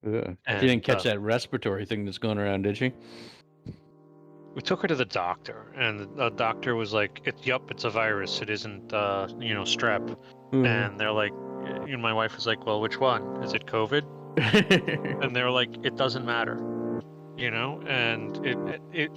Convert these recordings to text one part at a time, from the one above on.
Yeah. She And didn't catch that respiratory thing that's going around, did she? we took her to the doctor, and the doctor was like, it's a virus. It isn't, strep." And they're like, my wife was like, "Well, which one? Is it COVID?" And they were like, "It doesn't matter, and it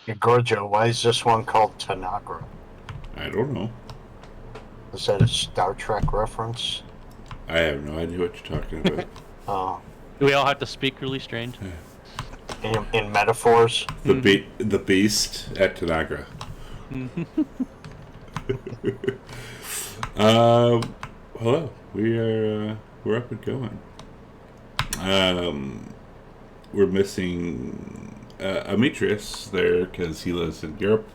Hey, Gorjo, why is this one called Tanagra? I don't know. Is that a Star Trek reference? I have no idea what you're talking about. Do we all have to speak really strange? In metaphors? The Beast at Tanagra. Hello. We're up and going. We're missing Ametreus there because he lives in Europe,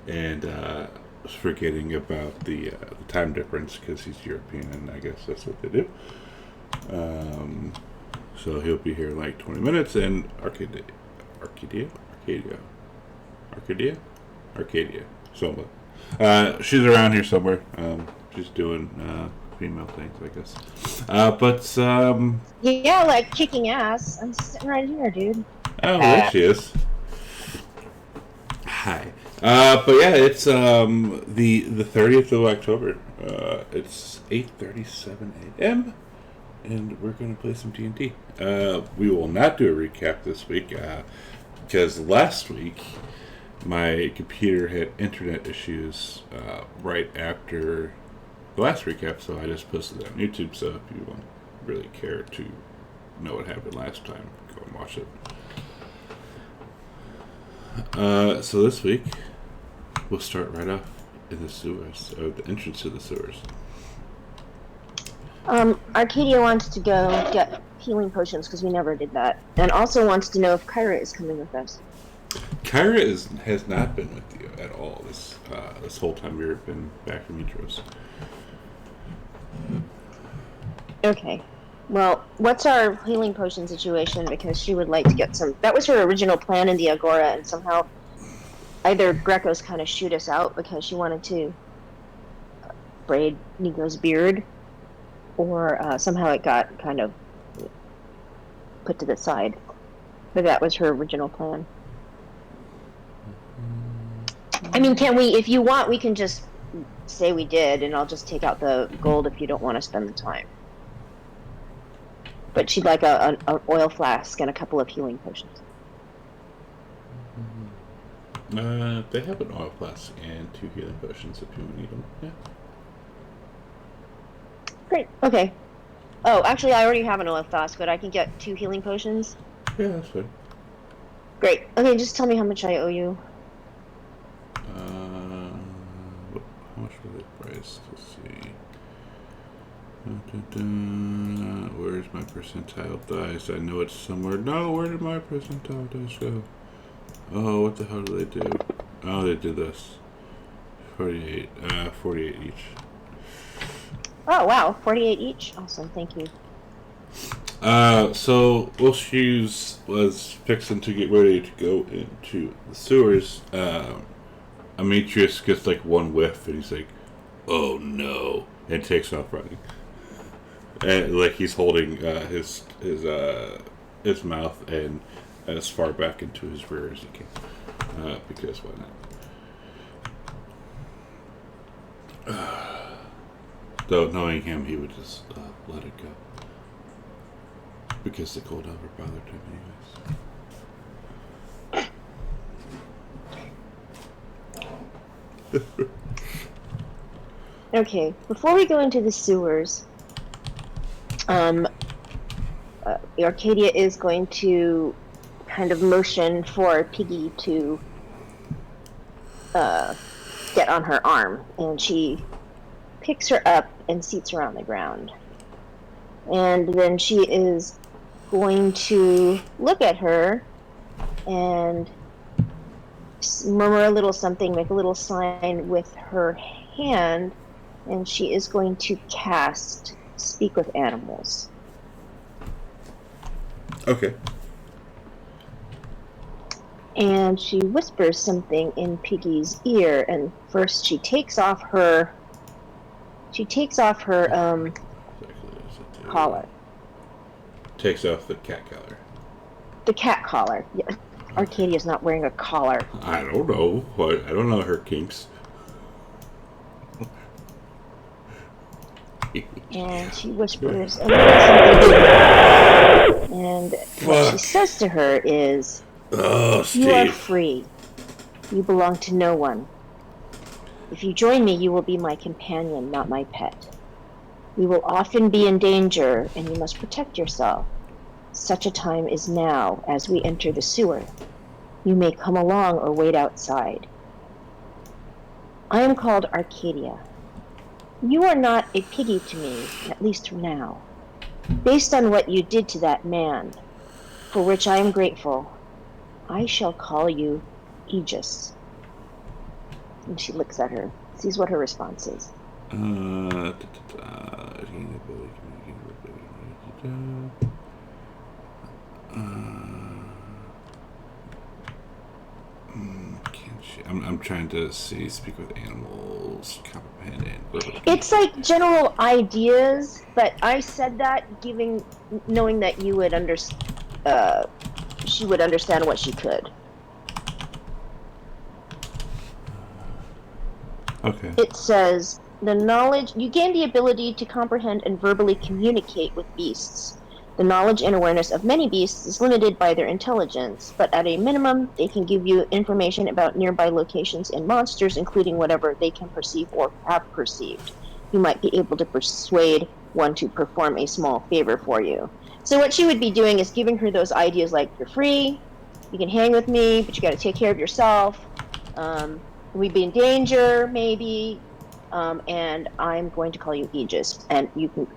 and forgetting about the time difference because he's European, and I guess that's what they do. So he'll be here in like 20 minutes, and Arcadia, somewhere. She's around here somewhere. She's doing female things, I guess. Yeah, like kicking ass. I'm sitting right here, dude. Oh, there she is. Hi. But yeah, it's the 30th of October. It's 8:37 a.m. and we're gonna play some D&D. We will not do a recap this week because last week my computer had internet issues right after the last recap, so I just posted it on YouTube. So if you want really care to know what happened last time, go and watch it. So this week we'll start right off in the sewers, or the entrance to the sewers. Arcadia wants to go get healing potions because we never did that, and also wants to know if Kyra is coming with us. Kyra has not been with you at all this whole time we've been back from Metros. Okay. Well, what's our healing potion situation? Because she would like to get some. That was her original plan in the Agora, and somehow either Greco's kind of shoot us out because she wanted to braid Nico's beard, or somehow it got kind of put to the side. But that was her original plan. I mean, can we, if you want, we can just say we did, and I'll just take out the gold if you don't want to spend the time. But she'd like an oil flask and a couple of healing potions. They have an oil flask and 2 healing potions if you need them. Yeah. Great. Okay. Oh, actually, I already have an oil flask, but I can get 2 healing potions. Yeah, that's fine. Great. Okay, just tell me how much I owe you. How much was it priced? Let's see. Where's my percentile dice? I know it's somewhere. No, where did my percentile dice go? Oh, what the hell do they do? Oh, they did this. 48 each. Oh, wow. 48 each? Awesome. Thank you. So while she was fixing to get ready to go into the sewers, Ametreus gets like one whiff and he's like, "Oh no," and takes off running. And like he's holding his mouth and as far back into his rear as he can, because why not? Though knowing him, he would just let it go. Because the cold never bothered him anyways. Okay, before we go into the sewers, Arcadia is going to kind of motion for Piggy to get on her arm, and she picks her up and seats her on the ground. And then she is going to look at her and murmur a little something, make a little sign with her hand, and she is going to cast Speak with Animals. Okay. And she whispers something in Piggy's ear, and first she takes off her collar. Takes off the cat collar. The cat collar. Yeah. Arcadia's not wearing a collar. I don't know. I don't know her kinks. And she whispers a little something. And what she says to her is, "Oh, Steve. You are free. You belong to no one. If you join me, you will be my companion, not my pet. We will often be in danger, and you must protect yourself. Such a time is now as we enter the sewer. You may come along or wait outside. I am called Arcadia. You are not a piggy to me, at least for now. Based on what you did to that man, for which I am grateful, I shall call you Aegis. And she looks at her, sees what her response is. I'm trying to see. Speak with animals, comprehend, and It's like general ideas, but I said that knowing that you would she would understand what she could. Okay. It says, you gain the ability to comprehend and verbally communicate with beasts. The knowledge and awareness of many beasts is limited by their intelligence, but at a minimum, they can give you information about nearby locations and monsters, including whatever they can perceive or have perceived. You might be able to persuade one to perform a small favor for you. So what she would be doing is giving her those ideas like, you're free, you can hang with me, but you got to take care of yourself. We'd be in danger, maybe, and I'm going to call you Aegis, and you can,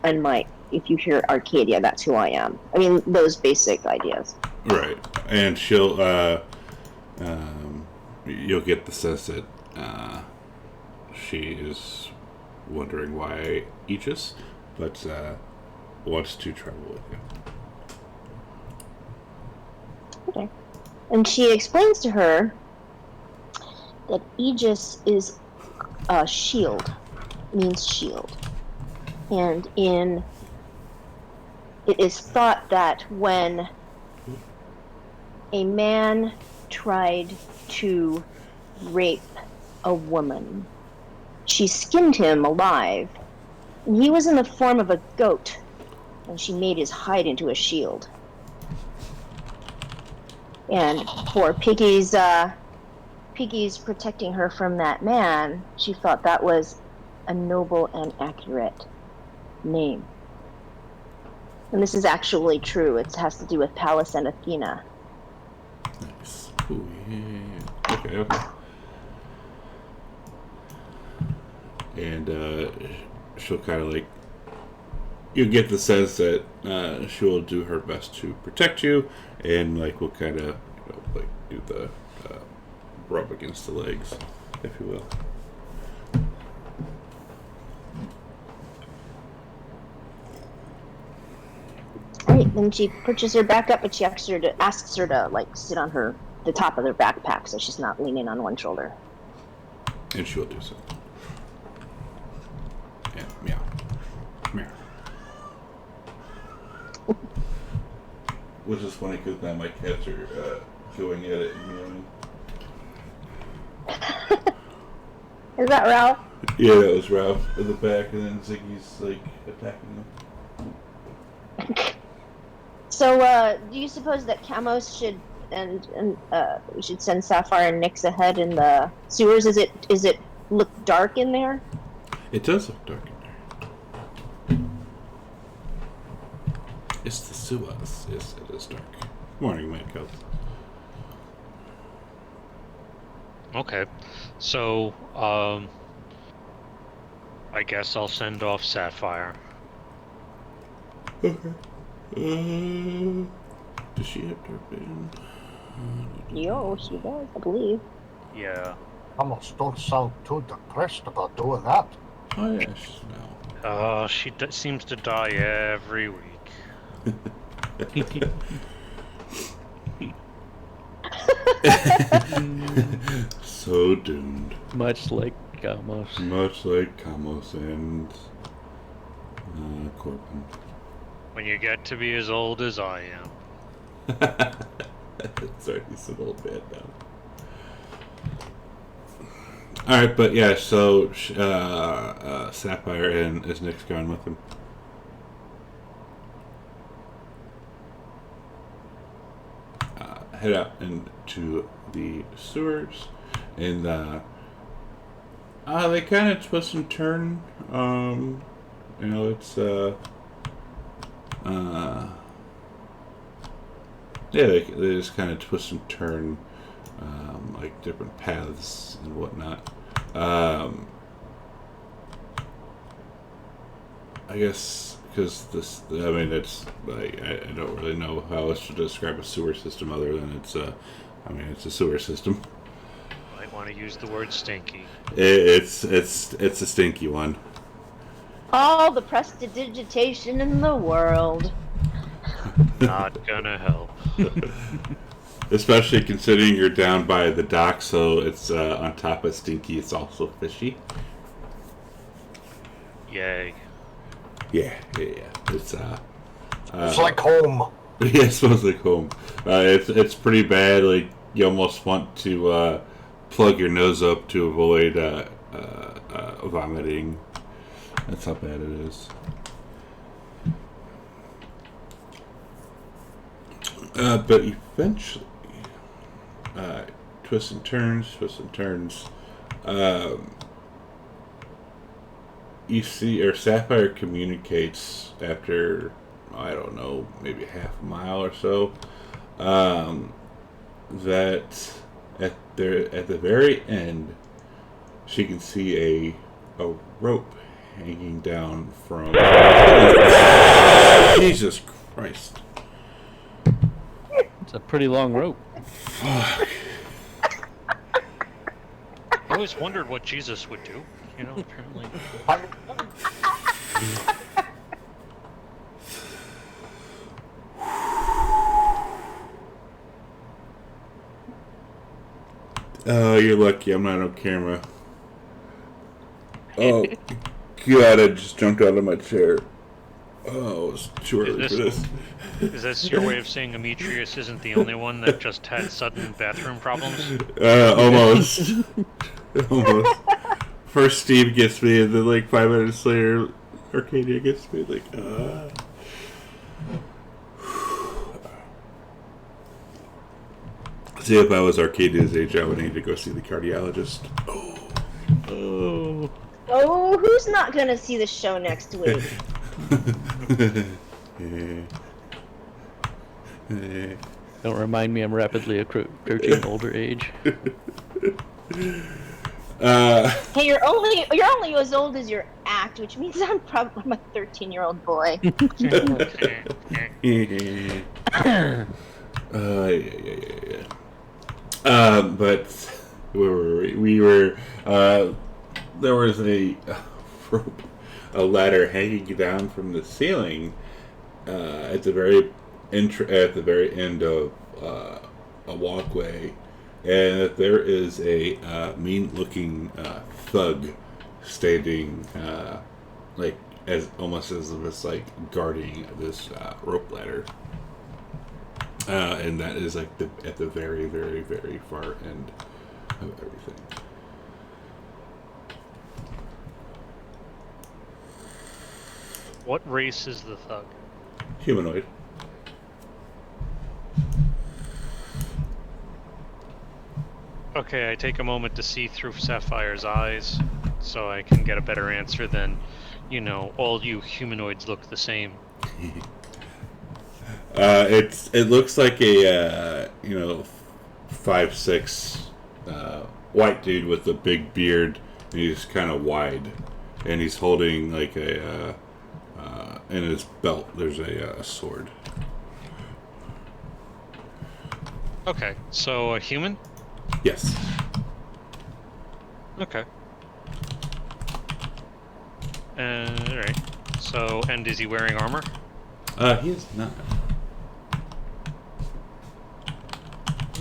if you hear Arcadia, that's who I am. I mean, those basic ideas. Right, and she'll, you'll get the sense that she is wondering why Aegis, but wants to travel with you. Okay. And she explains to her that Aegis is shield, means shield. And it is thought that when a man tried to rape a woman, she skinned him alive. And he was in the form of a goat, and she made his hide into a shield. And for Piggy's protecting her from that man, she thought that was a noble and accurate name. And this is actually true. It has to do with Pallas and Athena. Nice. Ooh, yeah. Okay. And she'll kind of like, you get the sense that she will do her best to protect you, and like will kind of like do the rub against the legs, if you will. Alright, then she pushes her back up, but she asks her to like sit on the top of her backpack so she's not leaning on one shoulder. And she will do so. And meow. Meow. Which is funny because now my cats are going at it and meowing. Is that Ralph? Yeah, that was Ralph in the back, and then Ziggy's like attacking them. So, do you suppose that Camos should we should send Sapphire and Nyx ahead in the sewers? Is it look dark in there? It does look dark in there. It's the sewers. Yes, it is dark. Morning, Michael. Okay, so I guess I'll send off Sapphire. Okay. Does she have dark vision? Yo, she does, I believe. Yeah. Almost don't sound too depressed about doing that. Oh yes, no. She seems to die every week. So doomed. Much like Gamos. Much like Camos and Corbin. When you get to be as old as I am. Sorry, he's an old man now. Alright, but yeah, so Sapphire and is Nyx going with him? Head out into the sewers. and they kind of twist and turn. It's yeah, they just kind of twist and turn, like different paths and whatnot. I guess because this, I mean, it's like I don't really know how else to describe a sewer system other than it's it's a sewer system. Might want to use the word stinky. It's a stinky one. All the prestidigitation in the world. Not gonna help. Especially considering you're down by the dock, so it's on top of stinky. It's also fishy. Yay. Yeah. It's It's like home. yeah, it smells like home. It's pretty bad. Like you almost want to plug your nose up to avoid vomiting. That's how bad it is. But eventually, twists and turns. You see, or Sapphire communicates after, I don't know, maybe half a mile or so, that at the very end, she can see a rope hanging down from. Jesus Christ! It's a pretty long rope. Fuck. I always wondered what Jesus would do. You know, apparently. Oh, you're lucky I'm not on camera. Oh, God, I just jumped out of my chair. Oh, it's too early for this. Is this your way of saying Demetrius isn't the only one that just had sudden bathroom problems? Almost. Almost. First Steve gets me, and then like 5 minutes later, Arcadia gets me. Like, See, if I was Arcadia's age, I would need to go see the cardiologist. Oh. Oh, who's not gonna see the show next week? Don't remind me I'm rapidly approaching older age. Hey, you're only as old as your act, which means I'm a 13-year-old boy. Yeah. But we were there was a rope, a ladder hanging down from the ceiling at the very end of a walkway, and there is a mean-looking thug standing, like almost as if it's like guarding this rope ladder, and that is like at the very, very, very far end of everything. What race is the thug? Humanoid. Okay, I take a moment to see through Sapphire's eyes, so I can get a better answer than, all you humanoids look the same. It looks like a 5'6" white dude with a big beard, and he's kind of wide, and he's holding like in his belt there's a sword. Okay, so a human? Yes. Okay. Alright. So, and is he wearing armor? He is not.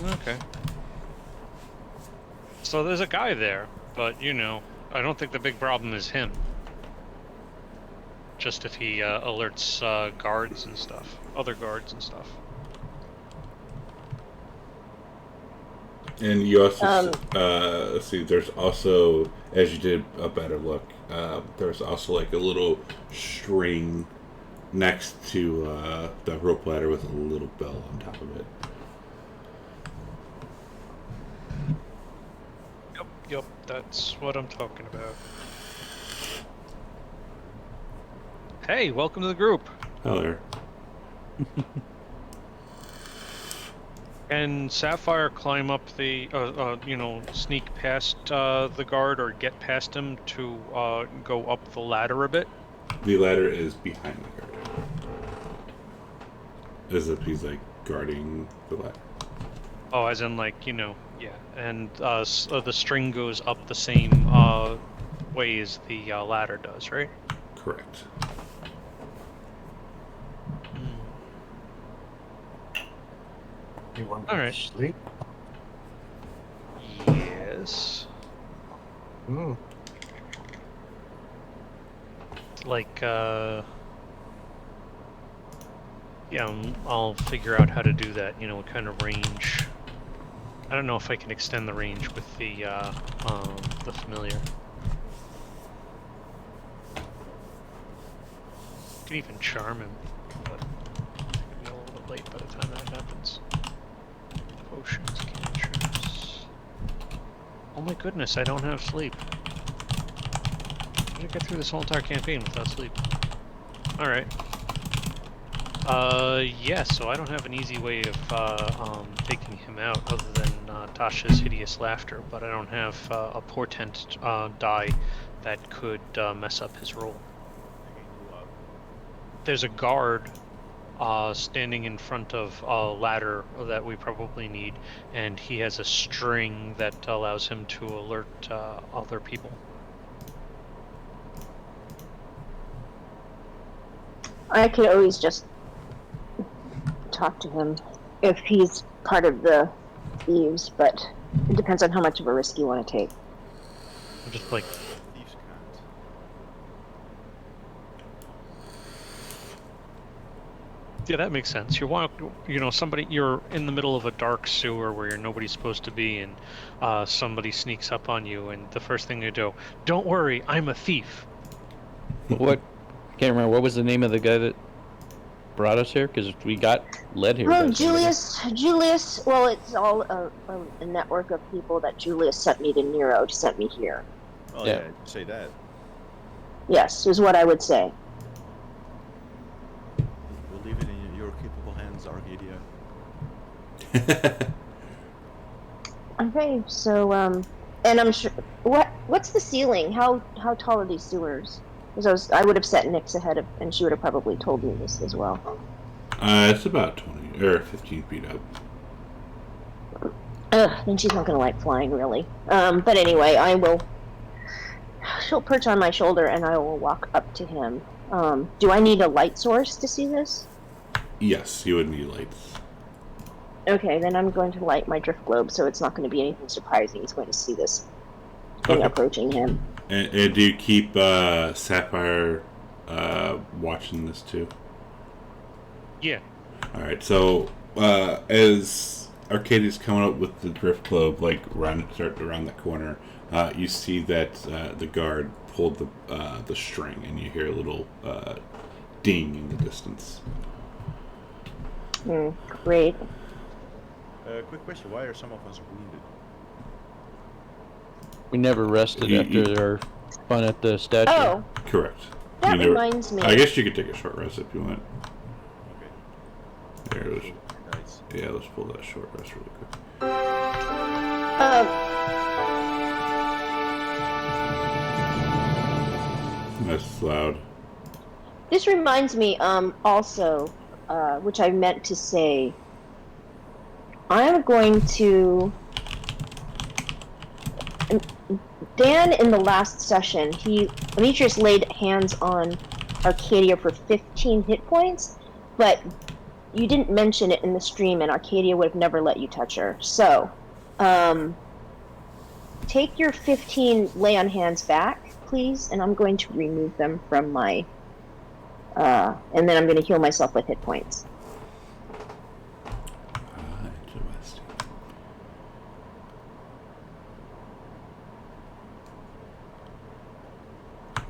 Okay. So there's a guy there, but I don't think the big problem is him. Just if he alerts guards and stuff. Other guards and stuff. And you also let's see. There's also, as you did a better look, there's also like a little string next to the rope ladder with a little bell on top of it. That's what I'm talking about. Hey, welcome to the group. Hello there. Can Sapphire climb up the, sneak past the guard or get past him to go up the ladder a bit? The ladder is behind the guard. As if he's like guarding the ladder. Oh, as in like, yeah. And the string goes up the same way as the ladder does, right? Correct. You want All to right. sleep? Yes. Hmm. Like, I'll figure out how to do that, what kind of range. I don't know if I can extend the range with the familiar. I can even charm him, but a little bit late by the time that happens. Potions, cantrips. Oh my goodness, I don't have sleep. How did I get through this whole entire campaign without sleep? Alright. Yeah, so I don't have an easy way of taking him out other than Tasha's hideous laughter, but I don't have a portent die that could mess up his roll. There's a guard standing in front of a ladder that we probably need, and he has a string that allows him to alert other people. I could always just talk to him if he's part of the thieves, but it depends on how much of a risk you want to take. I'm just like, Thieves can't. yeah, that makes sense. You're in the middle of a dark sewer where nobody's supposed to be, and somebody sneaks up on you, and the first thing they do, don't worry, I'm a thief. What? I can't remember. What was the name of the guy that brought us here? Because we got led here. Oh, by somebody. Julius, well, it's all a network of people that Julius sent me to Nero to send me here. Oh Yeah. yeah, say that. Yes, is what I would say. We'll leave it in your capable hands, Arcadia. Okay, so, and I'm sure, what's the ceiling? How tall are these sewers? Because I would have set Nyx ahead of, and she would have probably told me this as well. It's about 20 or 15 feet up. Then she's not gonna like flying, really. But anyway, she'll perch on my shoulder and I will walk up to him. Do I need a light source to see this? Yes, you would need lights. Okay, then I'm going to light my drift globe, so it's not going to be anything surprising. He's going to see this thing Okay. approaching him. And do you keep Sapphire watching this too? Yeah. Alright, so as Arcadia's coming up with the drift globe, like start around the corner, you see that the guard pulled the string, and you hear a little ding in the distance. Great. Quick question: why are some of us wounded? We never rested You- after our fun at the statue. Oh, Correct. that You never- reminds me. I guess you could take a short rest if you want. Okay. There, let's, Nice. yeah, let's pull that short rest really quick. That's loud. This reminds me, also, which I meant to say, I'm going to... Dan, in the last session, Demetrius laid hands on Arcadia for 15 hit points, but you didn't mention it in the stream, and Arcadia would have never let you touch her. So, take your 15 lay on hands back, please, and I'm going to remove them from my... and then I'm going to heal myself with hit points. Interesting.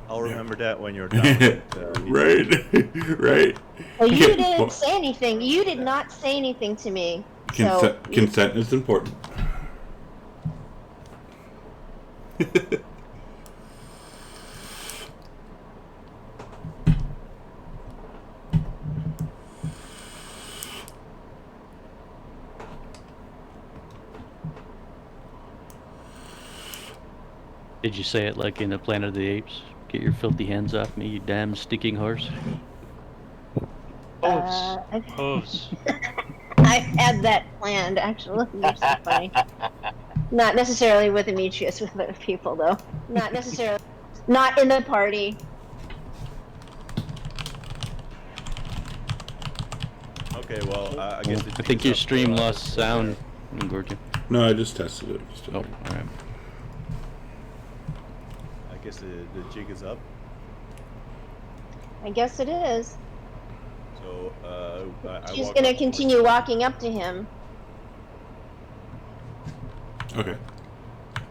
I'll remember that when you're done. With, Right, right. Well, you Okay, didn't well- say anything. You did not say anything to me. Consent is important. Did you say it like in the Planet of the Apes? Get your filthy hands off me, you damn stinking horse. Hooves. I've had that planned, actually. You're so funny. Not necessarily with Demetrius, with other people, though. Not necessarily. Not in the party. Okay, well, I guess the I jig think is your up, stream so, lost sound, Gorgia. No, I just tested it. Just Oh, alright. I guess the jig is up. I guess it is. So I She's walk gonna up continue towards- walking up to him. Okay.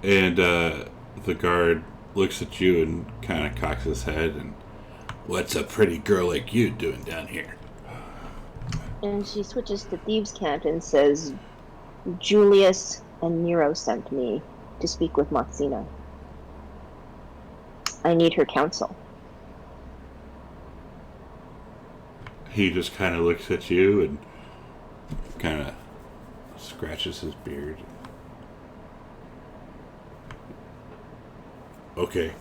And the guard looks at you and kind of cocks his head and, what's a pretty girl like you doing down here? And she switches to Thieves' Cant and says, Julius and Nero sent me to speak with Moxina. I need her counsel. He just kind of looks at you and kind of scratches his beard. Okay.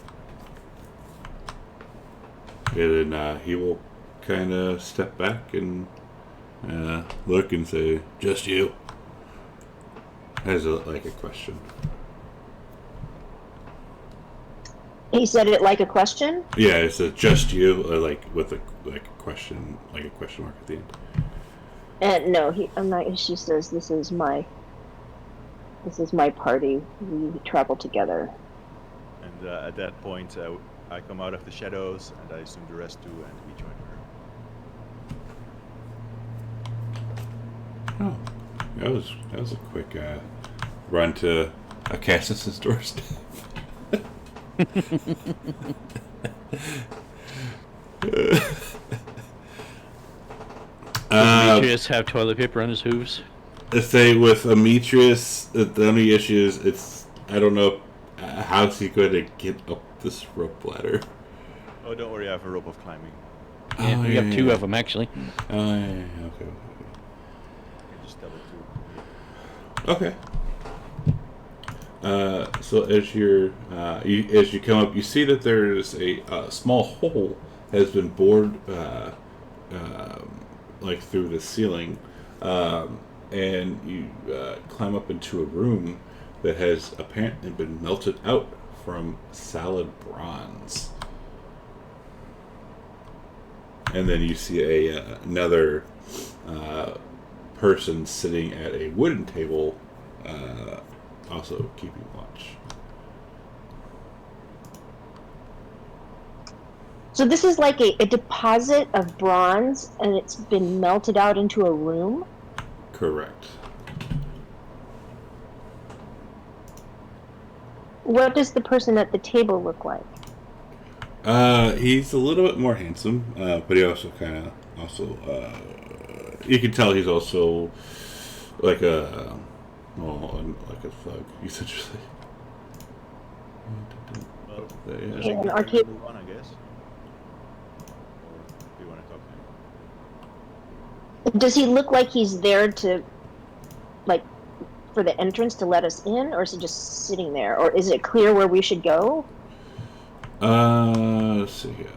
And then he will kind of step back and look and say, just you? As like a question. He said it like a question. Yeah, it's a just you, like with a question, like a question mark at the end. And no, I'm not. She says, "This is my party. We travel together." And at that point, I come out of the shadows, and I assume the rest do, and we join her. Oh, that was a quick run to Cassius's doorstep. Does Demetrius have toilet paper on his hooves? I say with Demetrius, the only issue is I don't know how's he going to get up this rope ladder. Oh, don't worry, I have a rope of climbing. Yeah, Oh, we have two of them actually. Oh, yeah, okay. I can just double two. Okay. So as as you come up, you see that there's a small hole has been bored like through the ceiling, and you climb up into a room that has apparently been melted out from solid bronze. And then you see another person sitting at a wooden table, also keeping watch. So this is like a deposit of bronze, and it's been melted out into a room. Correct. What does the person at the table look like? He's a little bit more handsome, but he also you can tell he's also like a thug, essentially. Well, Yeah. just An move arcade- on, I guess. Or do you want to talk to him? Does he look like he's there to, like, for the entrance to let us in, or is he just sitting there? Or is it clear where we should go? Let's see here.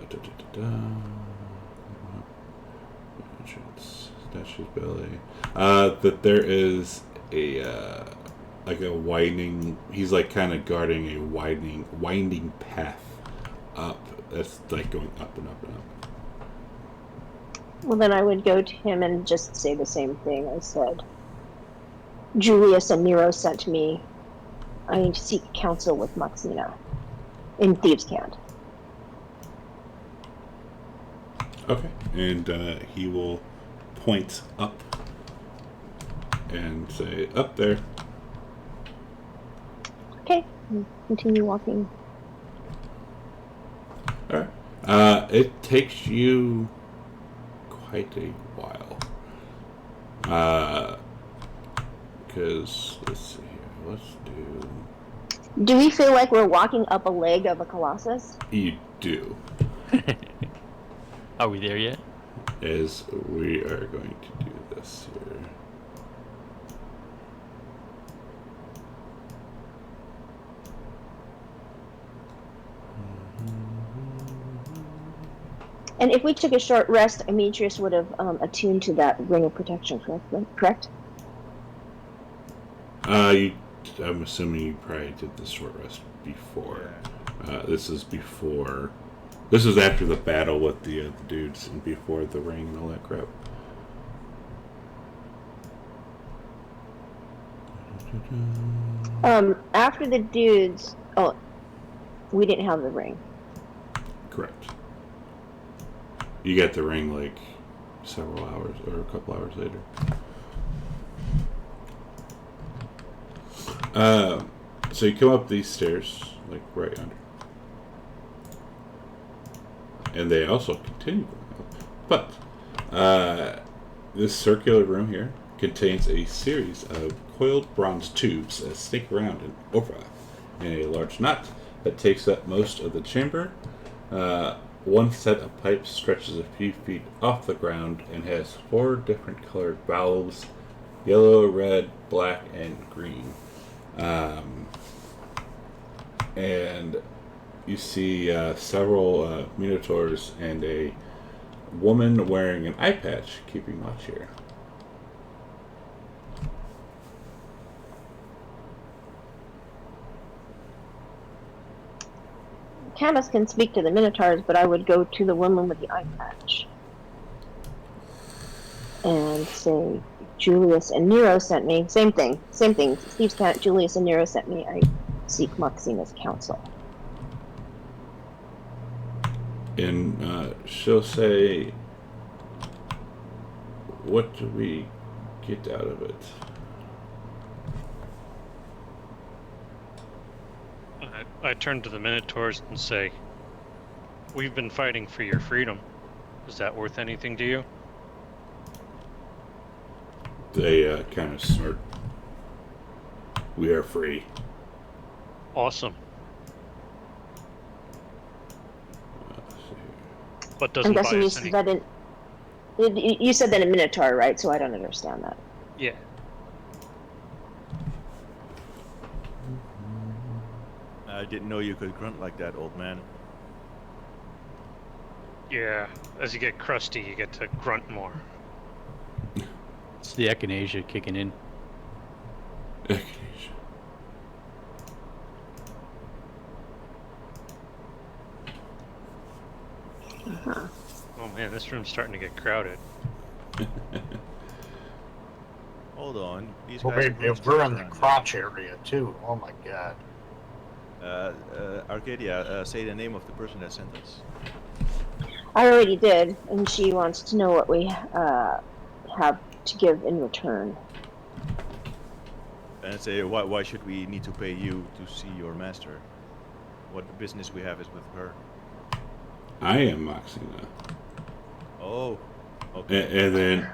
Entrance, statue's belly. That there is a like a winding. He's like kind of guarding a winding path up. That's like going up and up and up. Well, then I would go to him and just say the same thing I said. Julius and Nero sent me. I need to seek counsel with Moxina in Thieves' Cant. Okay, and he will point up and say, "Up there." Okay, continue walking. All right. It takes you quite a while. Because let's see here. Let's do. Do we feel like we're walking up a leg of a colossus? You do. Are we there yet? As we are going to do this here. And if we took a short rest, Demetrius would have attuned to that ring of protection, correct? I'm assuming you probably did the short rest before. This is before. This is after the battle with the dudes and before the ring and all that crap. After the dudes... Oh, we didn't have the ring. Correct. You got the ring like several hours or a couple hours later. So you come up these stairs, like right under. And they also continue going up. But this circular room here contains a series of coiled bronze tubes that snake around and overlap in a large knot that takes up most of the chamber. One set of pipes stretches a few feet off the ground and has 4 different colored valves: yellow, red, black, and green. And you see several minotaurs and a woman wearing an eye patch keeping watch here. Camus can speak to the minotaurs, but I would go to the woman with the eye patch and say, Julius and Nero sent me. Same thing. Steve's cat, Julius and Nero sent me. I seek Maxina's counsel. And she'll say, what do we get out of it? I turn to the Minotaurs and say, we've been fighting for your freedom. Is that worth anything to you? They kind of snort. We are free. Awesome. But I'm doesn't buy guessing you us said any... that you said that in Minotaur, right? So I don't understand that. Yeah. I didn't know you could grunt like that, old man. Yeah. As you get crusty, you get to grunt more. It's the echinacea kicking in. Uh-huh. Oh man, this room's starting to get crowded. Hold on. These Well, guys we're in the crotch area too. Oh my god. Arcadia, say the name of the person that sent us. I already did, and she wants to know what we have to give in return. And say, why should we need to pay you to see your master? What business we have is with her. I am Maxina. Oh, okay. And then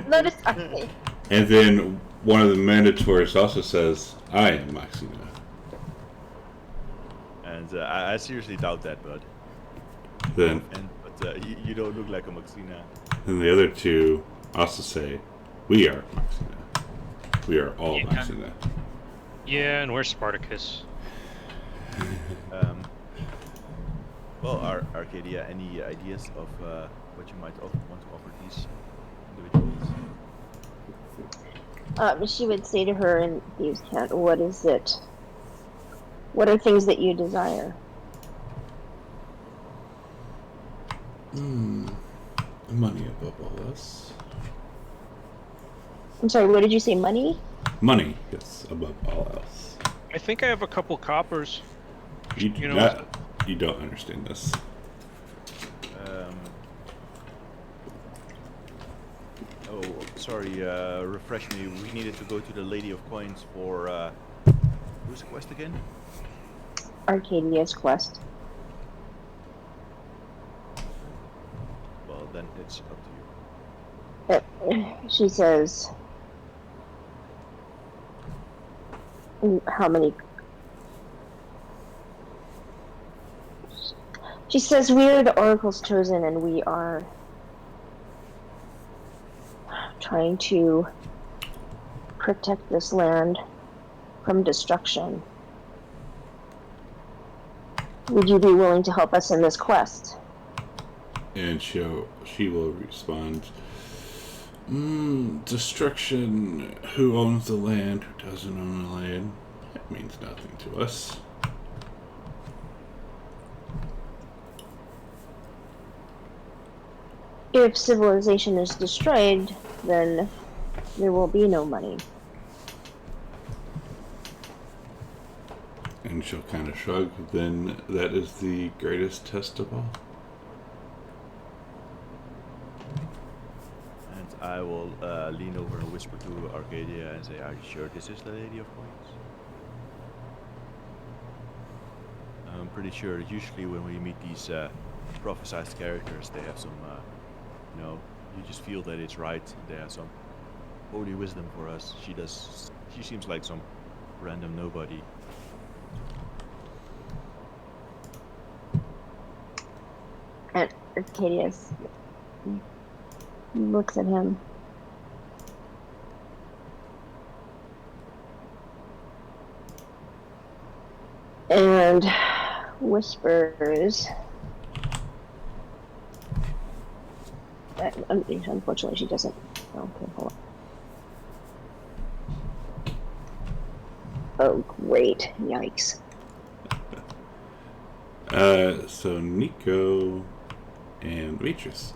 Notice something. and then one of the Minotaurs also says, I am Maxina. And I seriously doubt that, bud. Then But you don't look like a Maxina. the other two also say, we are Maxina. We are all Yeah. Maxina. Yeah, and where's Spartacus? Well, Arcadia, any ideas of what you might want to offer these individuals? She would say to her in Thieves' Cant, what is it? What are things that you desire? Money above all else. I'm sorry, what did you say, money? Money, yes, above all else. I think I have a couple coppers. You do You know- not. You don't understand this. Oh, sorry, refresh me. We needed to go to the Lady of Coins for, who's the quest again? Arcadia's quest. Well, then it's up to you. She says, how many. She says we are the oracles chosen, and we are trying to protect this land from destruction. Would you be willing to help us in this quest? And she will respond, destruction, who owns the land, who doesn't own the land, that means nothing to us. If civilization is destroyed, then there will be no money. And she'll kind of shrug, then that is the greatest test of all. And I will lean over and whisper to Arcadia and say, "Are you sure this is the Lady of Coins?" I'm pretty sure usually when we meet these prophesized characters, they have some, you just feel that it's right. They have some holy wisdom for us. She seems like some random nobody. And Arcadia looks at him. And whispers. Unfortunately, she doesn't. Okay, hold on. Oh, great. Yikes. So Nico and Beatrice.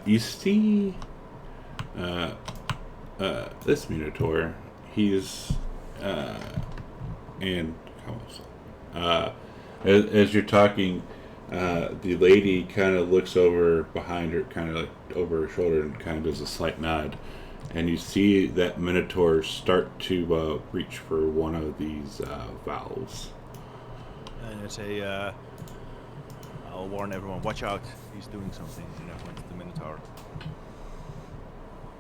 You see this Minotaur. He's and as you're talking, the lady kind of looks over behind her, kind of like over her shoulder, and kind of does a slight nod. And you see that Minotaur start to reach for one of these valves. And I say, I'll warn everyone, watch out, he's doing something. And I point to the Minotaur.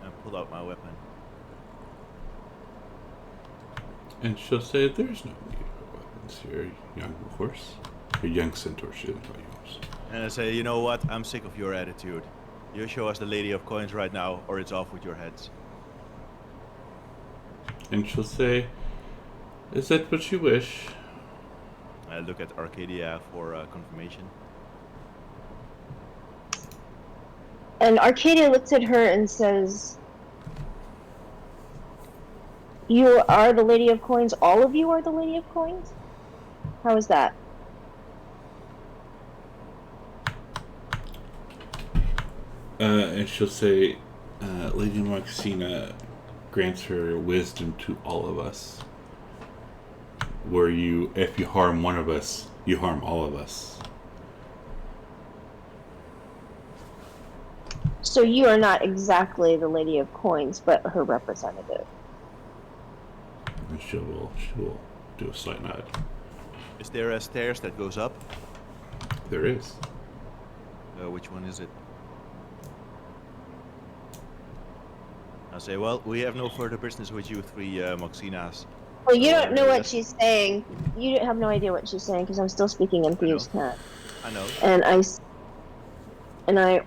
And pull out my weapon. And she'll say, "There's no need for weapons here, young horse. A young centaur shouldn't call you horse." And I say, you know what, I'm sick of your attitude. You show us the Lady of Coins right now, or it's off with your heads. And she'll say, "Is that what you wish?" I look at Arcadia for confirmation. And Arcadia looks at her and says, "You are the Lady of Coins? All of you are the Lady of Coins? How is that?" And she'll say, "Lady Moxina grants her wisdom to all of us. If you harm one of us, you harm all of us." So you are not exactly the Lady of Coins, but her representative. And she will do a slight nod. Is there a stairs that goes up? There is. Which one is it? I say, well, we have no further business with you three Moxinas. Well, you don't know what she's saying. You have no idea what she's saying because I'm still speaking in Thieves' Cat. I know.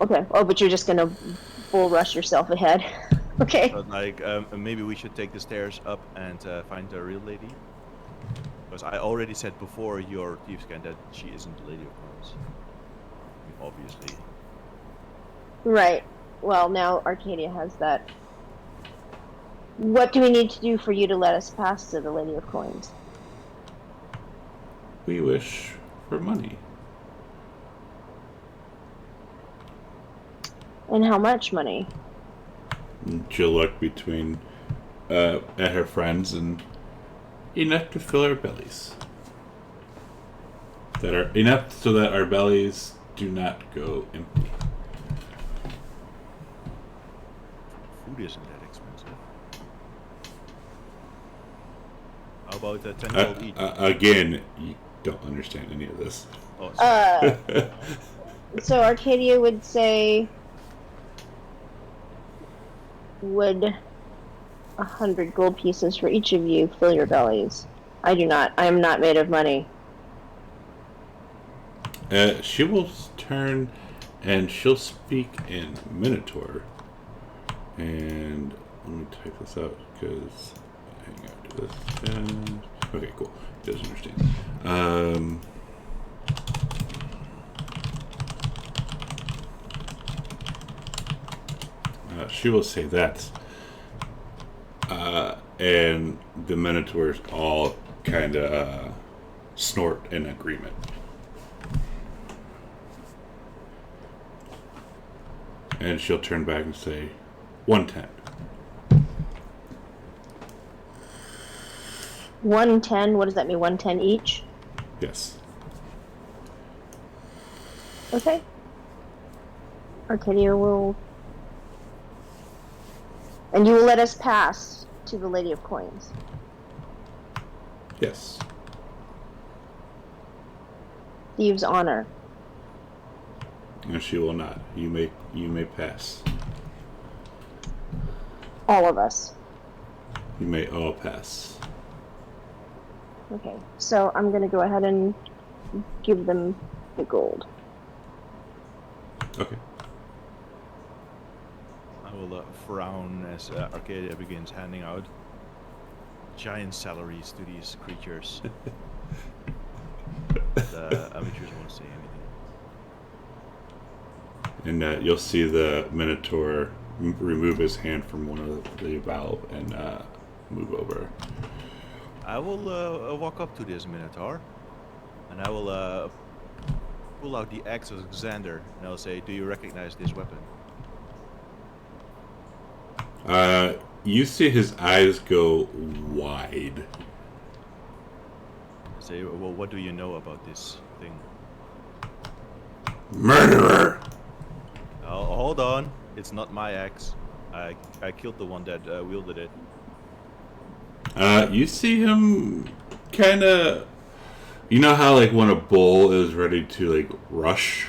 Okay. Oh, but you're just gonna bull rush yourself ahead. Okay. But maybe we should take the stairs up and find the real lady. Because I already said before your Thieves' Cat that she isn't the Lady of Coins. Obviously. Right. Well, now Arcadia has that. What do we need to do for you to let us pass to the Lady of Coins? We wish for money. And how much money? And she'll look between at her friends, and enough to fill our bellies. That are enough so that our bellies do not go empty. Food isn't that expensive. How about a 10 gold each? Again, you don't understand any of this. Oh, sorry. So Arcadia would say, would 100 gold pieces for each of you. Fill your bellies. I do not. I am not made of money. She will turn and she'll speak in Minotaur. And let me type this out because hang on to this. And okay, cool. He doesn't understand. She will say that. And the Minotaurs all kind of snort in agreement. And she'll turn back and say, 110. 110. What does that mean? 110 each? Yes. Okay. Arcadia will... And you will let us pass to the Lady of Coins. Yes. Thieves' honor. And she will not. You may pass. All of us. You may all pass. Okay. So I'm going to go ahead and give them the gold. Okay. I will frown as Arcadia begins handing out giant salaries to these creatures. The amateurs won't say anything. And you'll see the Minotaur remove his hand from one of the valve and move over. I will walk up to this Minotaur, and I will pull out the axe of Xander, and I'll say, "Do you recognize this weapon?" You see his eyes go wide. I say, "Well, what do you know about this thing?" Murderer! Oh, hold on, it's not my axe. I killed the one that wielded it. You see him kind of... You know how, like, when a bull is ready to, like, rush?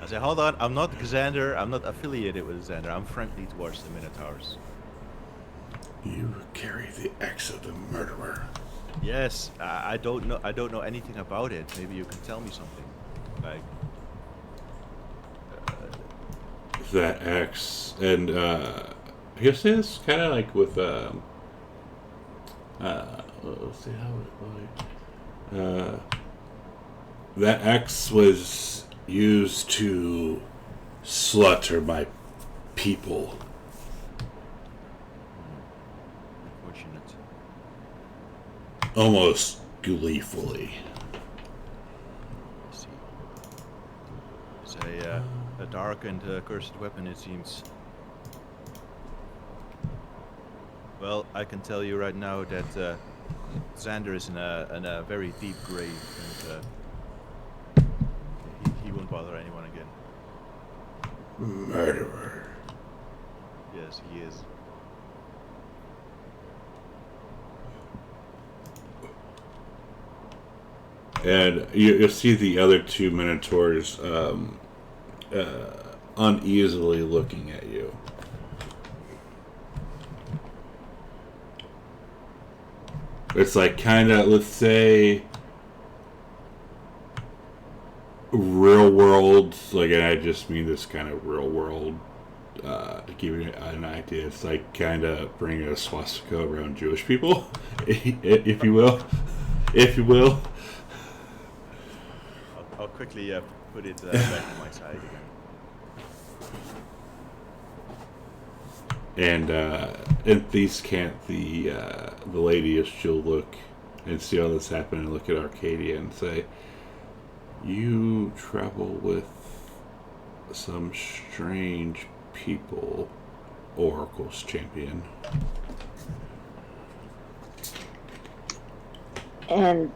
I say, hold on, I'm not Xander, I'm not affiliated with Xander, I'm friendly towards the Minotaurs. You carry the axe of the murderer. Yes, I don't know anything about it. Maybe you can tell me something. Like, That axe, and he'll say this kind of like with let's see how that axe was used to slaughter my people. unfortunate. Almost gleefully. I see. It's a dark and cursed weapon, it seems. Well, I can tell you right now that Xander is in a very deep grave, and he won't bother anyone again. Murderer. Yes, he is. And you'll see the other two Minotaurs uneasily looking at you. It's like kind of, let's say, real world, like, and I just mean this kind of real world, to give you an idea. It's like kind of bringing a swastika around Jewish people, if you will. If you will. I'll quickly put it back on my side again. And these can't the lady, if she'll look and see all this happen and look at Arcadia and say, "You travel with some strange people, Oracle's champion." And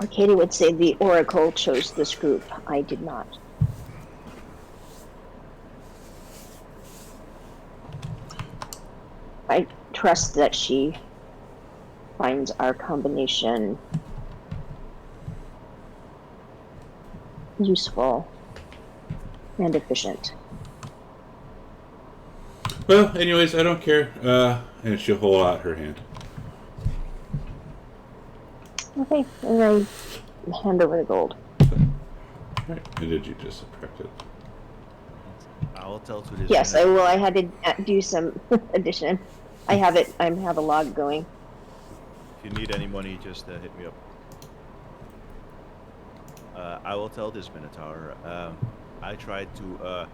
Arcadia would say the Oracle chose this group. I did not. I trust that she finds our combination useful and efficient. Well, anyways, I don't care. And she'll hold out her hand. Okay, and I hand over the gold. Right. And did you just subtract it? I will tell to this. Yes, I will. I had to do some addition. I have it. I have a log going. If you need any money, just hit me up. I will tell this Minotaur. I tried to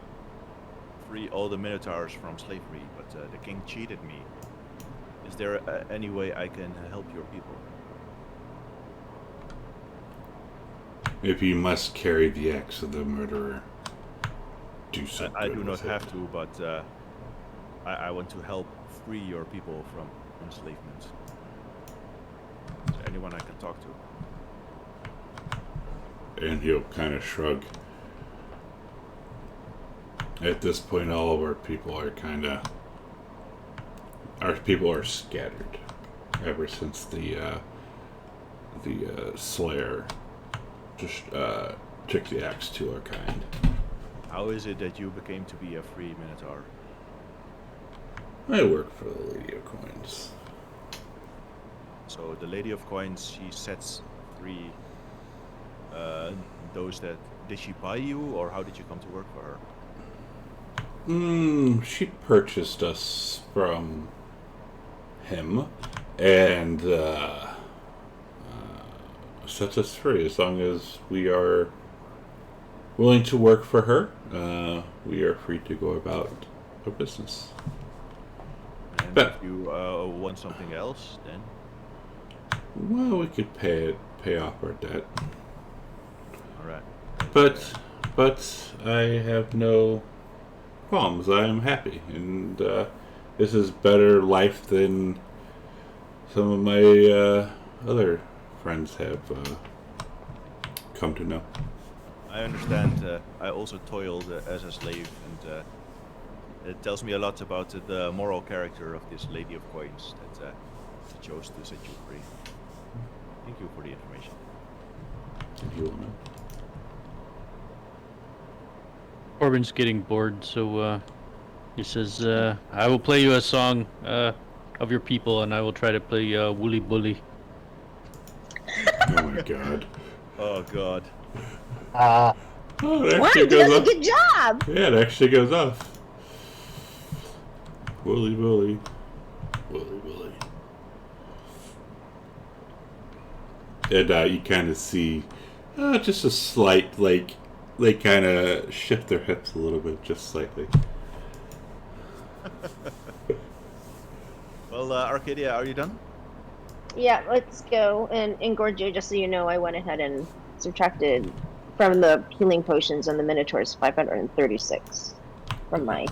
free all the Minotaurs from slavery, but the king cheated me. Is there any way I can help your people? If you must carry the axe of the murderer, do so. I do not have to, but I want to help free your people from enslavement. Is there anyone I can talk to? And he'll kind of shrug. At this point, all of our people are scattered. Ever since the Slayer just took the axe to our kind. How is it that you became to be a free Minotaur? I work for the Lady of Coins. So the Lady of Coins, she sets free those that... Did she buy you, or how did you come to work for her? She purchased us from him and sets us free. As long as we are willing to work for her, we are free to go about our business. And But- if you want something else, then... Well, we could pay off our debt. Alright. But I have no qualms. I am happy, and this is better life than some of my other friends have come to know. I understand. I also toiled as a slave, and it tells me a lot about the moral character of this Lady of Coins that she chose to set you free. Thank you for the information. If you will know. Corbin's getting bored, so he says, I will play you a song of your people, and I will try to play Woolly Bully. Oh my god. Oh god. Uh, Oh, it Wow, actually you did goes a off. good job. Yeah, it actually goes off. Wooly Wooly. Wooly Wooly. And you kind of see just a slight, like, they kind of shift their hips a little bit, just slightly. Well, Arcadia, are you done? Yeah, let's go. And Gorgio, just so you know, I went ahead and subtracted from the healing potions and the Minotaurs 536 from my.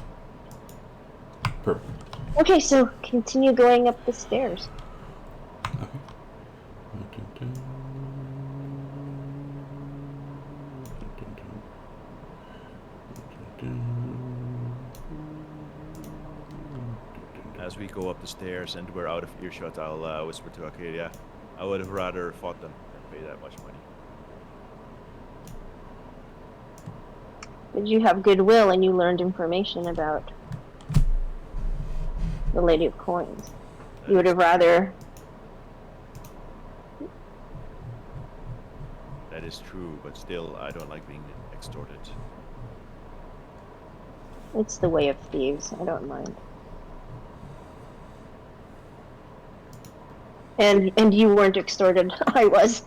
Perfect. Okay, so continue going up the stairs. As we go up the stairs and we're out of earshot, I'll whisper to Arcadia, I would have rather fought them than pay that much money. But you have goodwill and you learned information about the Lady of Coins. You would have rather. That is true, but still, I don't like being extorted. It's the way of thieves. I don't mind. And you weren't extorted. I was.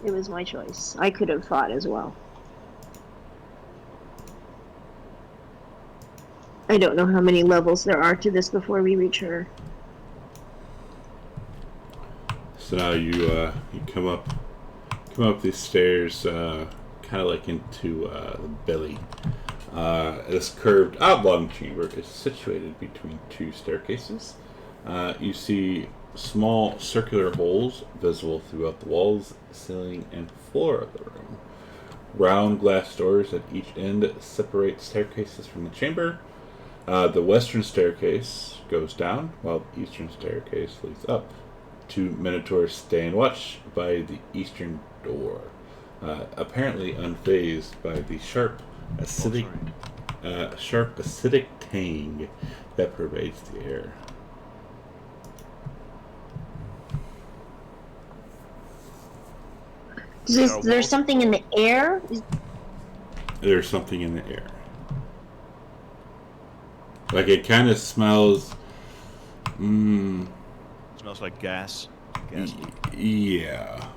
It was my choice. I could have fought as well. I don't know how many levels there are to this before we reach her. So now you come up these stairs, kind of like into the belly. This curved oblong chamber is situated between two staircases. You see small circular holes visible throughout the walls, ceiling, and floor of the room. Round glass doors at each end separate staircases from the chamber. The western staircase goes down, while the eastern staircase leads up. Two minotaurs stand watch by the eastern door, apparently unfazed by the sharp, acidic sharp acidic tang that pervades the air. Is there something in the air? There's something in the air. Like it kind of smells. Smells like gas. Gas. Yeah.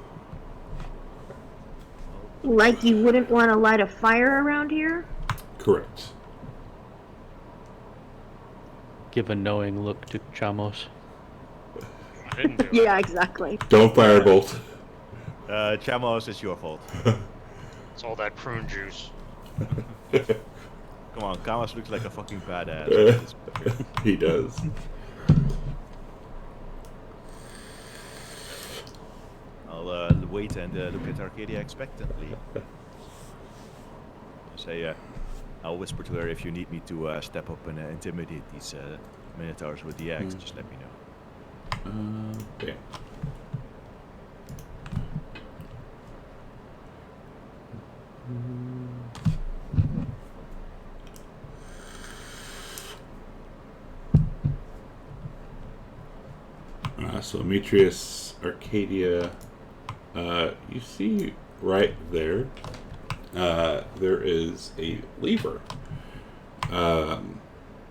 Like you wouldn't want to light a fire around here? Correct. Give a knowing look to Chamos. I didn't do it. Yeah, exactly. Don't firebolt. Chamos, it's your fault. It's all that prune juice. Come on, Chamos looks like a fucking badass. He does. I'll wait and look at Arcadia expectantly. Say, I'll whisper to her if you need me to step up and intimidate these minotaurs with the axe. Just let me know. Okay. So Demetrius, Arcadia, you see right there, there is a lever.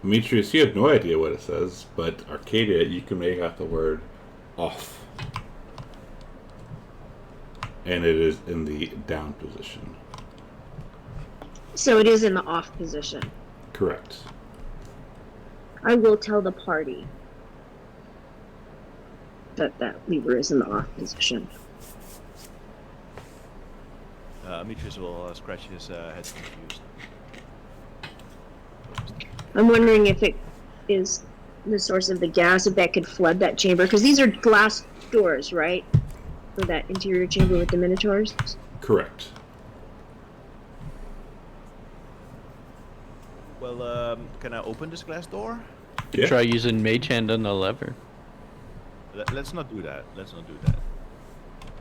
Demetrius, you have no idea what it says, but Arcadia, you can make out the word off. And it is in the down position. So it is in the off position. Correct. I will tell the party that lever is in the off position. Demetrius will scratch his head confused. I'm wondering if it is the source of the gas, if that could flood that chamber, because these are glass doors, right? For that interior chamber with the minotaurs. Correct. Well, can I open this glass door? Yeah. Try using Mage Hand on the lever. Let's not do that. Let's not do that.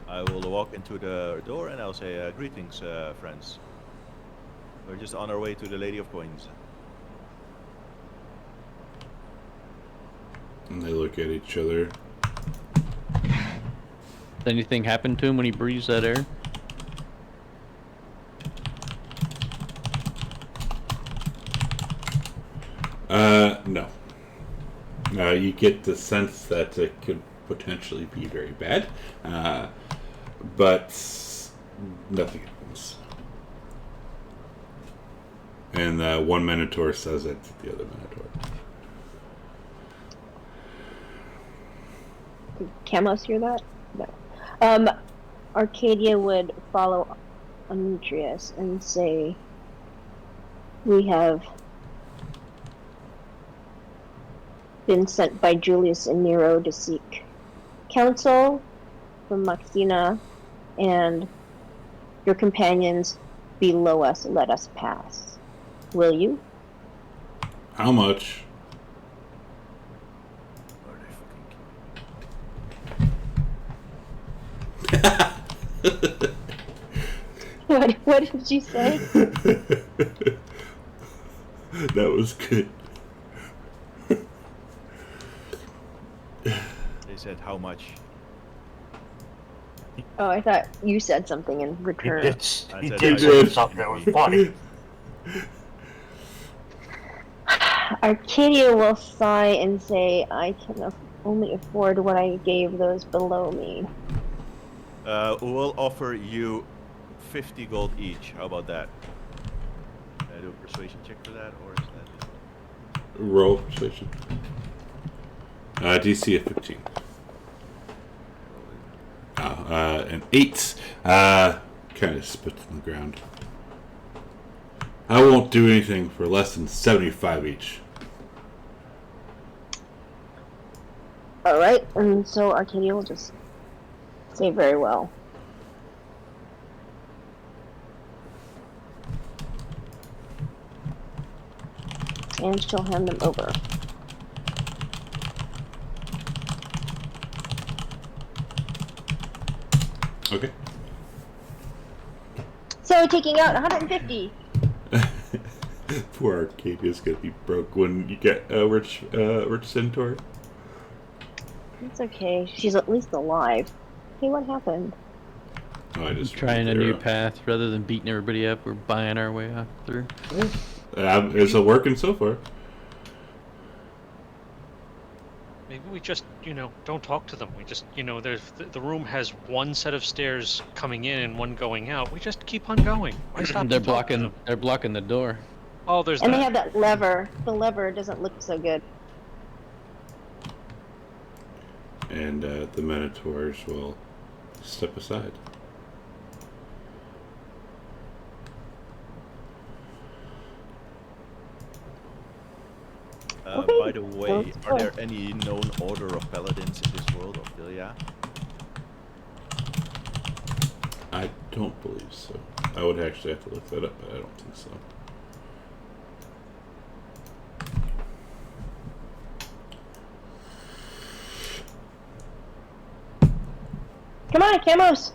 I will walk into the door and I'll say, greetings, friends. We're just on our way to the Lady of Coins. And they look at each other. Does anything happen to him when he breathes that air? No. You get the sense that it could potentially be very bad, but nothing happens. And one Minotaur says it to the other Minotaur. Did Camos hear that? No. Arcadia would follow Demetrius and say, we have been sent by Julius and Nero to seek counsel from Maxina, and your companions below us let us pass. Will you? How much? What did you say? That was good. They said how much? Oh, I thought you said something in He return. did, I he said did I say did. something that was funny. Arcadia will sigh and say, I can only afford what I gave those below me. We'll offer you 50 gold each. How about that? Do a persuasion check for that, or is that? Roll persuasion. DC of 15. An 8. Kind of spits on the ground. I won't do anything for less than 75 each. Alright, and so Arcadia will just say very well. And she'll hand them over. Okay. So taking out 150. Poor Arcadia's gonna be broke when you get Rich Centaur. It's okay. She's at least alive. Hey, what happened? Oh, I just Trying a new zero. path rather than beating everybody up. We're buying our way up through. It's working so far. Maybe we just, don't talk to them. We just, there's the room has one set of stairs coming in and one going out. We just keep on going. Why stop? They're to talk to blocking. them? They're blocking the door. Oh, there's And that. they have that lever. The lever doesn't look so good. And the Minotaurs will step aside. Okay. By the way, are there any known order of paladins in this world of Philia? I don't believe so. I would actually have to look that up, but I don't think so. Come on, Camos!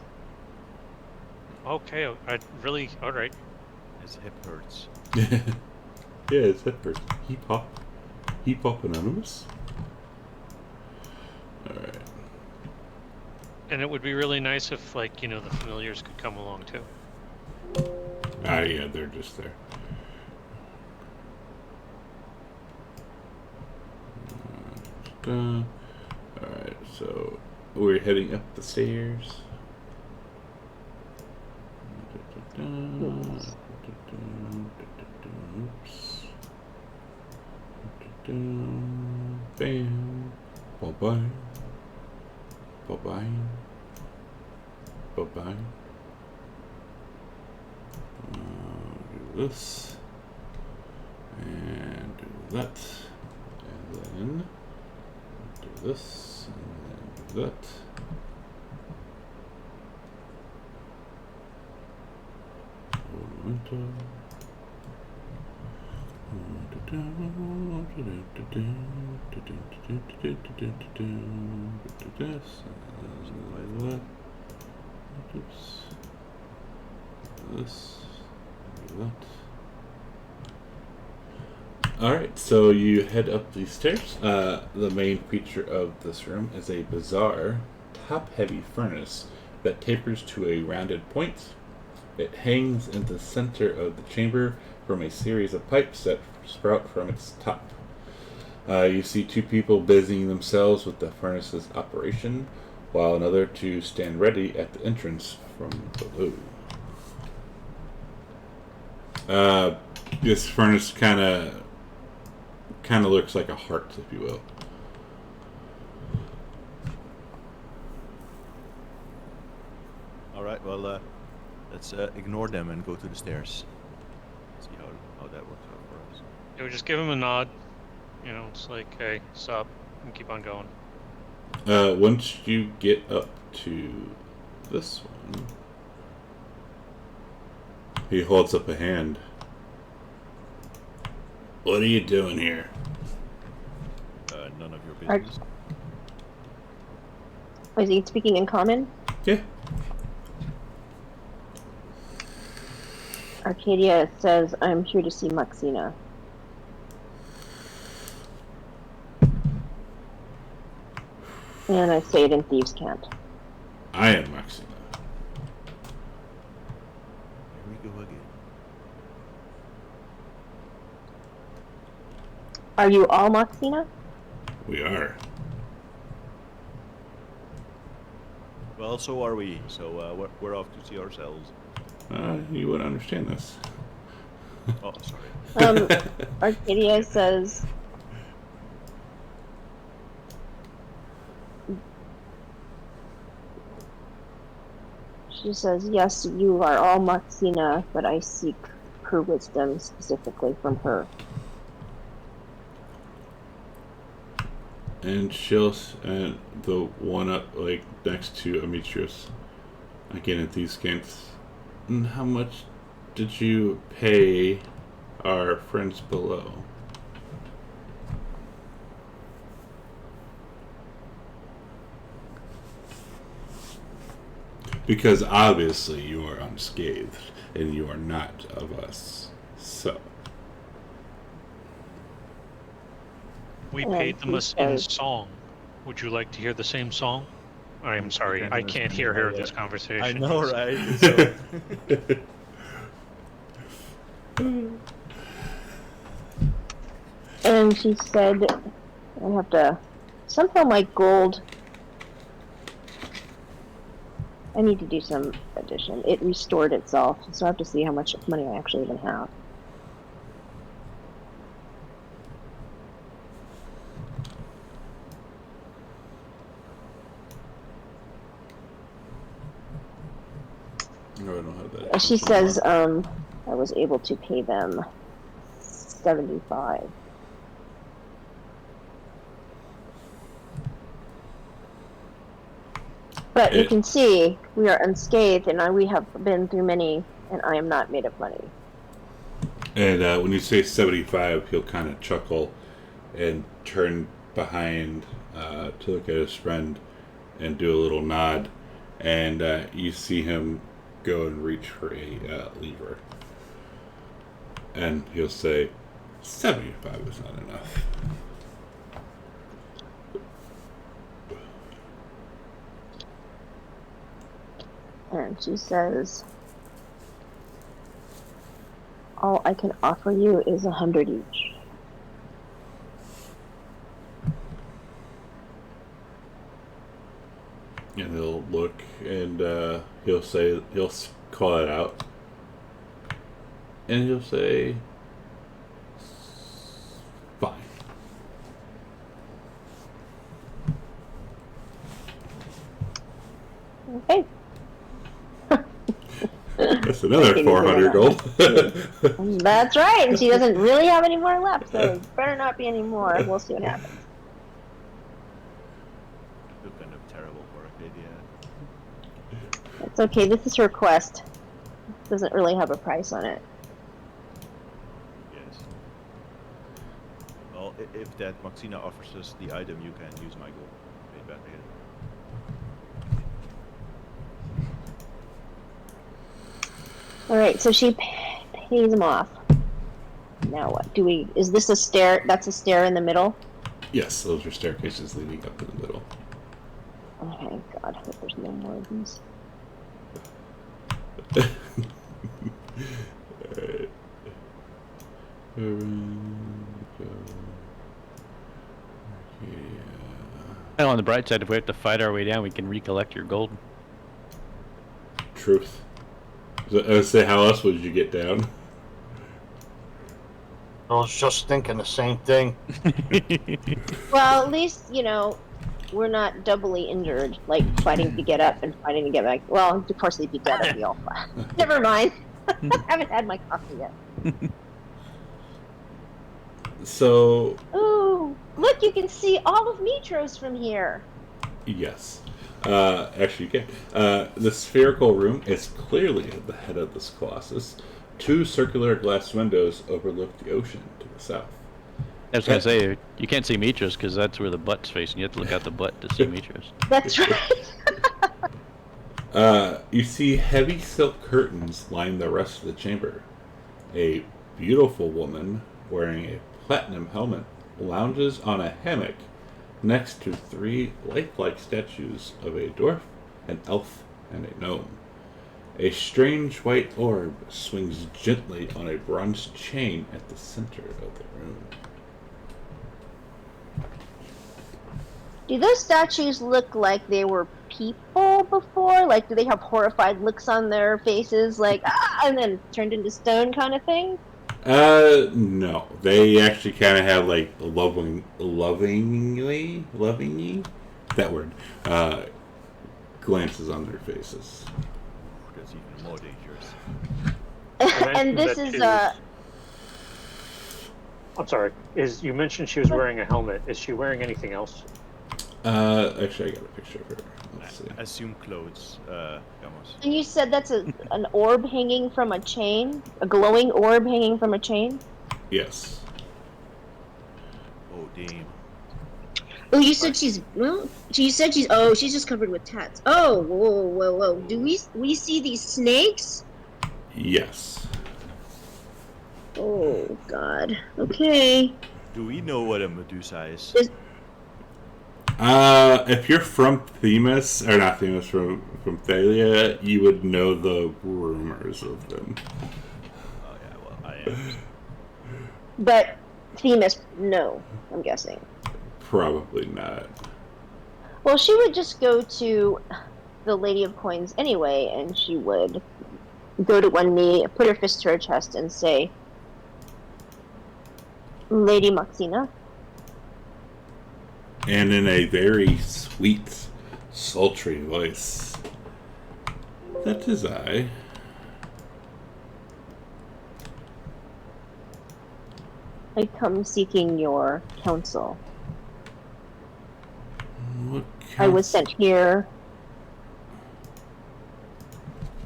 Okay, I really. All right. His hip hurts. Yeah, it's that person. Heap hop anonymous. Alright. And it would be really nice if, the familiars could come along too. Yeah, they're just there. Alright, so we're heading up the stairs. Oops. Bam. Bye-bye. Bye-bye. Bye-bye. Do this. And do that. And then do this. And then do that. Alright, so you head up these stairs. The main feature of this room is a bizarre, top-heavy furnace that tapers to a rounded point. It hangs in the center of the chamber from a series of pipes that sprout from its top. You see two people busying themselves with the furnace's operation, while another two stand ready at the entrance from below. This furnace kind of looks like a heart, if you will. All right, well, let's ignore them and go to the stairs. See how that works out for us. Yeah, we just give him a nod. It's like, hey, stop, and keep on going. Once you get up to this one, he holds up a hand. What are you doing here? None of your business. Is he speaking in common? Yeah. Arcadia says, I'm here to see Maxina. And I say it in Thieves' Cant. I am Maxina. Here we go again. Are you all Maxina? We are. Well, so are we. So we're off to see ourselves. You would understand this. Oh, sorry. Arcadia says, she says, yes, you are all Maxina, but I seek her wisdom specifically from her. And and the one up, next to Amitrius, again at these scans. And how much did you pay our friends below? Because obviously you are unscathed, and you are not of us. So, We And paid them he us in says- song. Would you like to hear the same song? I'm sorry, can't I can't understand hear that this yet. conversation. I know, Yes. right? It's so... And she said, I have to, somehow my gold, I need to do some addition. It restored itself, so I have to see how much money I actually even have. No, I don't have that. She says, I was able to pay them 75. But you can see we are unscathed, and we have been through many, and I am not made of money. And when you say 75, he'll kind of chuckle and turn behind to look at his friend and do a little nod. And you see him go and reach for a lever. And he'll say, 75 is not enough. And she says, all I can offer you is 100 each. And he'll look and he'll say, he'll call it out. And he'll say, fine. Okay. That's another Okay, 400 gold. That's right, and she doesn't really have any more left, so it better not be any more. We'll see what happens. Still kind of terrible work idea. It's okay, this is her quest. Doesn't really have a price on it. Yes. Well, if that Maxina offers us the item, you can use my gold. Pay back again. Alright, so she pays him off. Now what? Is this a stair? That's a stair in the middle? Yes, those are staircases leading up in the middle. Okay, God, I hope there's no more of these. Alright. Well, on the bright side, if we have to fight our way down, we can recollect your gold. Truth. So, I would say, how else would you get down? I was just thinking the same thing. Well, at least, we're not doubly injured, like fighting to get up and fighting to get back. Well, of course, they'd be dead if we all fought. Never mind. I haven't had my coffee yet. So, Ooh, look, you can see all of Mitros from here. yes. Actually, you can. The spherical room is clearly at the head of this colossus. 2 circular glass windows overlook the ocean to the south. I was going to say, you can't see Mitros because that's where the butt's facing. You have to look out the butt to see Mitros. That's right. You see heavy silk curtains line the rest of the chamber. A beautiful woman wearing a platinum helmet lounges on a hammock next to 3 lifelike statues of a dwarf, an elf, and a gnome. A strange white orb swings gently on a bronze chain at the center of the room. Do those statues look like they were people before? Like, do they have horrified looks on their faces, like, and then turned into stone kind of thing? No. They actually kind of have, like, lovingly, that word, glances on their faces. That's even more dangerous. And this is, I'm sorry. You mentioned she was wearing a helmet. Is she wearing anything else? Actually, I got a picture of her. Let's see. Assume clothes, Gamos. and you said that's an orb hanging from a chain? A glowing orb hanging from a chain? Yes. Oh, damn. Oh, you said she's just covered with tats. Oh, whoa. Do we see these snakes? Yes. Oh, God. Okay. Do we know what a Medusa is? If you're from Themis, or not Themis, from Thalia, you would know the rumors of them. Oh yeah, well I am. But Themis, no, I'm guessing. Probably not. Well, she would just go to the Lady of Coins anyway, and she would go to one knee, put her fist to her chest, and say, Lady Maxina. And in a very sweet, sultry voice. That is I. I come seeking your counsel. What I was sent here.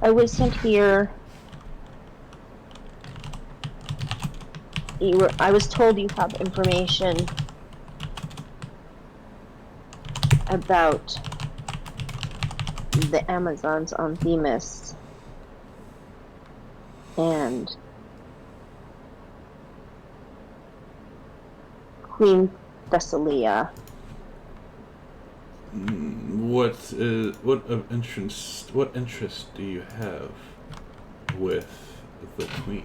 I was sent here. I was told you have information about the Amazons on Themis and Queen Thessalia. What interest do you have with the Queen?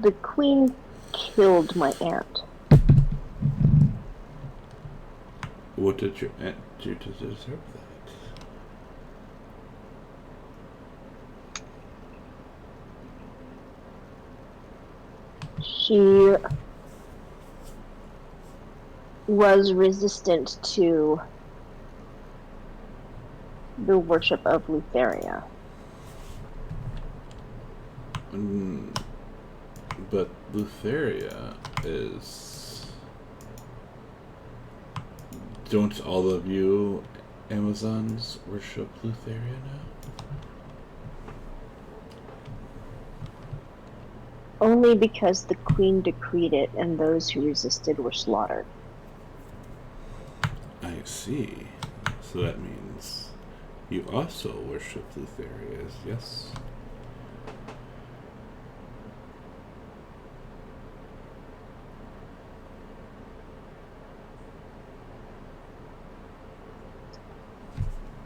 The Queen killed my aunt. What did your aunt do to deserve that? She was resistant to the worship of Lutheria. But Lutheria is... Don't all of you Amazons worship Lutheria now? Only because the Queen decreed it and those who resisted were slaughtered. I see. So that means you also worship Lutheria, yes?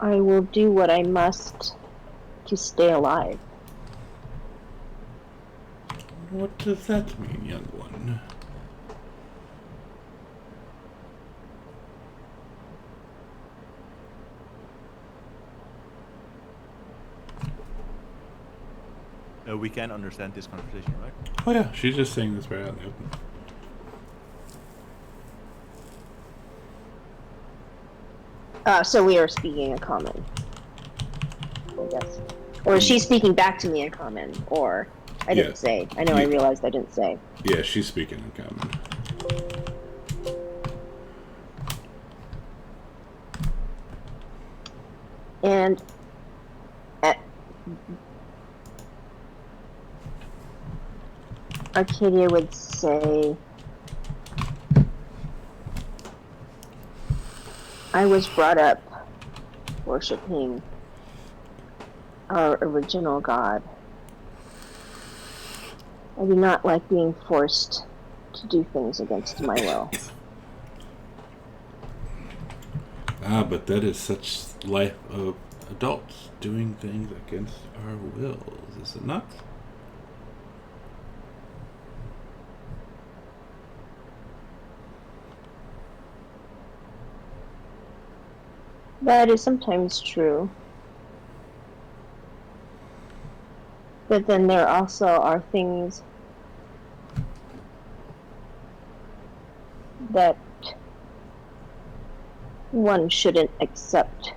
I will do what I must to stay alive. What does that mean, young one? We can understand this conversation, right? Oh yeah, she's just saying this right out in the open. So we are speaking in common, I guess. Or is she speaking back to me in common? Or I didn't say. I know I realized I didn't say. Yeah, she's speaking in common. And Arcadia would say, I was brought up worshiping our original god. I do not like being forced to do things against my will. But that is such life of adults doing things against our wills, is it not? That is sometimes true. But then there also are things that one shouldn't accept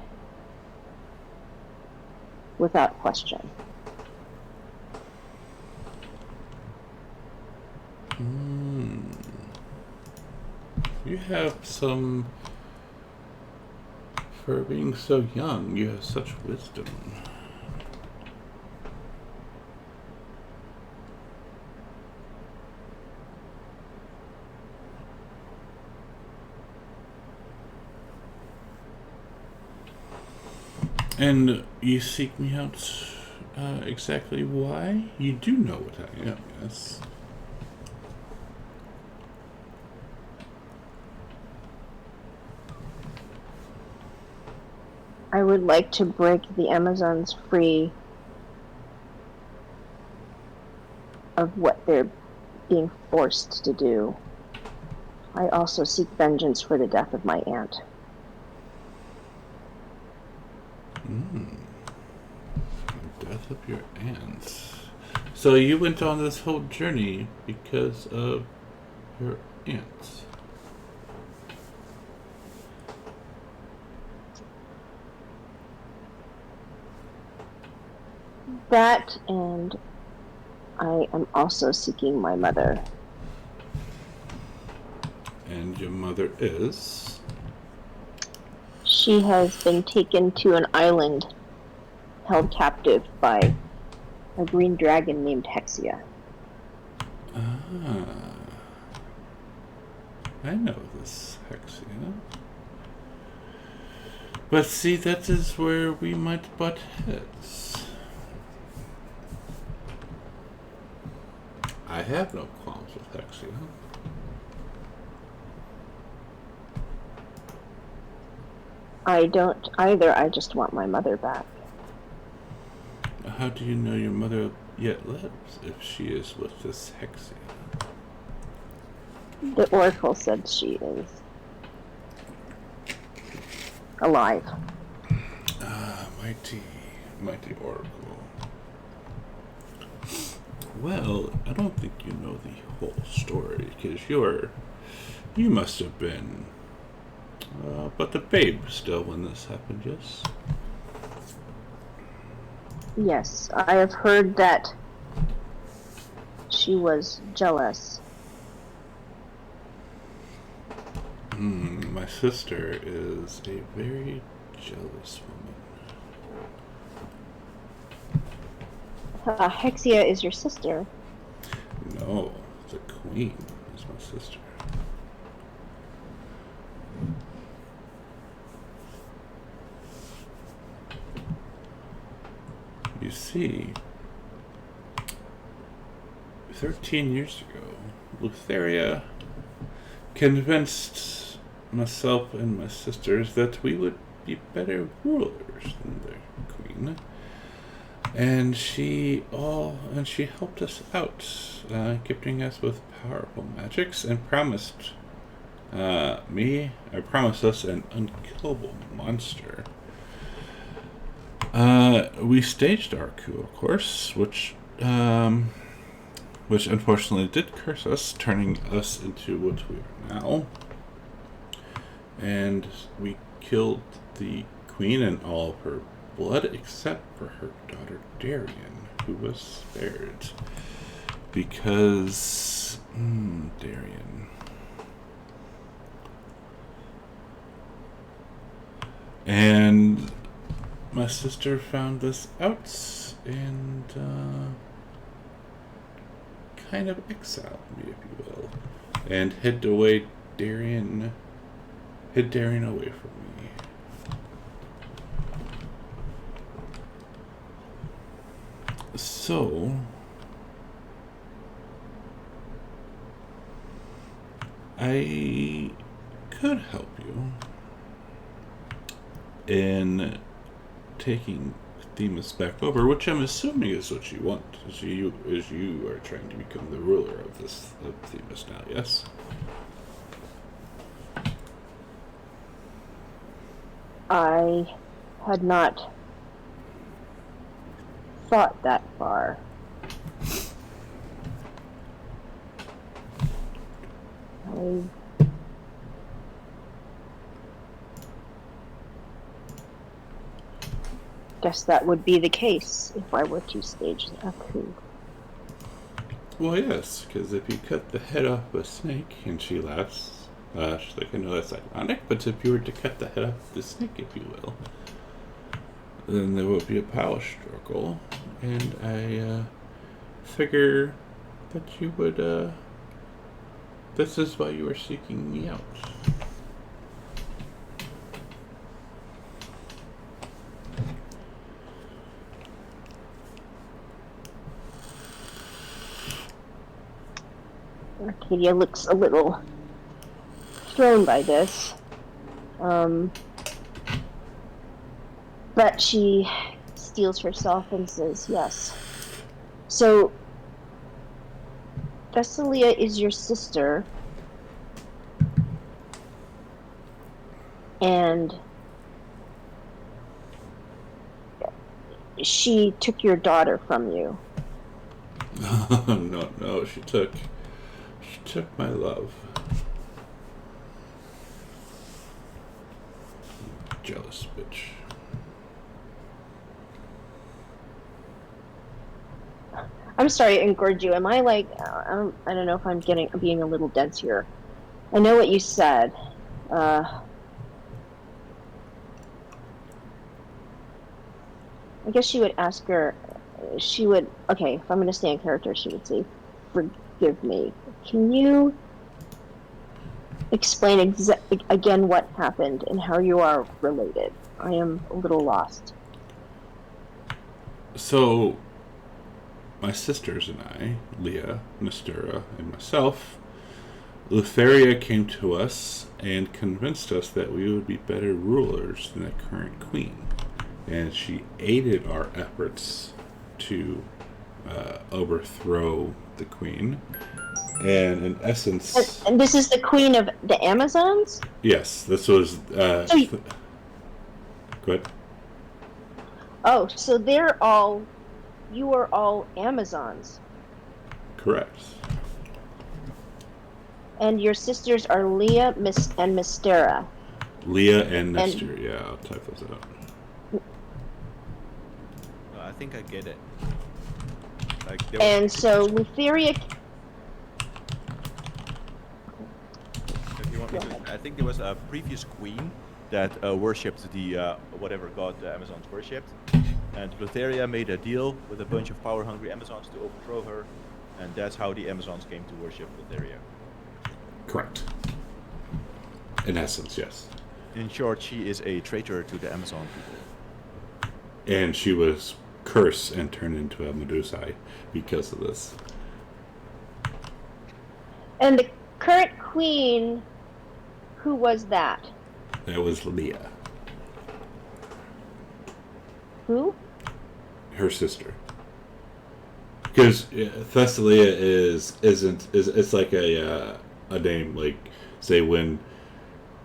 without question. You have some... For being so young, you have such wisdom. And you seek me out exactly why. You do know what I am, yes. I would like to break the Amazons free of what they're being forced to do. I also seek vengeance for the death of my aunt. Death of your aunt. So you went on this whole journey because of your aunt. That, and I am also seeking my mother. And your mother is? She has been taken to an island held captive by a green dragon named Hexia. Ah. I know this Hexia. But see, that is where we might butt heads. I have no qualms with Hexia. I don't either, I just want my mother back. How do you know your mother yet lives if she is with this Hexia? The Oracle said she is alive. Ah, mighty Oracle. Well, I don't think you know the whole story, because you must have been but a babe still when this happened, yes? Yes, I have heard that she was jealous. My sister is a very jealous woman. Hexia is your sister. No, the queen is my sister. You see, 13 years ago, Lutheria convinced myself and my sisters that we would be better rulers than the queen. And she helped us out, gifting us with powerful magics, and promised us an unkillable monster. We staged our coup, of course, which unfortunately did curse us, turning us into what we are now. And we killed the queen and all of her blood, except for her daughter Darian, who was spared. Because Darian. And my sister found this out and kind of exiled me, if you will, and hid Darian away from me. So I could help you in taking Themis back over, which I'm assuming is what you want, as you are trying to become the ruler of Themis now, yes? I had not thought that far. I guess that would be the case if I were to stage a coup. Well, yes, because if you cut the head off a snake and she laughs, she's like, I know that's ironic, but if you were to cut the head off the snake, if you will, then there would be a power struggle, and I figure that you would, this is why you are seeking me out. Arcadia looks a little thrown by this. But she steels herself and says, yes. So, Thessalia is your sister, and she took your daughter from you. No, she took my love. Jealous bitch. I'm sorry, Engorgio. Am I like I don't know if I'm being a little dense here. I know what you said. I guess she would ask her. She would. Okay, if I'm going to stay in character, she would say, "Forgive me. Can you explain again what happened and how you are related? I am a little lost." So, my sisters and I, Leah, Mystura, and myself, Lutheria came to us and convinced us that we would be better rulers than the current queen. And she aided our efforts to overthrow the queen. And in essence... And this is the queen of the Amazons? Yes, this was... Go ahead. Oh, so you are all Amazons. Correct. And your sisters are Leah, and Mystera. Leah and Nestor, yeah, I'll type those out. I think I get it. And so Lutheria... If you want me to, I think there was a previous queen that worshipped the whatever god the Amazons worshipped, and Lutheria made a deal with a bunch of power-hungry Amazons to overthrow her, and that's how the Amazons came to worship Lutheria. Correct. In essence, yes. In short, she is a traitor to the Amazon people. And she was cursed and turned into a Medusae because of this. And the current queen, who was that? That was Leah, Who? her sister. Because Thessalia it's like a name, like say when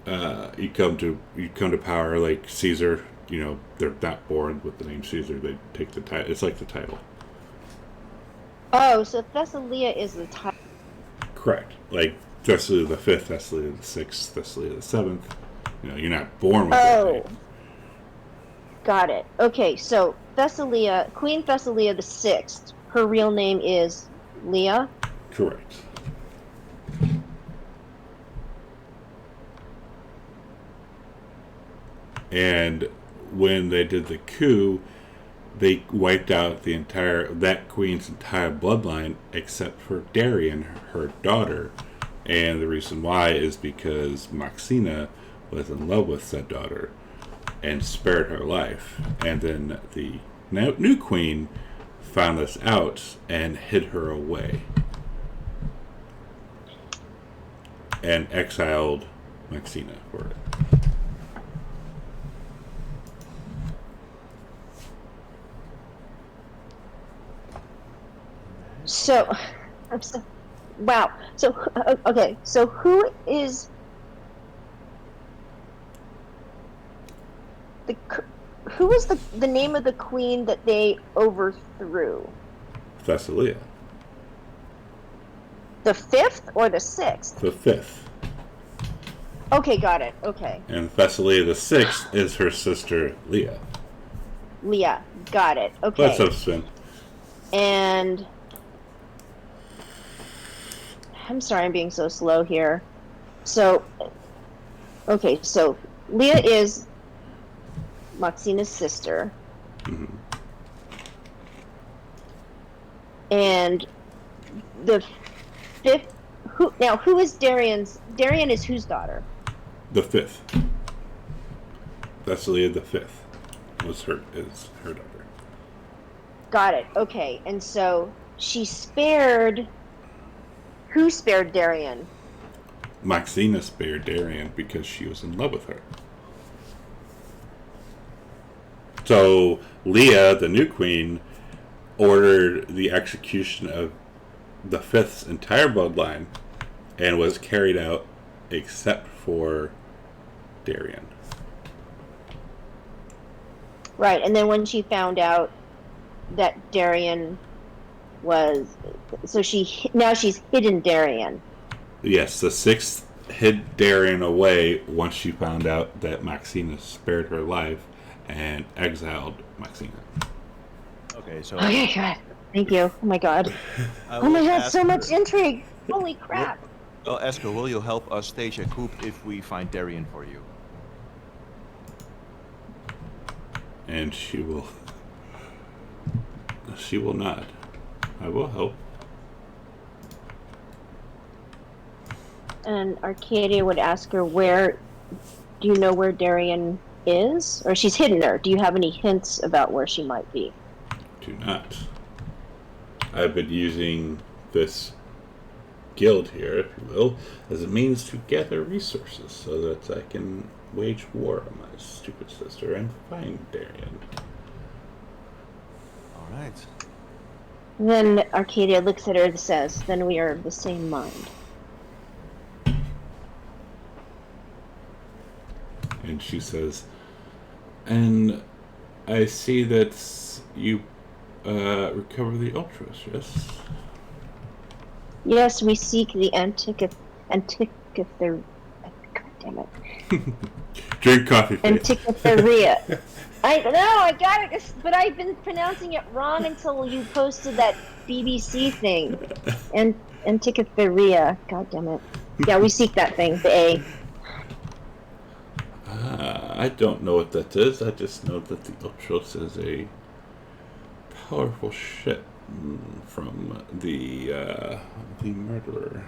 you come to power, like Caesar. You know, they're not born with the name Caesar. They take the title. It's like the title. Oh, so Thessalia is the title. Correct. Like Thessalia the 5th, Thessalia the 6th, Thessalia the 7th. You know, you're not born with that name. Got it. Okay, so Queen Thessalia the 6th, her real name is Leah? Correct. And when they did the coup, they wiped out that queen's entire bloodline except for Darian, her daughter. And the reason why is because Maxina was in love with said daughter and spared her life. And then the new queen found this out and hid her away and exiled Maxina for it. Wow. So, okay. So, who is the name of the queen that they overthrew? Thessalia. The 5th or the 6th? The 5th. Okay, got it. Okay. And Thessalia the 6th is her sister Leah. Leah, got it. Okay. Let's have spin. And I'm sorry, I'm being so slow here. So, okay, so Leah is Maxina's sister. Mm-hmm. And the 5th, who is Darian is whose daughter? The 5th. Thessalia the 5th is her daughter. Got it. Okay. And so she spared Who spared Darien? Maxina spared Darien because she was in love with her. So Leah, the new queen, ordered the execution of the Fifth's entire bloodline and was carried out except for Darien. Right, and then when she found out that Darien was... So now she's hidden Darien. Yes, the Sixth hid Darien away once she found out that Maxina spared her life and exiled Maxina. Okay, so Okay, good. Thank you. Oh my god. I Oh my will god, ask so her- much intrigue! Holy crap! I'll ask her, will you help us stage a coup if we find Darien for you? And she will nod. I will help. And Arcadia would ask her, do you know where Darien is? Or she's hidden her. Do you have any hints about where she might be? Do not. I've been using this guild here, if you will, as a means to gather resources so that I can wage war on my stupid sister and find Darien. Alright. Then Arcadia looks at her and says, then we are of the same mind. And she says, and I see that you recover the Ultras, yes? Yes, we seek the God damn it. Drink coffee, Faith. Antikytheria. I know, I got it, but I've been pronouncing it wrong until you posted that BBC thing. Antikytheria. God damn it. Yeah, we seek that thing, the A. I don't know what that is. I just know that the Ultros is a powerful ship from the murderer.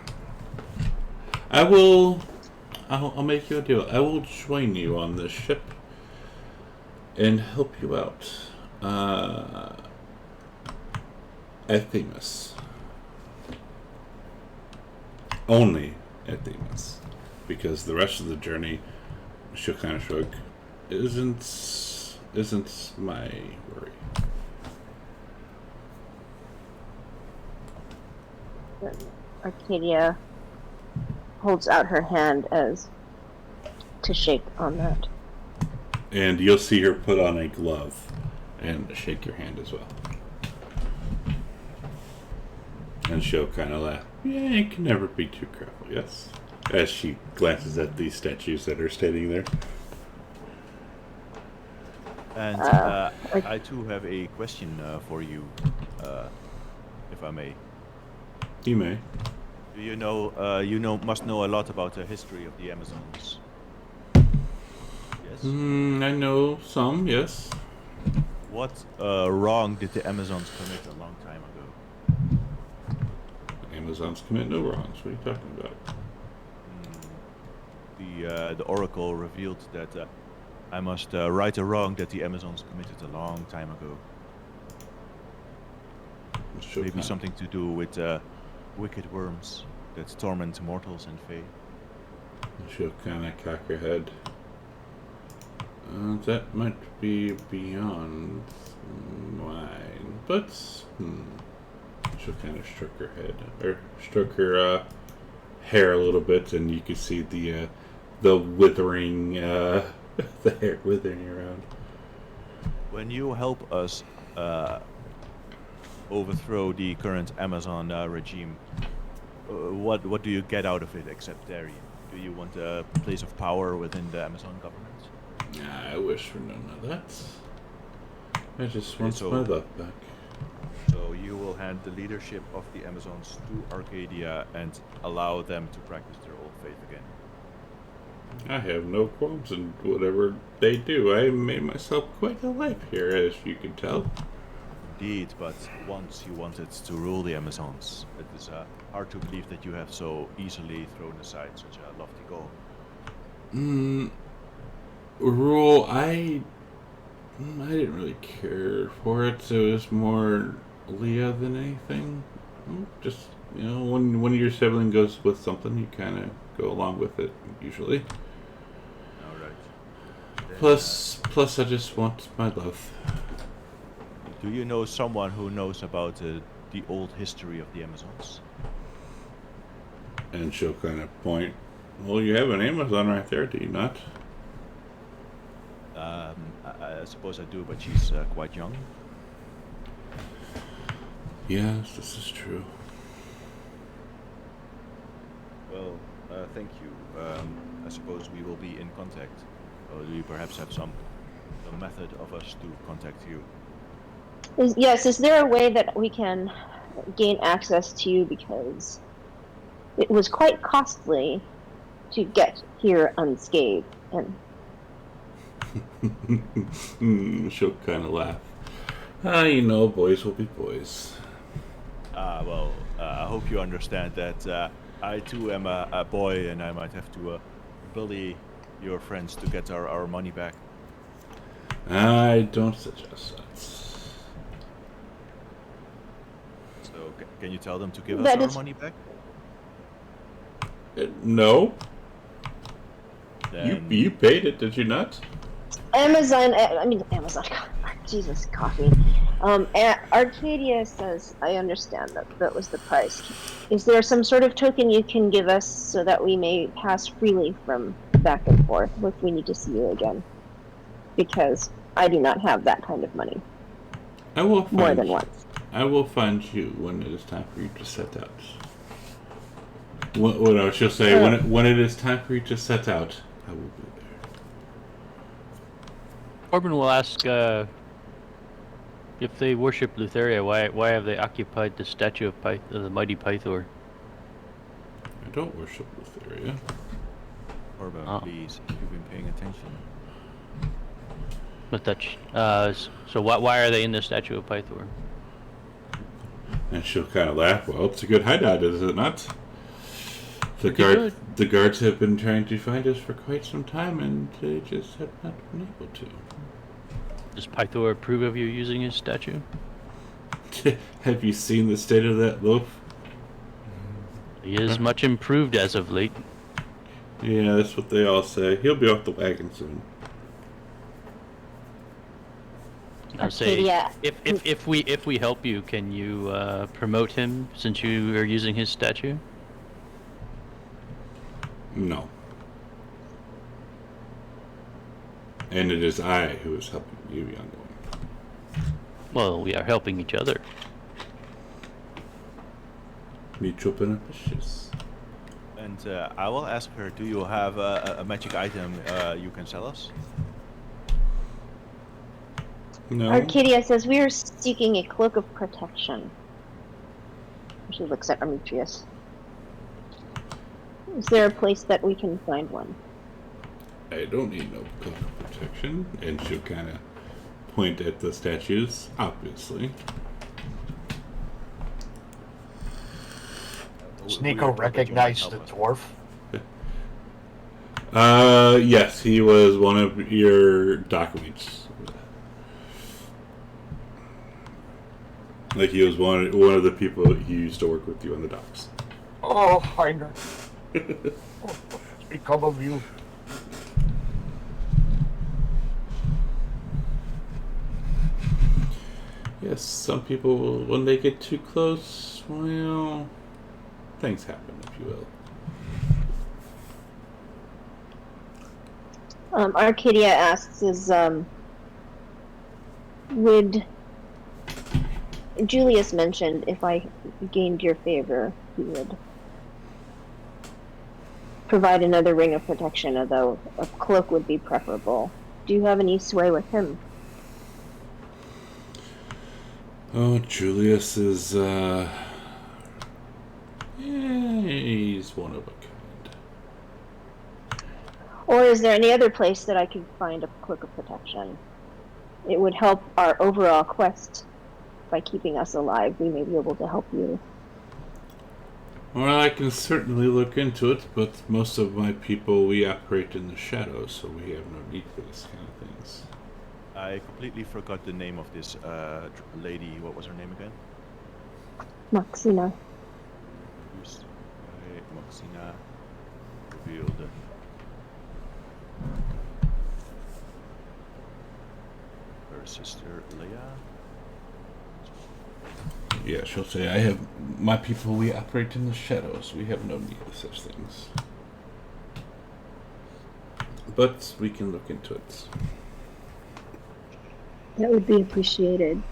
I'll make you a deal. I will join you on this ship and help you out. At Themis. Only at Themis. Because the rest of the journey, she'll kind of shrug, isn't my worry. Arcadia holds out her hand as to shake on that. And you'll see her put on a glove and shake your hand as well. And she'll kind of laugh. Yeah, you can never be too careful, yes? As she glances at these statues that are standing there. And I too have a question for you, if I may. You may. You must know a lot about the history of the Amazons. Yes. I know some, yes. What wrong did the Amazons commit a long time ago? Amazons commit no wrongs. What are you talking about? The Oracle revealed that I must right a wrong that the Amazons committed a long time ago. Maybe something to do with wicked worms that torment mortals and fae. She'll kind of cock her head. That might be beyond mine, but she'll kind of stroke her head, or stroke her hair a little bit, and you can see the withering, the hair withering around. When you help us overthrow the current Amazon regime, what do you get out of it except Darien? Do you want a place of power within the Amazon government? I wish for none of that. I just want so- my love back. So you will hand the leadership of the Amazons to Arcadia and allow them to practice their old faith again. I have no qualms in whatever they do. I made myself quite a life here, as you can tell. Indeed, but once you wanted to rule the Amazons, it is hard to believe that you have so easily thrown aside such a lofty goal. Rule, I didn't really care for it. It was more Leah than anything. Just you know, when one of your sibling goes with something, you kind of go along with it usually. All right. Then, Plus, I just want my love. do you know someone who knows about the old history of the Amazons? And she'll kind of point. Well, you have an Amazon right there, do you not? I suppose I do, but she's quite young. Yes, this is true. Well, thank you. I suppose we will be in contact. Or do you perhaps have some method of us to contact you? Yes, is there a way that we can gain access to you, because it was quite costly to get here unscathed, and She'll kind of laugh. You know, boys will be boys. Well, I hope you understand that I too am a boy and I might have to bully your friends to get our money back. I don't suggest that. So, can you tell them to give us That our is- money back? No, Then you paid it, did you not? Amazon. Amazon. Jesus, coffee. Arcadia says, I understand that was the price. Is there some sort of token you can give us so that we may pass freely from back and forth if we need to see you again? Because I do not have that kind of money. I will More find than once. I will find you when it is time for you to set out. What else she'll say? When it is time for you to set out, I will be there. Corbin will ask if they worship Lutheria, why have they occupied the statue of the mighty Pythor? I don't worship Lutheria. Orba, Oh. please, you've been paying attention. But that's so why are they in the statue of Pythor? And she'll kind of laugh. Well, it's a good hideout, is it not? Pretty good. The guards have been trying to find us for quite some time, and they just have not been able to. Does Pythor approve of you using his statue? Have you seen the state of that loaf? He is much improved as of late. Yeah, that's what they all say. He'll be off the wagon soon. I'll say Arcadia. if we help you, can you promote him since you are using his statue? No. And it is I who is helping you, young one. Well, we are helping each other. Mutual beneficious. And I will ask her, do you have a magic item you can sell us? No. Arcadia says, we are seeking a cloak of protection. She looks at Demetrius. Is there a place that we can find one? I don't need no cloak of protection. And she'll kind of point at the statues, obviously. Does We were Nico told that you might recognize help the us. dwarf? Yes, he was one of your dockmates. Like, he was one of the people who used to work with you on the docks. Oh, Heiner. What's become of you? Yes, some people, when they get too close, well, things happen, if you will. Arcadia asks, would Julius mentioned if I gained your favor, he would provide another ring of protection, although a cloak would be preferable. Do you have any sway with him? Oh, Julius is, he's one of a kind. Or is there any other place that I could find a cloak of protection? It would help our overall quest by keeping us alive. We may be able to help you. Well, I can certainly look into it, but most of my people, we operate in the shadows, so we have no need for this kind of things. I completely forgot the name of this lady. What was her name again? Maxina. Maxina revealed. Her sister Leia. Yeah, she'll say, I have my people, we operate in the shadows. We have no need of such things. But we can look into it. That would be appreciated.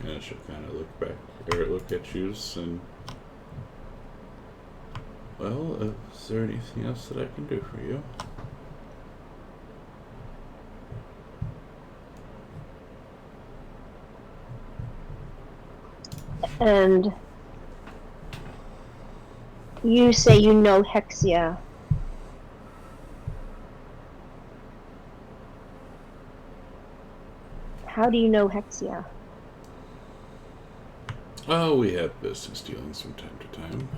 And she'll kind of look back, or look at you and... Well, is there anything else that I can do for you? And you say you know Hexia. How do you know Hexia? Oh, we have business dealings from time to time.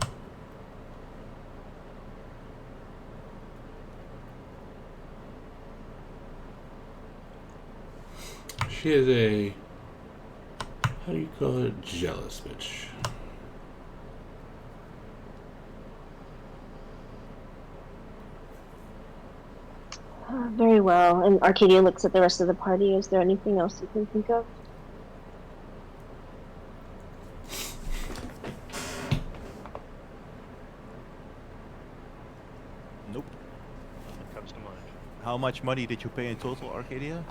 She is a... How do you call it? Jealous bitch. Very well. And Arcadia looks at the rest of the party. Is there anything else you can think of? Nope. Nothing comes to mind. How much money did you pay in total, Arcadia?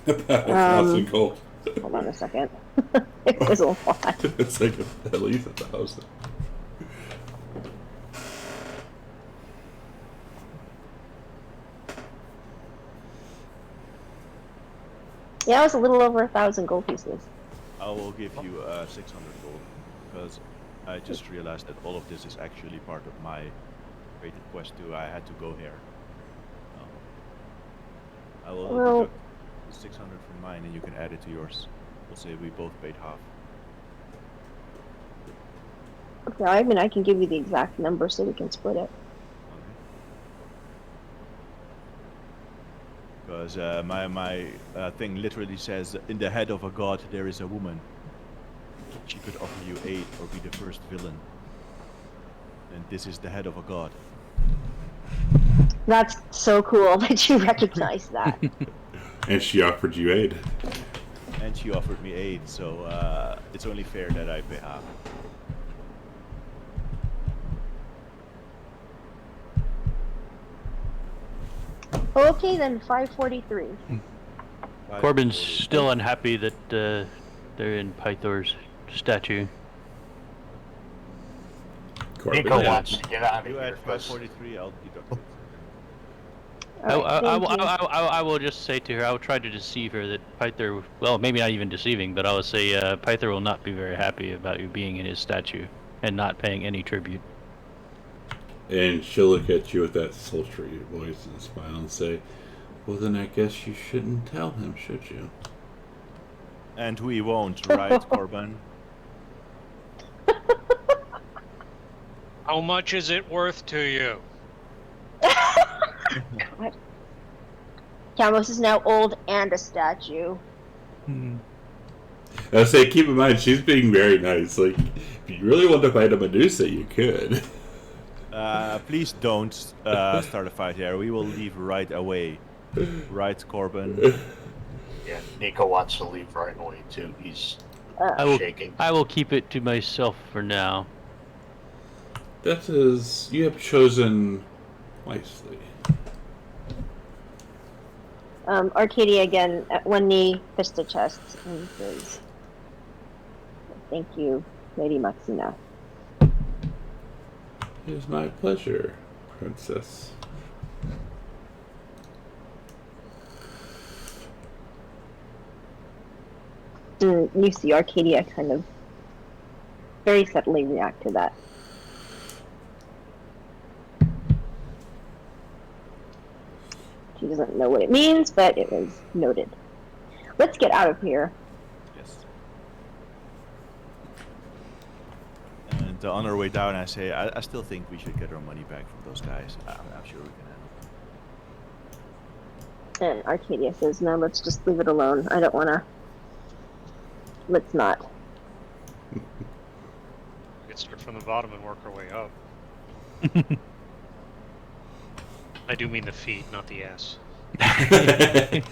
About 1,000 gold. Hold on a second. It was a lot. It's like at least 1,000. Yeah, it was a little over 1,000 gold pieces. I will give you 600 gold, because I just realized that all of this is actually part of my creative quest too. I had to go here. I will Well- deduct 600 from mine, and you can add it to yours. We'll say we both paid half. Okay, I mean, I can give you the exact number so we can split it. Because my thing literally says, in the head of a god there is a woman. She could offer you aid or be the first villain. And this is the head of a god. That's so cool that you recognize that. And she offered you aid. And she offered me aid, so it's only fair that I pay half. Okay, then 543. Corbin's still unhappy that they're in Pythor's statue. Corbin. Nico Yeah. wants to get out of You here. add 543, I'll deduct it. I will just say to her, I will try to deceive her that Pythor, well, maybe not even deceiving, but I will say Pythor will not be very happy about you being in his statue and not paying any tribute. And she'll look at you with that sultry voice and smile and say, well, then I guess you shouldn't tell him, should you? And we won't, right, Corbin? How much is it worth to you? God. Camos is now old and a statue. I say, keep in mind, she's being very nice. Like, if you really want to fight a Medusa, you could. Please don't start a fight here. We will leave right away. Right, Corbin? Yeah, Nico wants to leave right away too. He's I shaking. will keep it to myself for now. That is, you have chosen wisely. Arcadia again, at one knee, fist to chest, and says, "Thank you, Lady Maxina." It is my pleasure, Princess. And you see Arcadia kind of very subtly react to that. She doesn't know what it means, but it was noted. Let's get out of here. Yes. And And on our way down, I say, I still think we should get our money back from those guys. I'm sure we can handle it. And Arcadia says, no, let's just leave it alone. I don't want to. Let's not. Let's start from the bottom and work our way up. I do mean the feet, not the ass. Hey,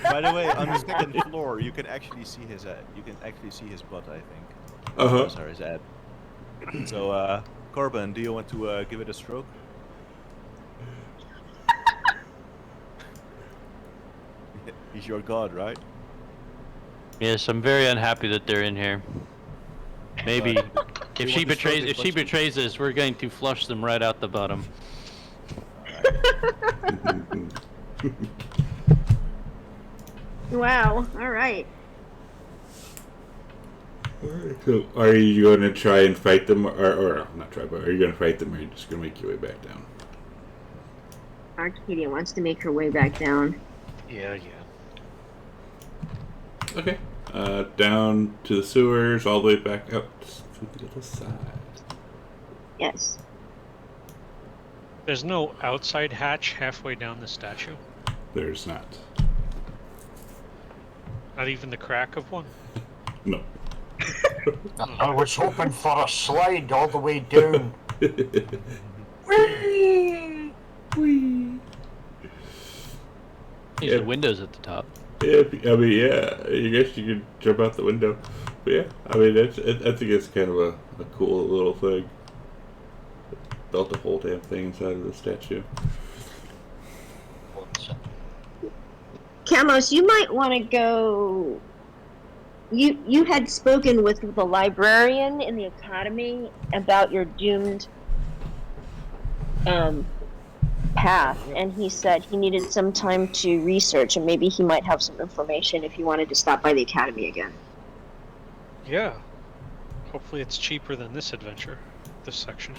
by the way, on the second floor, you can actually see his butt, I think. Uh-huh. Sorry, his ad. So, Corbin, do you want to give it a stroke? He's your god, right? Yes, I'm very unhappy that they're in here. Maybe if she betrays us, we're going to flush them right out the bottom. Wow. All right. So, are you going to try and fight them, or not try, but are you going to fight them, or are you just going to make your way back down? Arcadia wants to make her way back down. Yeah. Okay. Down to the sewers, all the way back up to the other side. Yes. There's no outside hatch halfway down the statue? There's not. Not even the crack of one? No. I was hoping for a slide all the way down. Whee! Whee! These Yeah. are windows at the top. Yeah, I mean, yeah, I guess you could jump out the window. But yeah, I mean, I think it's kind of a cool little thing. Built the whole damn thing inside of the statue. Camos, you might want to go. You had spoken with the librarian in the academy about your doomed path, and he said he needed some time to research, and maybe he might have some information if you wanted to stop by the academy again. Yeah. Hopefully it's cheaper than this adventure, this section.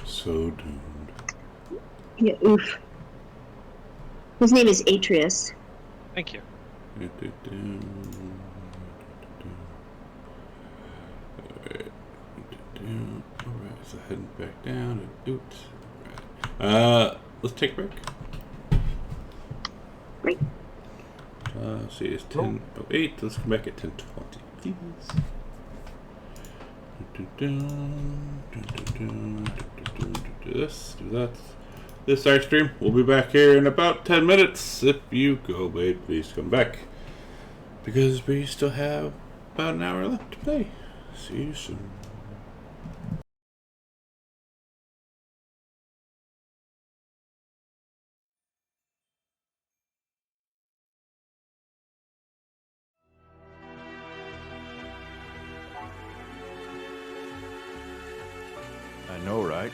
So doomed. Yeah, oof. His name is Atreus. Thank you. Alright, so heading back down and oops. Alright. Let's take a break. Great. See, it's 10:08. Let's come back at 10:20, please. Do this, do that. This art stream. We'll be back here in about 10 minutes. If you go away, please come back. Because we still have about an hour left to play. See you soon. I know, right?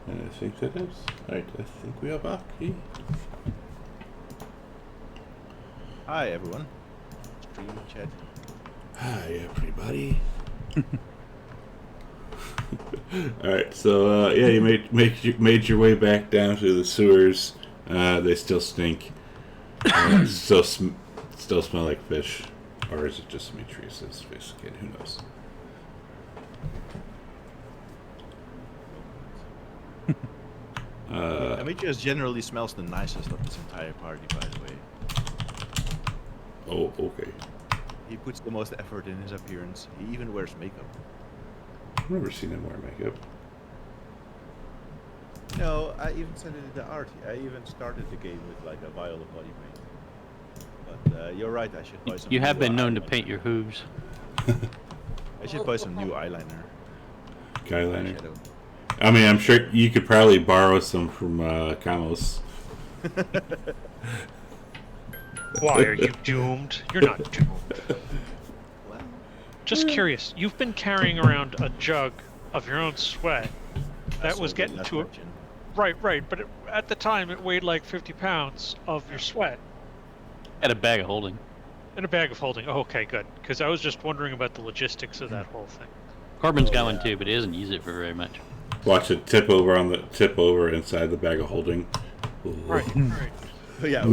And I think that is. Alright, I think we are back. Hi everyone. Stream chat. Hi, everybody. Alright, so, yeah, you made your way back down to the sewers. They still stink. Still smell like fish. Or is it just Demetrius's fish skin? Who knows? Demetrius generally smells the nicest of this entire party, by the way. Oh, okay. He puts the most effort in his appearance. He even wears makeup. I've never seen him wear makeup. No, I even sent it in the art. I even started the game with like a vial of body paint. But you're right, I should buy some. You have new been known to eyeliner. paint your hooves. I should buy some new eyeliner. Guyliner. Eyeshadow. I mean, I'm sure you could probably borrow some from Kamos. Why are you doomed? You're not doomed. Well, Just curious. You've been carrying around a jug of your own sweat. That was getting to it. Right. But at the time, it weighed like 50 pounds of your sweat. Had a bag of holding. In a bag of holding. Oh, okay, good. Because I was just wondering about the logistics of that whole thing. Corbin's got one too, but he doesn't use it for very much. Watch it tip over inside the bag of holding. Right. yeah.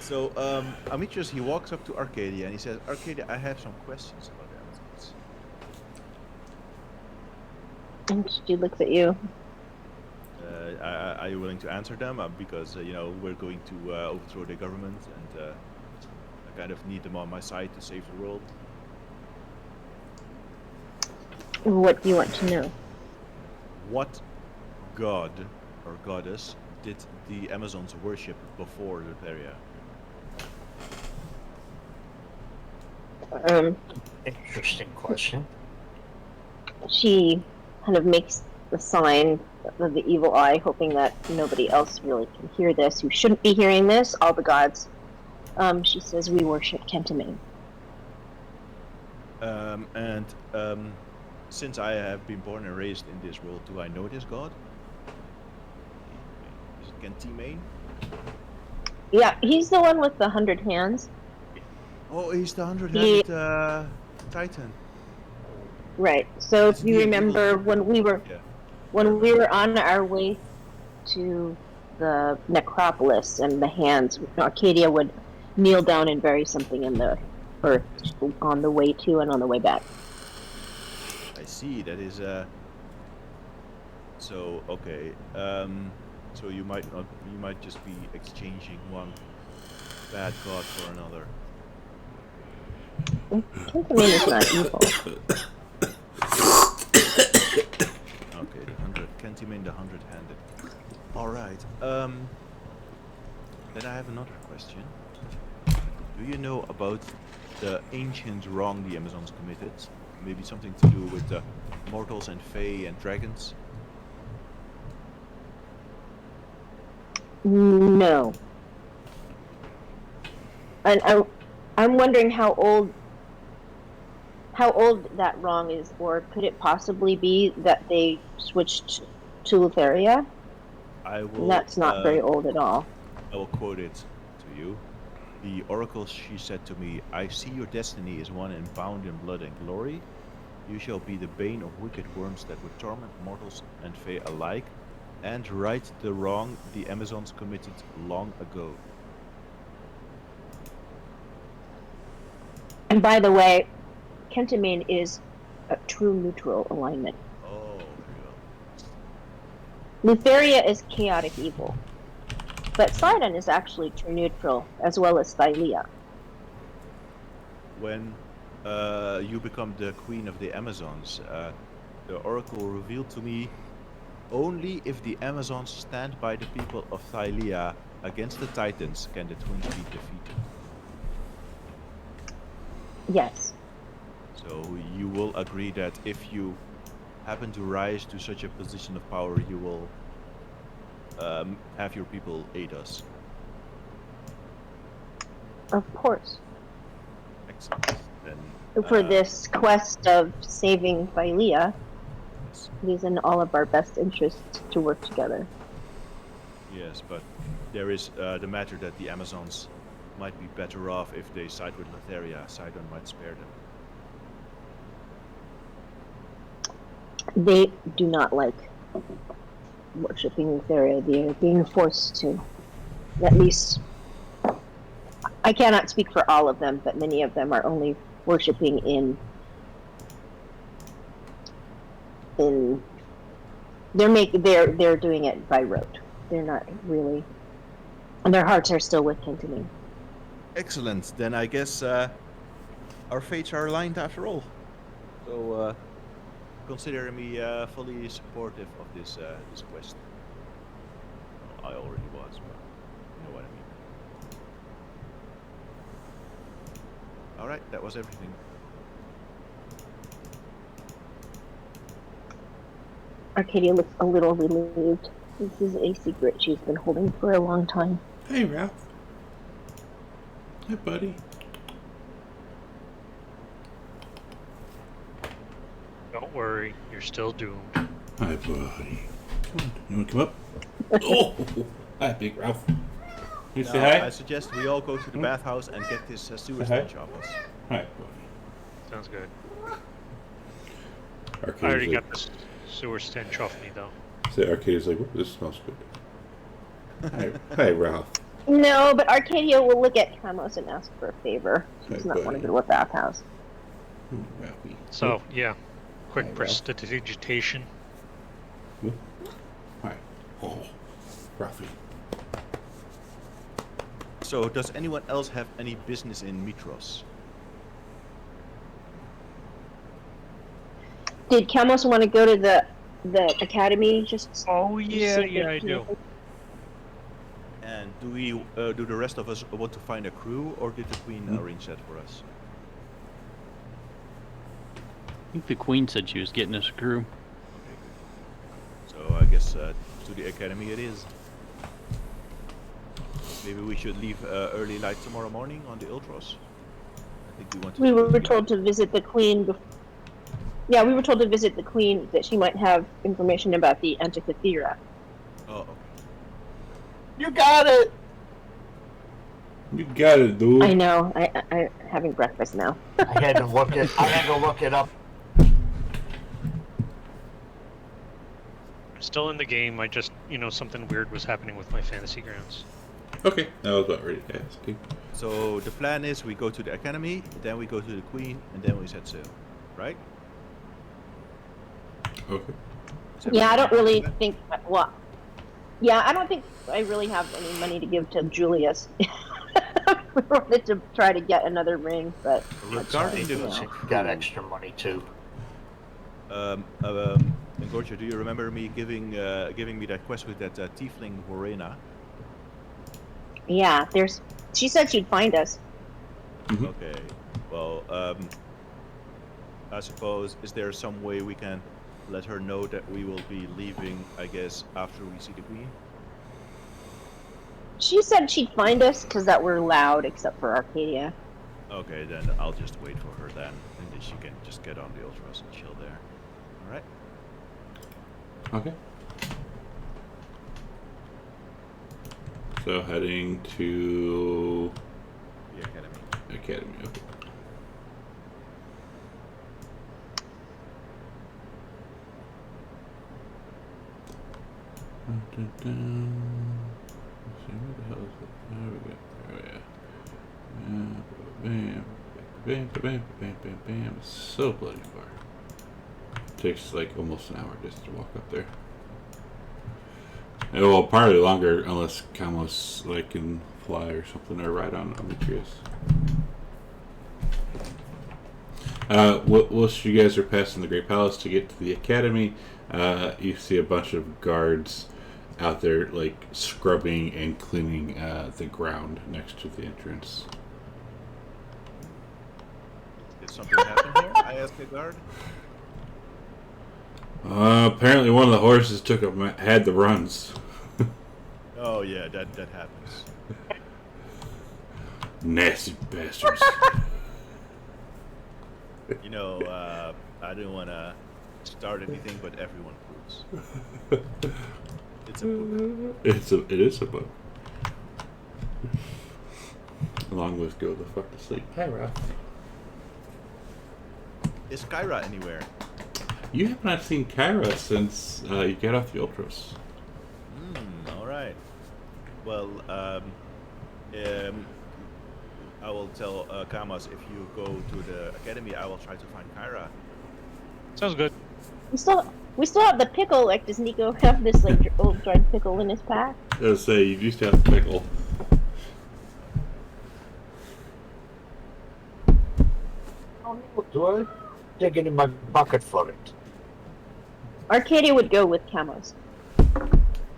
So, Amitrus, he walks up to Arcadia and he says, Arcadia, I have some questions about the Amazons. And she looks at you. Are you willing to answer them? Because, we're going to overthrow the government and I kind of need them on my side to save the world. What do you want to know? What god or goddess did the Amazons worship before Lutheria? Interesting question. She kind of makes the sign of the evil eye, hoping that nobody else really can hear this, who shouldn't be hearing this, all the gods. She says, we worship Kentamine. Since I have been born and raised in this world, do I know this god? Is it Kentimane? Yeah, he's the one with the 100 hands. Oh, he's the 100-handed Titan. Right. So if It's you the remember evil- when we were Yeah. on our way to the necropolis and the hands, Arcadia would kneel down and bury something in the earth on the way to and on the way back. I see. That is So okay. So you might just be exchanging one bad god for another. Kentamine is not evil. Okay, the 100. Kentimane, the 100-handed. All right. Then I have another question. Do you know about the ancient wrong the Amazons committed? Maybe something to do with the mortals and fae and dragons? No. And I'm wondering how old that wrong is, or could it possibly be that they switched to Lutheria? I will. And that's not very old at all. I will quote it to you. The oracle, she said to me, I see your destiny is one bound in blood and glory. You shall be the bane of wicked worms that would torment mortals and fae alike, and right the wrong the Amazons committed long ago. And by the way, Kentamine is a true neutral alignment. Oh, there you go. Lutheria is chaotic evil. But Sidon is actually true neutral, as well as Thylia. When you become the queen of the Amazons, the oracle revealed to me only if the Amazons stand by the people of Thylia against the Titans can the twins be defeated. Yes. So you will agree that if you happen to rise to such a position of power, you will have your people aid us. Of course. Excellent. Then For this quest of saving Thylia. Excellent. It is in all of our best interests to work together. Yes, but there is the matter that the Amazons might be better off if they side with Letheria. Sidon might spare them. They do not like worshipping Theria. They are being forced to. At least, I cannot speak for all of them, but many of them are only worshipping in they're doing it by rote. They're not really, and their hearts are still with Kintamine. Excellent. Then I guess our fates are aligned after all. So consider me fully supportive of this this quest. Well, I already was, but you know what I mean. All right, that was everything. Arcadia looks a little relieved. This is a secret she's been holding for a long time. Hey, Ralph. Hi, buddy. Don't worry, you're still doomed. Hi, buddy. Come on. You want to come up? Oh! Hi, Big Ralph. You say Now, hi? I suggest we all go to the bathhouse and get this sewer Say hi. stench off us. Hi, buddy. Sounds good. Arcadia's I already like, got this sewer stench off me, though. Say Arcadia's like, "Ooh, this smells good. Hi, Ralph. No, but Arcadia will look at Camos and ask for a favor. She does Hey, not want buddy. to go to a bathhouse. Ooh, Ralphie. So, yeah. Quick Hi, Ralph. prestidigitation. Ooh. Hi. Oh, Ralphie. So, does anyone else have any business in Mitros? Did Camos want to go to the academy? Just Oh, yeah, see yeah, if I do. And do we, do the rest of us want to find a crew, or did the Queen arrange that for us? I think the queen said she was getting us a crew. Okay, good. So I guess to the academy it is. Maybe we should leave early light tomorrow morning on the Ultros. I think we want to. we do were the- told to visit the queen. Yeah, we were told to visit the queen that she might have information about the Antikythera. Oh, okay. You got it. You got it, dude. I know. I'm having breakfast now. I had to look it up. I'm still in the game. I just, something weird was happening with my fantasy grounds. Okay, I was about ready to ask you. So the plan is we go to the academy, then we go to the Queen, and then we set sail, right? Okay. Is Yeah, I don't everyone really happy with think. Well, yeah, I don't think I really have any money to give to Julius. We wanted to try to get another ring, but that? Regarding the You got extra money too. and Gorgia, do you remember me giving me that quest with that tiefling Morena? yeah, she said she'd find us. Mhm. Okay. Well, I suppose, is there some way we can let her know that we will be leaving, I guess, after we see the Queen? She said she'd find us because that we're loud, except for Arcadia. Okay, then I'll just wait for her then, and then she can just get on the Ultros and chill there. Alright? Okay. So heading to The academy. academy. Okay. Let's see, where the hell is it? There we go. There we are. Bam, bam, bam, bam, bam. So bloody far. Takes like almost an hour just to walk up there. And, well, probably longer unless Camos like can fly or something or ride on Demetrius. Whilst you guys are passing the Great Palace to get to the academy, you see a bunch of guards out there like scrubbing and cleaning the ground next to the entrance. Did something happen here? I asked the guard. Apparently one of the horses had the runs. Oh yeah, that happens. Nasty bastards. You know, I didn't want to start anything, but everyone poops. It's a book. It is a book. Along with Go the Fuck to Sleep. Hi, Ralph. Is Kyra anywhere? You have not seen Kyra since you get off the Ultros. Alright. Well, I will tell Kamas if you go to the academy, I will try to find Kyra. Sounds good. We still have the pickle. Like, does Nico have this like old dried pickle in his pack? I was say you used to have a pickle. Oh, no, do I? Dig it in my bucket for it. Arcadia would go with Camos.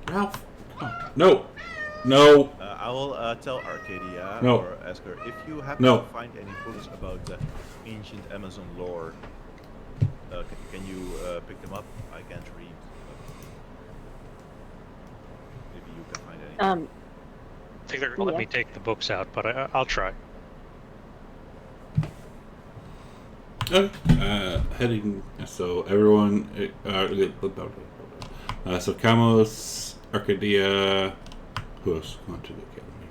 Ralph, come on. No. I will tell Arcadia No. or ask her if you happen No. to find any books about the ancient Amazon lore. Can you pick them up? I can't read. Maybe you can find any. I think they're gonna let Yeah. me take the books out, but I'll try. Heading. So everyone. So Camos, Arcadia. Who else going to the academy?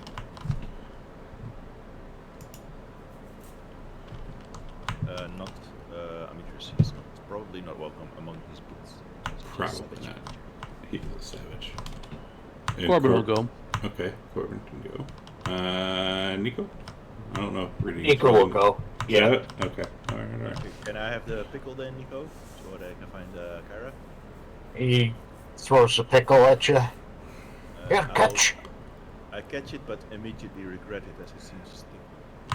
Not Amitrus. He's probably not welcome among his books. Probably not. He's a savage. And Corbin will go. Okay, Corbin can go. Nico? I don't know if really. Nico will go. Yeah. Okay. All right. Okay, can I have the pickle then, Nico? So that I can find Kyra? He throws a pickle at you. Here, catch. I catch it, but immediately regret it as it seems sticky.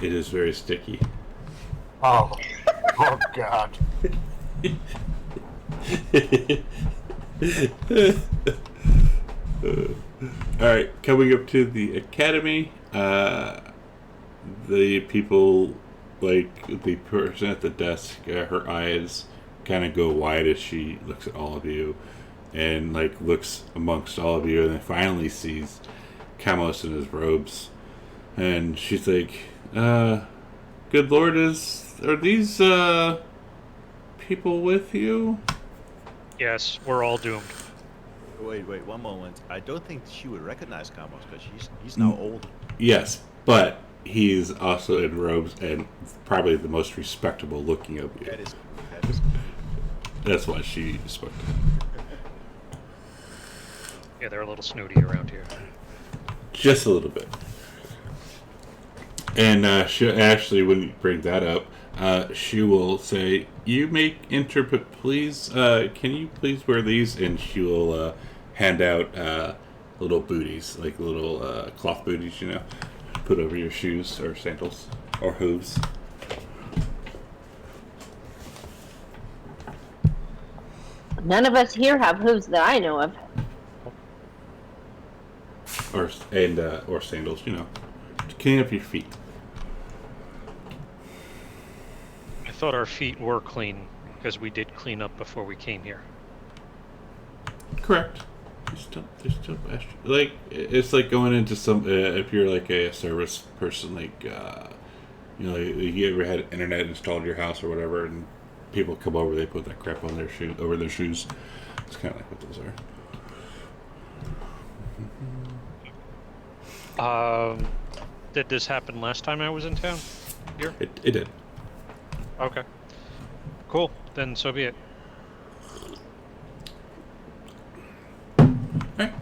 It is very sticky. Oh. Oh, God. Alright, coming up to the academy, the people, like the person at the desk, her eyes kind of go wide as she looks at all of you and like looks amongst all of you and then finally sees Camos in his robes. And she's like, good lord, are these people with you? Yes, we're all doomed. Wait, one moment. I don't think she would recognize Kamos because he's now old. Yes, but he's also in robes and probably the most respectable looking of you. That is. That's why she spoke to him. Yeah, they're a little snooty around here. Just a little bit. And she actually, when you bring that up, she will say, "You may enter, but please, can you please wear these?" And she will hand out little booties, like little cloth booties, you know, put over your shoes or sandals or hooves. None of us here have hooves that I know of. Or sandals, you know, to clean up your feet. I thought our feet were clean because we did clean up before we came here. Correct. There's still like it's like going into some if you're like a service person, like you know, you ever had internet installed in your house or whatever, and people come over, they put that crap on their shoes. It's kind of like what those are. Did this happen last time I was in town? Here? It did. Okay. Cool. Then so be it. Right.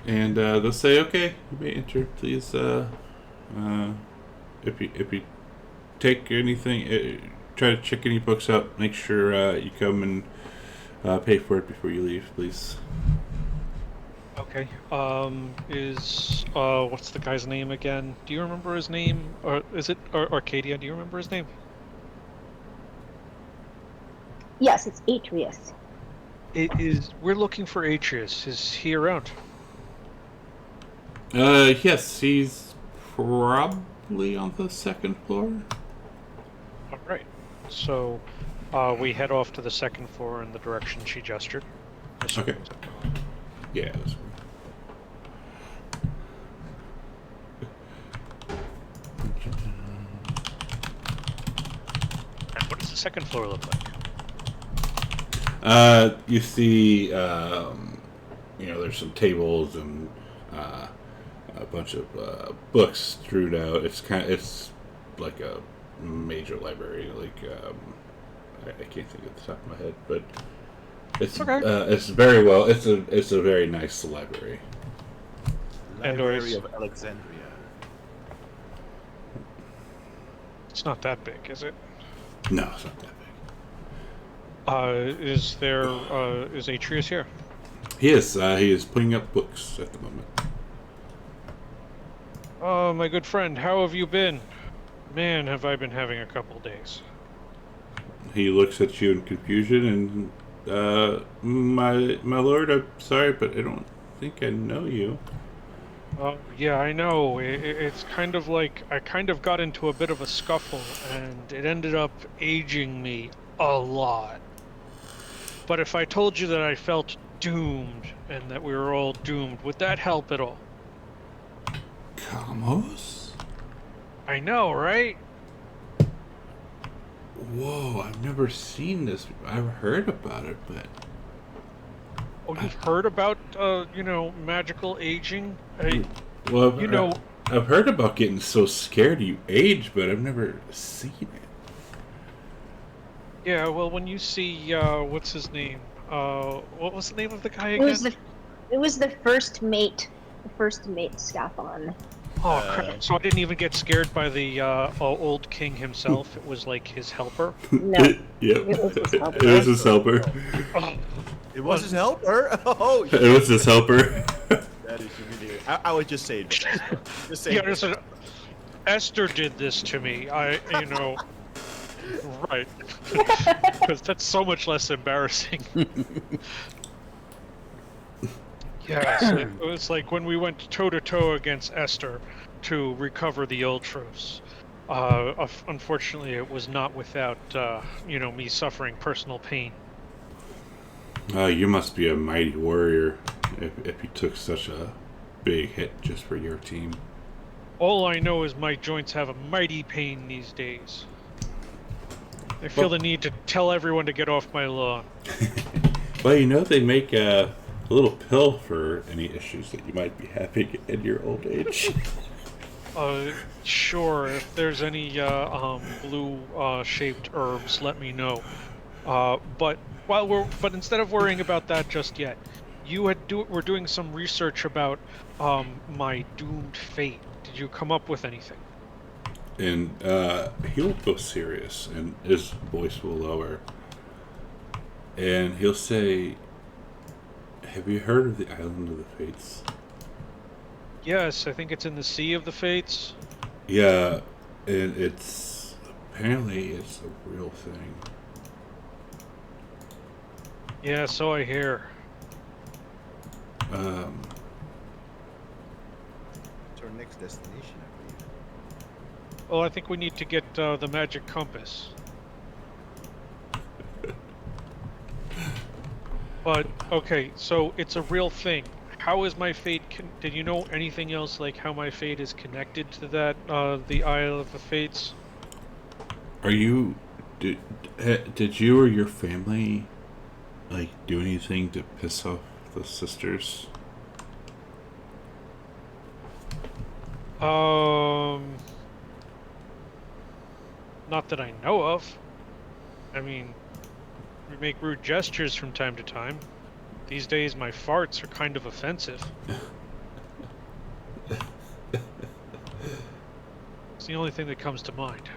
And they'll say, "Okay, you may enter, please. If you take anything, try to check any books out. Make sure you come and pay for it before you leave, please." Okay. What's the guy's name again? Do you remember his name? Or is it Arcadia? Do you remember his name? Yes, it's Atreus. It is. We're looking for Atreus. Is he around? Yes, he's probably on the second floor. All right. So, we head off to the second floor in the direction she gestured. Okay. Yeah. That's And what does the second floor look like? You see, there's some tables and a bunch of books strewn out. It's like a major library. I can't think at the top of my head, but it's very well. It's a very nice library. Library of Alexandria. It's not that big, is it? No, it's not that big. Is Atreus here? He is putting up books at the moment. Oh, my good friend, how have you been? Man, have I been having a couple days. He looks at you in confusion and, my lord, I'm sorry, but I don't think I know you. Oh, yeah, I know. It's kind of like I kind of got into a bit of a scuffle, and it ended up aging me a lot. But if I told you that I felt doomed, and that we were all doomed, would that help at all? Camos? I know, right? Whoa, I've never seen this. I've heard about it, but... Oh, you've heard about, magical aging? Well, I've heard about getting so scared you age, but I've never seen it. Yeah, well, when you see, what's his name? What was the name of the guy again? It was the first mate. The first mate Scathon. Oh, crap. So I didn't even get scared by the old king himself. It was like his helper. No. Yep. It was his helper. It was his helper. Oh, It was his helper? Oh, It was his helper. that is humiliating. I would just say this. Just say yeah, this. listen, Esther did this to me. Right. Because that's so much less embarrassing. Yes, it was like when we went toe-to-toe against Esther to recover the Ultros. Unfortunately, it was not without, me suffering personal pain. You must be a mighty warrior if you took such a big hit just for your team. All I know is my joints have a mighty pain these days. I feel the need to tell everyone to get off my lawn. Well, they make a little pill for any issues that you might be having in your old age. Sure. If there's any blue-shaped herbs, let me know. But instead of worrying about that just yet, we're doing some research about my doomed fate. Did you come up with anything? And he'll go serious, and his voice will lower. And he'll say, "Have you heard of the Island of the Fates?" Yes, I think it's in the Sea of the Fates. Yeah, and apparently it's a real thing. Yeah, so I hear. It's our next destination, I believe. Well, I think we need to get the magic compass. But, okay, so it's a real thing. How is my fate... Did you know anything else, like how my fate is connected to that, the Isle of the Fates? Are you... Did you or your family, do anything to piss off the sisters? Not that I know of. I mean, we make rude gestures from time to time. These days, my farts are kind of offensive. It's the only thing that comes to mind.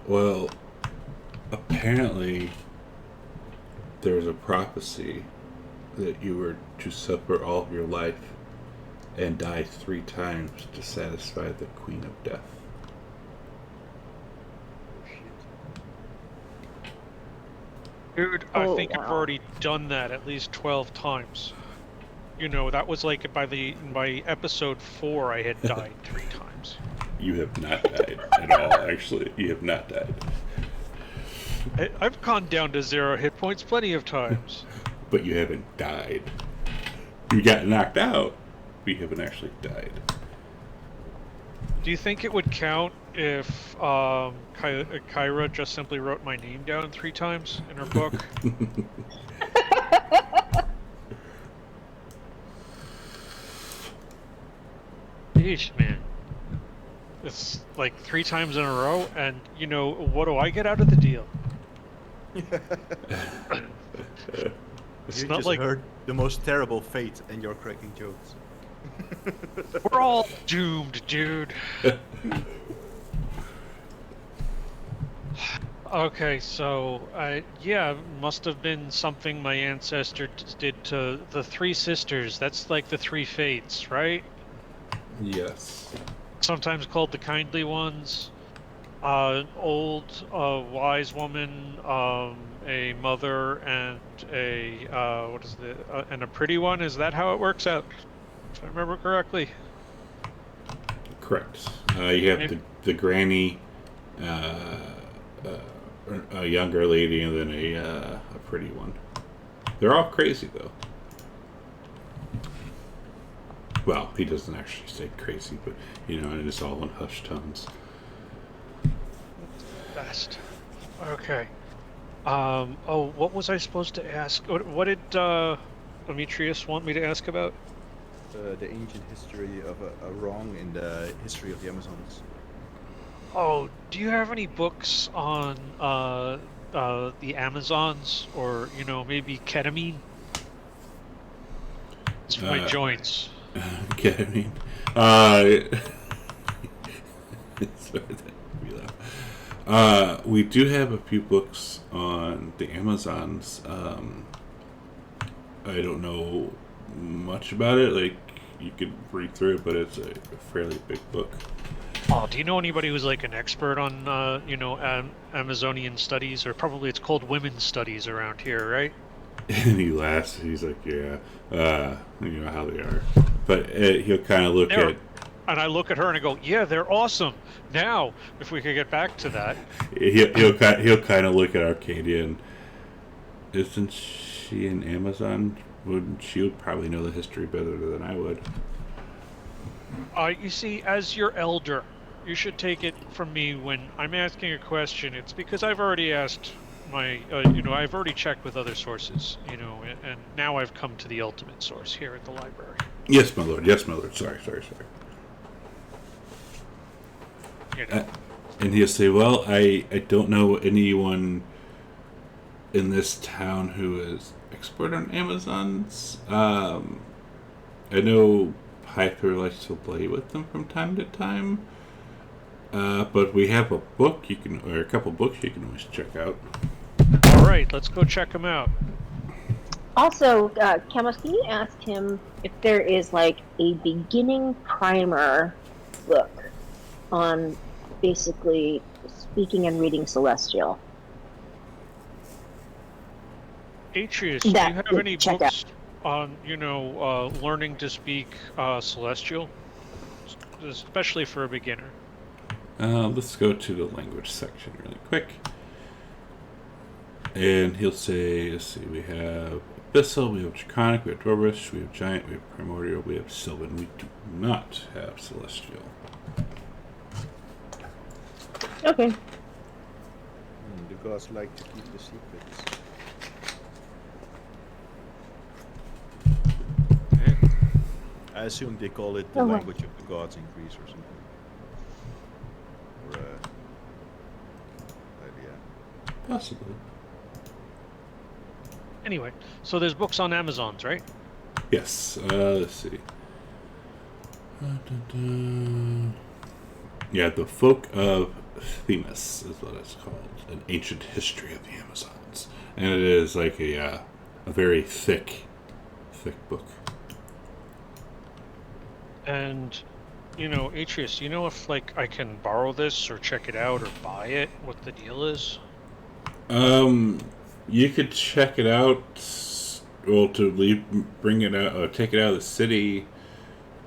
Well, apparently there's a prophecy that you were to suffer all of your life and die 3 times to satisfy the Queen of Death. Dude, I think I've already done that at least 12 times. That was like by episode 4 I had died 3 times. You have not died at all, actually. You have not died. I've gone down to 0 hit points plenty of times. But you haven't died. You got knocked out, but you haven't actually died. Do you think it would count if Kyra just simply wrote my name down 3 times in her book? Yeesh, man. It's like 3 times in a row, and what do I get out of the deal? It's You not just like heard the most terrible fate, and you're cracking jokes. we're all doomed, dude. Okay, so yeah, must have been something my ancestor did to the 3 sisters. That's like the 3 fates, right? Yes. Sometimes called the kindly ones. Old, wise woman, a mother, and a and a pretty one. Is that how it works out? If I remember correctly. Correct. You have the granny, uh, a younger lady, and then a pretty one. They're all crazy though. Well, he doesn't actually say crazy, but and it's all in hushed tones. Best. Okay. Oh, what was I supposed to ask? What did Demetrius want me to ask about? The ancient history of a wrong in the history of the Amazons. Oh, do you have any books on the Amazons, or maybe ketamine? It's for my joints. Ketamine. Sorry, that made me laugh. We do have a few books on the Amazons. I don't know much about it. Like, you could read through it, but it's a fairly big book. Oh, do you know anybody who's like an expert on Amazonian studies, or probably it's called women's studies around here, right? And he laughs. He's like, "Yeah, you know how they are." But he'll kind of look at. And I look at her and I go, "Yeah, they're awesome." Now, if we could get back to that, He'll kind of look at Arcadia, and isn't she an Amazon? She would probably know the history better than I would. you see, as your elder, you should take it from me when I'm asking a question. It's because I've already asked I've already checked with other sources, and now I've come to the ultimate source here at the library. Yes, my lord. Yes, my lord. Sorry. And he'll say, "Well, I don't know anyone in this town who is expert on Amazons. I know Piper likes to play with them from time to time. But we have a book or a couple books you can always check out." All right, let's go check them out. Also, Camus, can you ask him if there is like a beginning primer book on basically speaking and reading Celestial? Atreus, do you have any books on, learning to speak Celestial? Especially for a beginner. Let's go to the language section really quick. And he'll say, let's see, we have Abyssal, we have Draconic, we have Dwarvish, we have Giant, we have Primordial, we have Sylvan. We do not have Celestial. Okay. The gods like to keep the secrets. I assume they call it the language of the gods in Greece or something. Or, yeah. Possibly. Anyway, so there's books on Amazons, right? Yes. Let's see. Yeah, the Folk of Themis is what it's called. An ancient history of the Amazons. And it is like a very thick book. And, Atreus, if, I can borrow this or check it out or buy it, what the deal is? You could check it out. Well, bring it out, or take it out of the city,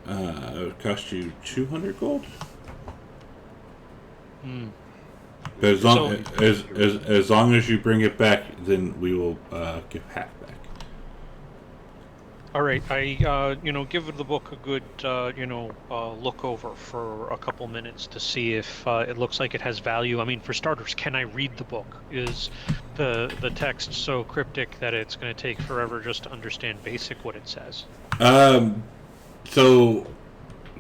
it would cost you 200 gold. But as long as you bring it back, then we will give half back. All right, I give the book a good look over for a couple minutes to see if it looks like it has value. I mean, for starters, can I read the book? Is the text so cryptic that it's going to take forever just to understand basic what it says? So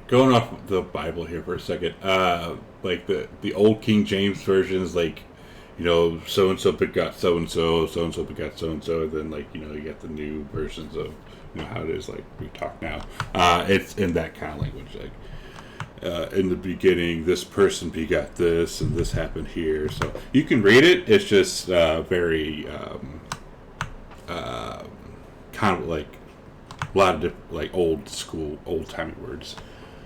going off the Bible here for a second, like the old King James version is like, so and so begot so and so, so and so begot so and so, and then like you get the new versions of how it is like we talk now. It's in that kind of language, like in the beginning, this person begot this, and this happened here. So you can read it. It's just very kind of like a lot of different, like old school, old timey words.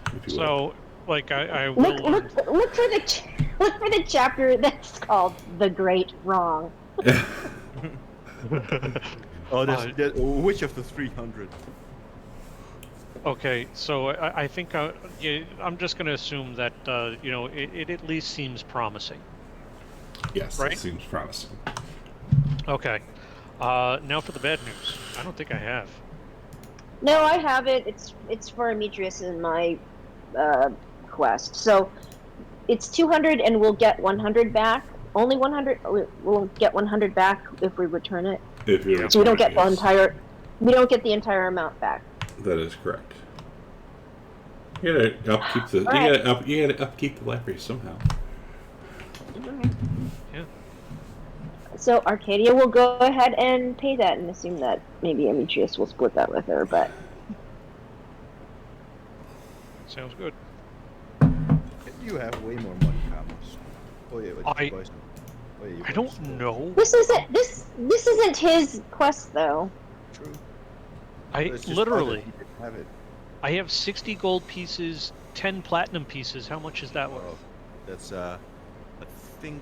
If you will. So, like, I will Look for the chapter that's called "The Great Wrong." Oh, which of the 300? Okay, so I think I'm just going to assume that it at least seems promising. Yes, right? it seems promising. Okay, now for the bad news. I don't think I have. No, I have it. It's for Demetrius in my quest. So it's 200, and we'll get 100 back. Only 100. We'll get 100 back if we return it. If you So we don't get the entire. We don't get the entire amount back. That is correct. You gotta upkeep the. Right. You gotta upkeep the library somehow. Yeah. So Arcadia will go ahead and pay that, and assume that maybe Demetrius will split that with her. But Sounds good. You have way more money, Camus. Oh yeah, but you guys. Oh, yeah, you I guys don't still- know. this isn't his quest though. True. I It's just literally, odd that he didn't have it. I have 60 gold pieces, 10 platinum pieces. How much is that worth? Well, that's I think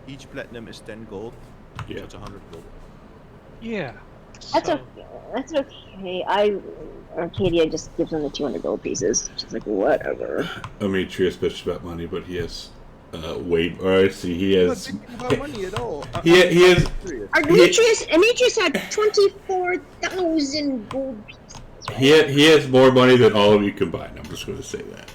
each platinum is 10 gold. Yeah. So it's 100 gold. Yeah. That's so, okay. That's okay. Arcadia just gives him the 200 gold pieces. She's like, whatever. Demetrius bitched about money, but he has way. Or I see, he I'm not has. thinking about money at all. He has. Demetrius had 24,000 gold pieces. He has more money than all of you combined. I'm just going to say that.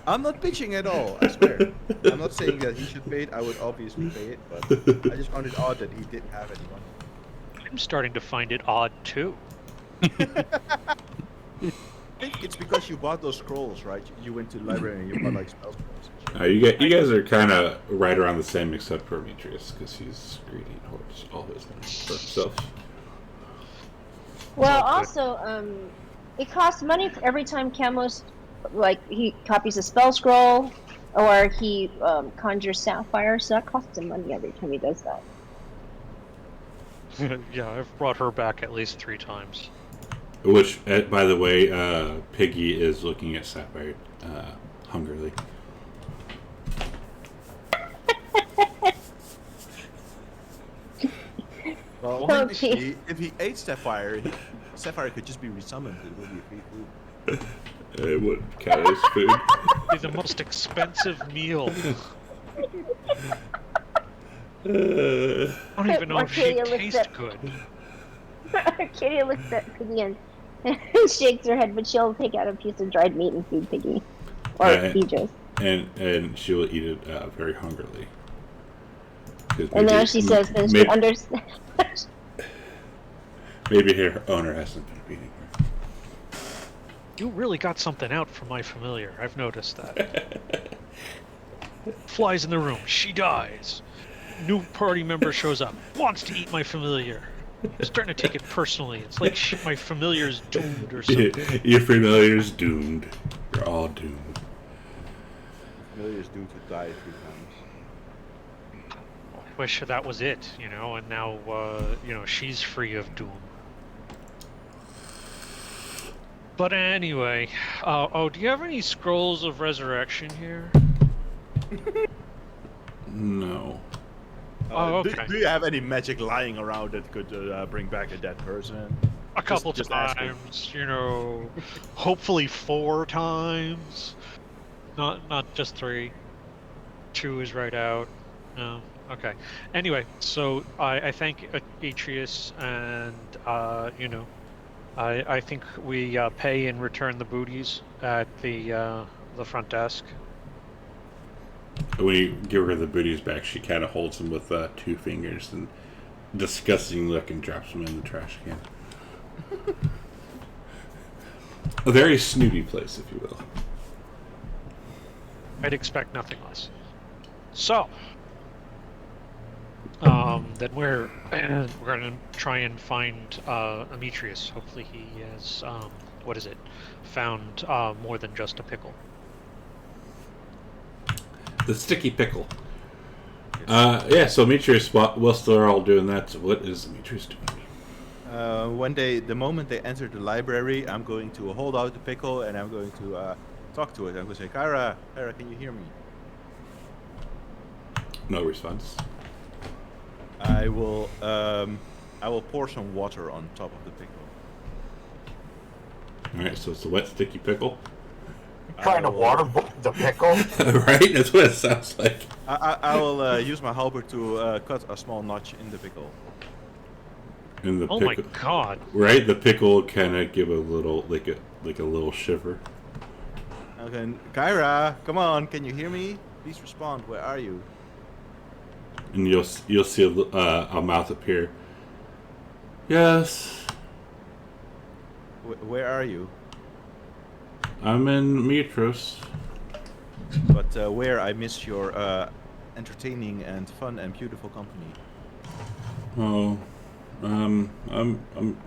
I'm not bitching at all, I swear. I'm not saying that he should pay it. I would obviously pay it, but I just found it odd that he didn't have any money. I'm starting to find it odd too. I think it's because you bought those scrolls, right? You went to the library and you bought like spell scrolls. You guys are kind of right around the same, except for Demetrius, because he's greedy and hoards all his money for himself. Well, Oh, also, it costs money for every time Camos, like, he copies a spell scroll, or he conjures sapphire, so that costs him money every time he does that. Yeah, I've brought her back at least 3 times. Which, by the way, Piggy is looking at Sapphire hungrily. Well, Oh, actually, if he ate Sapphire, Sapphire could just be resummoned. It would be free food. It would count as food. Be the most expensive meal. I don't even know if she Arcadia looks tastes at- good. Arcadia looks at Piggy and shakes her head, but she'll take out a piece of dried meat and feed Piggy. Or Beatrice. And she will eat it very hungrily. And now she says that she understands. Maybe her owner hasn't been feeding her. You really got something out from my familiar. I've noticed that. Flies in the room. She dies. New party member shows up. Wants to eat my familiar. I'm starting to take it personally. It's like my familiar's doomed or something. Your familiar's doomed. You're all doomed. Familiar's doomed to die 3 times. I wish that was it, and now, she's free of doom. But anyway, do you have any scrolls of resurrection here? No. Oh, okay. Do you have any magic lying around that could bring back a dead person? A couple just asking. times, hopefully 4 times. Not just 3. 2 is right out. No. Okay. Anyway, so I thank Atreus and I think we pay and return the booties at the front desk. When you give her the booties back, she kind of holds them with 2 fingers and disgusting look and drops them in the trash can. A very snooty place, if you will. I'd expect nothing less. So, then we're gonna try and find Demetrius. Hopefully he has found more than just a pickle. The sticky pickle. Yeah, so Demetrius, whilst they're all doing that, what is Demetrius doing? The moment they enter the library, I'm going to hold out the pickle and I'm going to talk to it. I'm going to say, Kyra, can you hear me? No response. I will pour some water on top of the pickle. Alright, so it's a wet, sticky pickle. Trying to water the pickle? Right? That's what it sounds like. I will use my halberd to cut a small notch in the pickle. And the Oh pickle, my god! right? The pickle kind of give a little, like a little shiver. Okay, Kyra, come on, can you hear me? Please respond. Where are you? And you'll see a mouth appear. Yes, Where are you? I'm in Mitros. But where I miss your entertaining and fun and beautiful company. Oh, I'm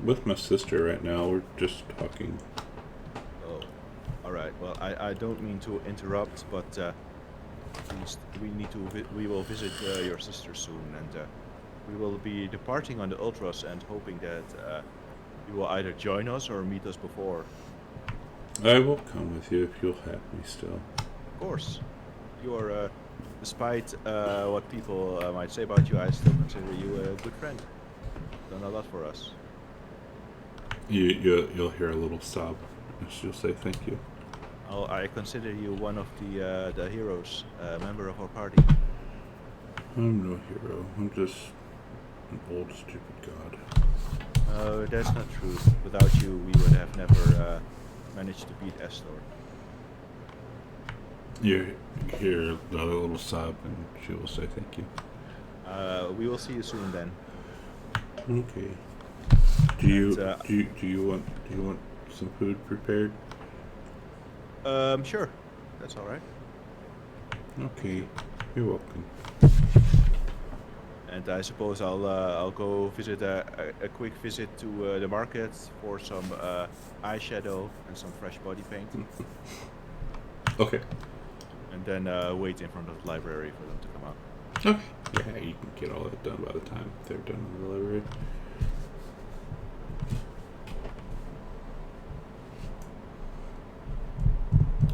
with my sister right now. We're just talking. Oh, all right. Well, I don't mean to interrupt, but we will visit your sister soon, and we will be departing on the Ultras and hoping that you will either join us or meet us before. I will come with you if you'll have me still. Of course, you are. Despite what people might say about you, I still consider you a good friend. Done a lot for us. You'll hear a little sob. She'll say thank you. I consider you one of the heroes, member of our party. I'm no hero. I'm just an old stupid god. That's not true. Without you, we would have never managed to beat Estor. You hear another little sob, and she will say thank you. We will see you soon then. Okay. Do you want some food prepared? Sure. That's all right. Okay. You're welcome. And I suppose I'll go visit a quick visit to the market for some eyeshadow and some fresh body paint. Okay. And then wait in front of the library for them to come out. Okay. Yeah, you can get all that done by the time they're done with the library.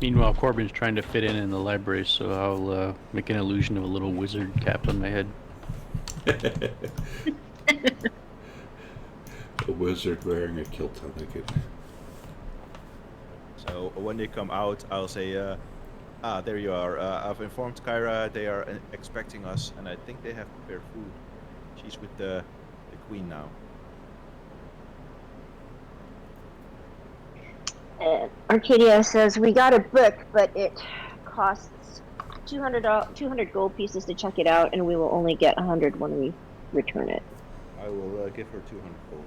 Meanwhile, Corbin's trying to fit in the library, so I'll make an illusion of a little wizard cap on my head. A wizard wearing a kilt, I like it. So when they come out, I'll say, there you are. I've informed Kyra they are expecting us, and I think they have prepared food. She's with the queen now. Arcadia says, we got a book, but it costs 200 gold pieces to check it out, and we will only get 100 when we return it. I will give her 200 gold.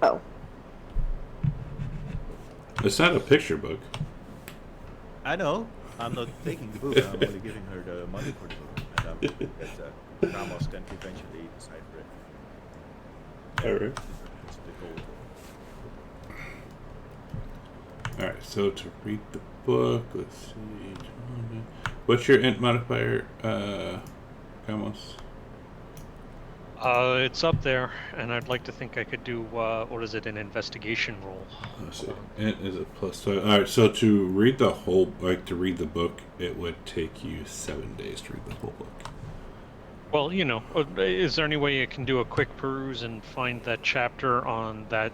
Oh. It's not a picture book. I know. I'm not taking the book. I'm only giving her the money for the book. And that Ramos can eventually decide for it. Alright. It's the gold. Alright, so to read the book, let's see. What's your int modifier, Ramos? It's up there, and I'd like to think I could do, an investigation roll. Let's see. Int is a plus. So, alright, so to read the whole, to read the book, it would take you 7 days to read the whole book. Well, is there any way I can do a quick peruse and find that chapter on that,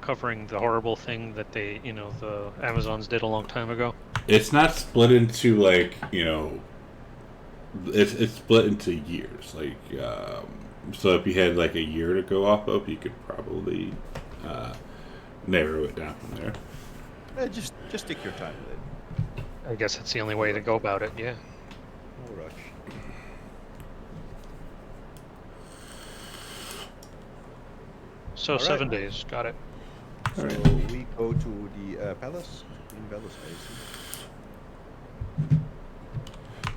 covering the horrible thing that they, the Amazons did a long time ago? It's not split into, it's split into years. So if you had like a year to go off of, you could probably narrow it down from there. Just take your time with it. I guess that's the only way to go about it. Yeah. No rush. So All right. 7 days. Got it. So Alright. we go to the palace. Queen Palace, I see.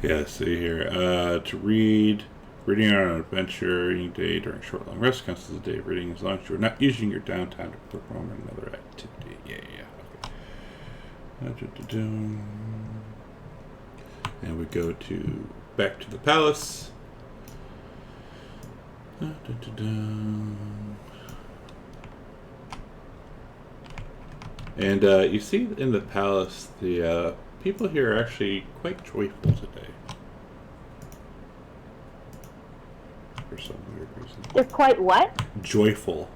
Yeah, see here. To read. Reading on an adventure any day during short long rest counts as a day of reading as long as you're not using your downtime to perform another activity. Yeah. Okay. And we go to back to the palace. And you see in the palace, the people here are actually quite joyful today. For some weird reason. They're quite what? Joyful.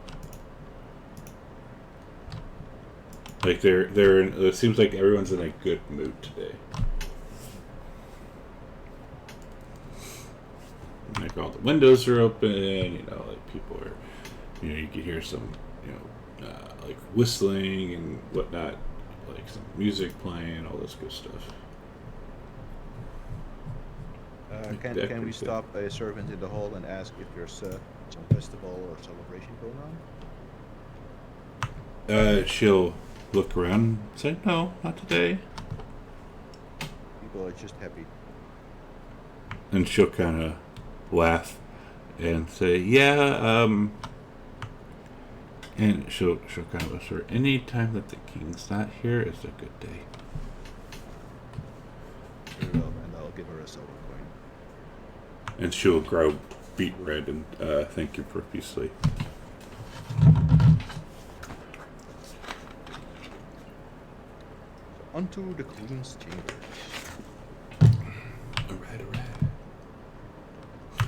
Like they're in, it seems like everyone's in a good mood today. Like all the windows are open, you know, like people are, you know, you can hear some, you know, like whistling and whatnot, like some music playing, all this good stuff. Can we stop a servant in the hall and ask if there's some festival or celebration going on? She'll look around and say, no, not today. People are just happy. And she'll kind of laugh and say, yeah, and she'll kind of whisper, any time that the king's not here is a good day. Very well, and I'll give her a silver coin. And she'll grow beet red and thank you profusely. Onto the Queen's chamber.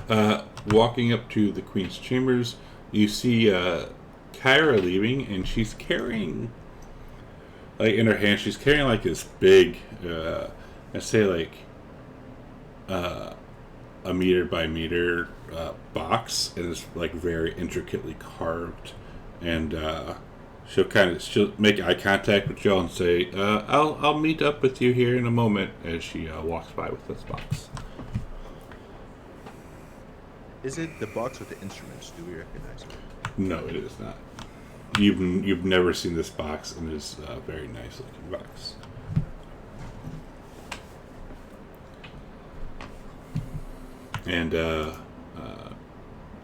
Alright. Walking up to the Queen's chambers, you see Kyra leaving, and she's carrying, like in her hand, she's carrying like this big, I'd say like a meter by meter box, and it's like very intricately carved, and she'll make eye contact with y'all and say, I'll meet up with you here in a moment, as she walks by with this box. Is it the box with the instruments? Do we recognize it? No, it is not. You've never seen this box, and it is a very nice looking box. And the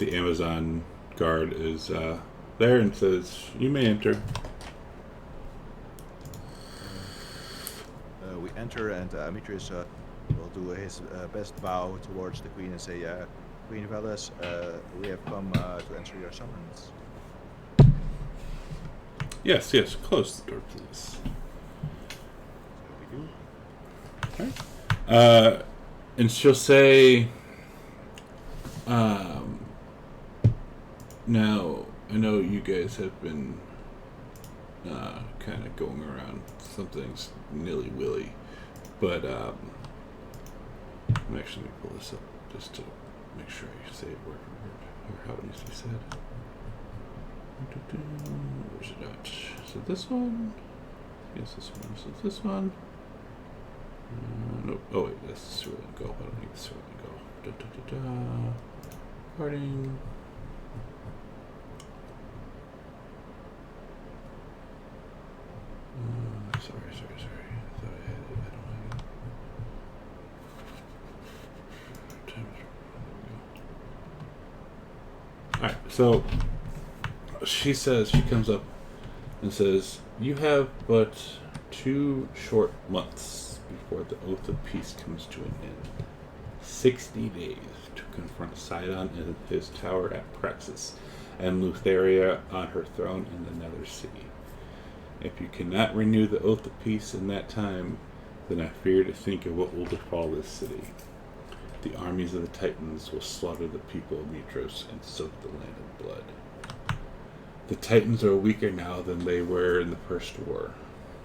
Amazon guard is there and says, "You may enter." We enter, and Demetrius will do his best bow towards the Queen and say, Queen Velas, we have come to answer your summons. Yes, close the door, please. So we do. Alright. And she'll say, now, I know you guys have been kind of going around some things nilly-willy, but I'm actually going to pull this up just to make sure you say it word for word, or how it needs to be said. Where's it at? Is it this one? Yes, this one. Is it this one? Nope. Oh wait, that's the Cerulean Go. I don't need the Cerulean Go. Parting. Sorry. I thought I had it. I don't have it. Alright, so she comes up and says, you have but 2 short months before the Oath of Peace comes to an end. 60 days to confront Sidon in his tower at Praxis, and Lutheria on her throne in the Nether City. If you cannot renew the Oath of Peace in that time, then I fear to think of what will befall this city. The armies of the Titans will slaughter the people of Mitros and soak the land in blood. The Titans are weaker now than they were in the First War.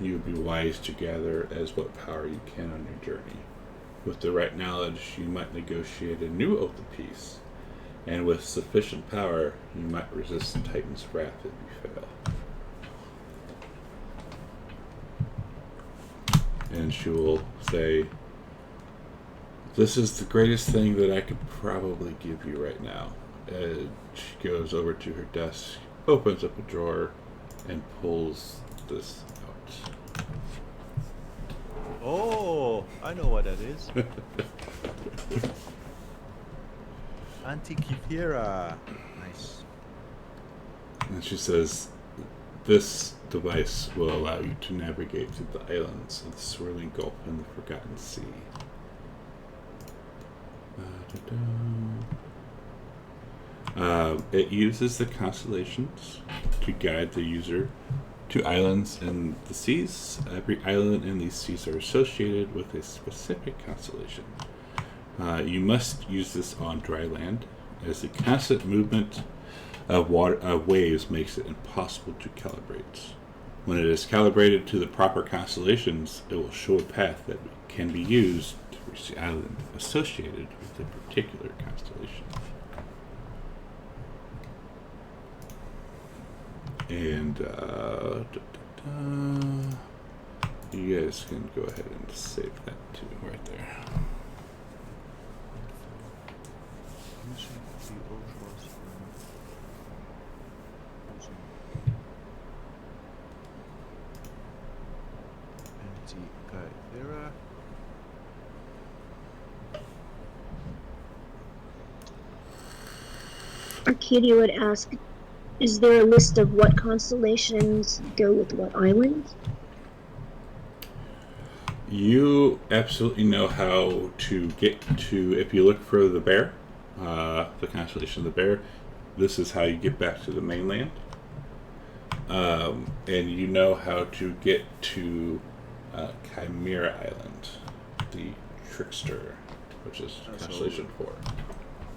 You would be wise to gather as what power you can on your journey. With the right knowledge, you might negotiate a new Oath of Peace. and with sufficient power, you might resist the Titan's wrath if you fail. And she will say, "This is the greatest thing that I could probably give you right now." And she goes over to her desk, opens up a drawer, and pulls this out. Oh, I know what that is. Antikythera. Nice. And she says, "This device will allow you to navigate through the islands of the Swirling Gulf and the Forgotten Sea." It uses the constellations to guide the user to islands in the seas. Every island in these seas are associated with a specific constellation. You must use this on dry land, as the constant movement of waves makes it impossible to calibrate. When it is calibrated to the proper constellations, it will show a path that can be used to reach the island associated with a particular constellation. And you guys can go ahead and save that too, right there. Antikythera. Arcadia would ask, is there a list of what constellations go with what islands? You absolutely know how to get to, if you look for the bear, the constellation of the bear, this is how you get back to the mainland. And you know how to get to Chimera Island, the Trickster, which is constellation 4.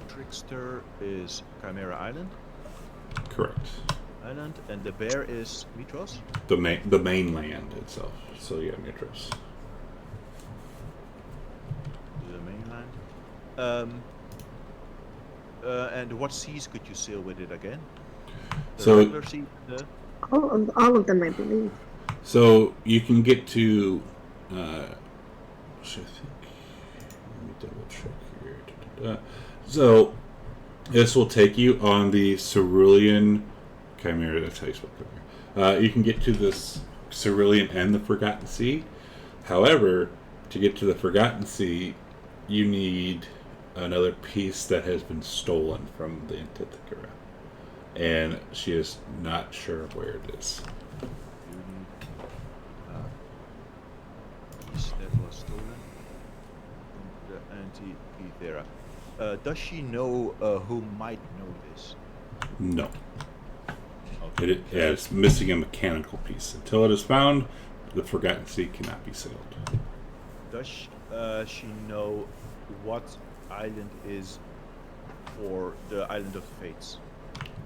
Trickster is Chimera Island. Correct. Island, and the bear is Mitros. The mainland itself. So yeah, Mitros. The mainland. And what seas could you sail with it again? The So- regular sea, All of them, I believe. So you can get to. Which I think. Let me double check here. So this will take you on the Cerulean Chimera. That's how you spell Chimera. You can get to this Cerulean and the Forgotten Sea. However, to get to the Forgotten Sea, you need another piece that has been stolen from the Antithecera, and she is not sure where it is. you need piece that was stolen from the Antikythera. Does she know who might know this? No. Okay. It's missing a mechanical piece. Until it is found, the Forgotten Sea cannot be sailed. Does she know what island is for the Island of the Fates?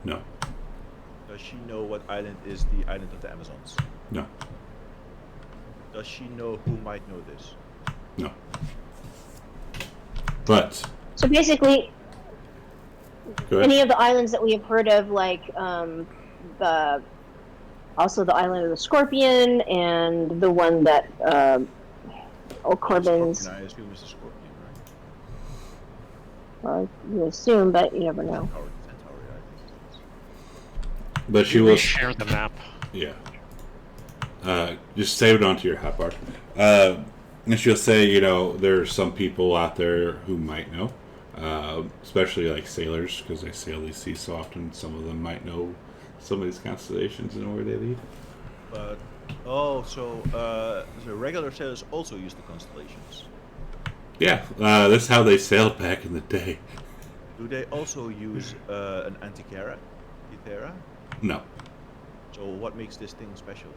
No. Does she know what island is the Island of the Amazons? No. Does she know who might know this? No. But So basically, go ahead. any of the islands that we have heard of, like the island of the Scorpion and the one that Corbin's, Scorpion, I assume is the Scorpion, right? well, you assume, but you never know. Centauri, I think. But she We will. share the map. Yeah. Just save it onto your hotbar. And she'll say, there are some people out there who might know, especially like sailors, because they sail these seas so often. Some of them might know some of these constellations and where they lead. But so the regular sailors also use the constellations. Yeah, that's how they sailed back in the day. Do they also use an Antikythera? No, So what makes this thing special?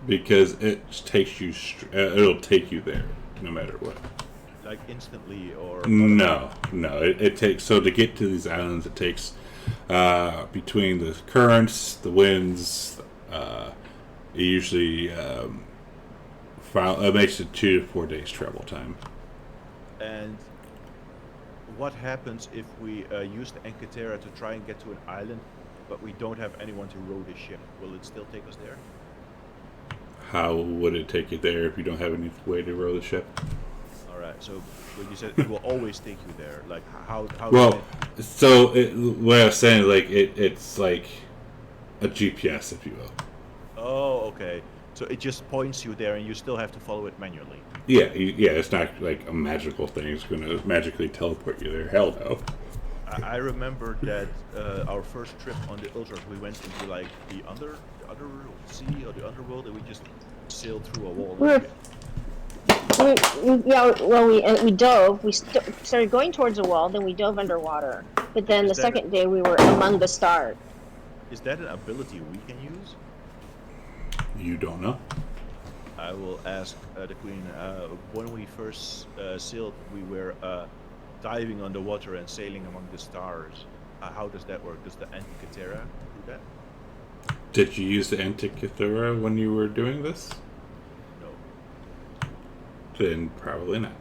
because it takes you. It'll take you there, no matter what. Like instantly or? No. It takes, so to get to these islands, it takes between the currents, the winds. It usually it makes it 2 to 4 days travel time. And what happens if we use the Encatera to try and get to an island, but we don't have anyone to row the ship? Will it still take us there? How would it take you there if you don't have any way to row the ship? All right. So when you said it will always take you there, like how? Well, so what I was saying, like it's like a GPS, if you will. Oh, okay. So it just points you there, and you still have to follow it manually. Yeah, yeah. It's not like a magical thing. It's going to magically teleport you there. Hell no. I remember that our first trip on the Ultras, we went into like the under sea or the underworld, and we just sailed through a wall. We dove. We started going towards a wall, then we dove underwater. But then the second day we were among the stars. Is that an ability we can use? You don't know. I will ask the Queen. When we first sailed, we were diving underwater and sailing among the stars. How does that work? Does the Antikythera do that? Did you use the Antikythera when you were doing this? No. Then probably not.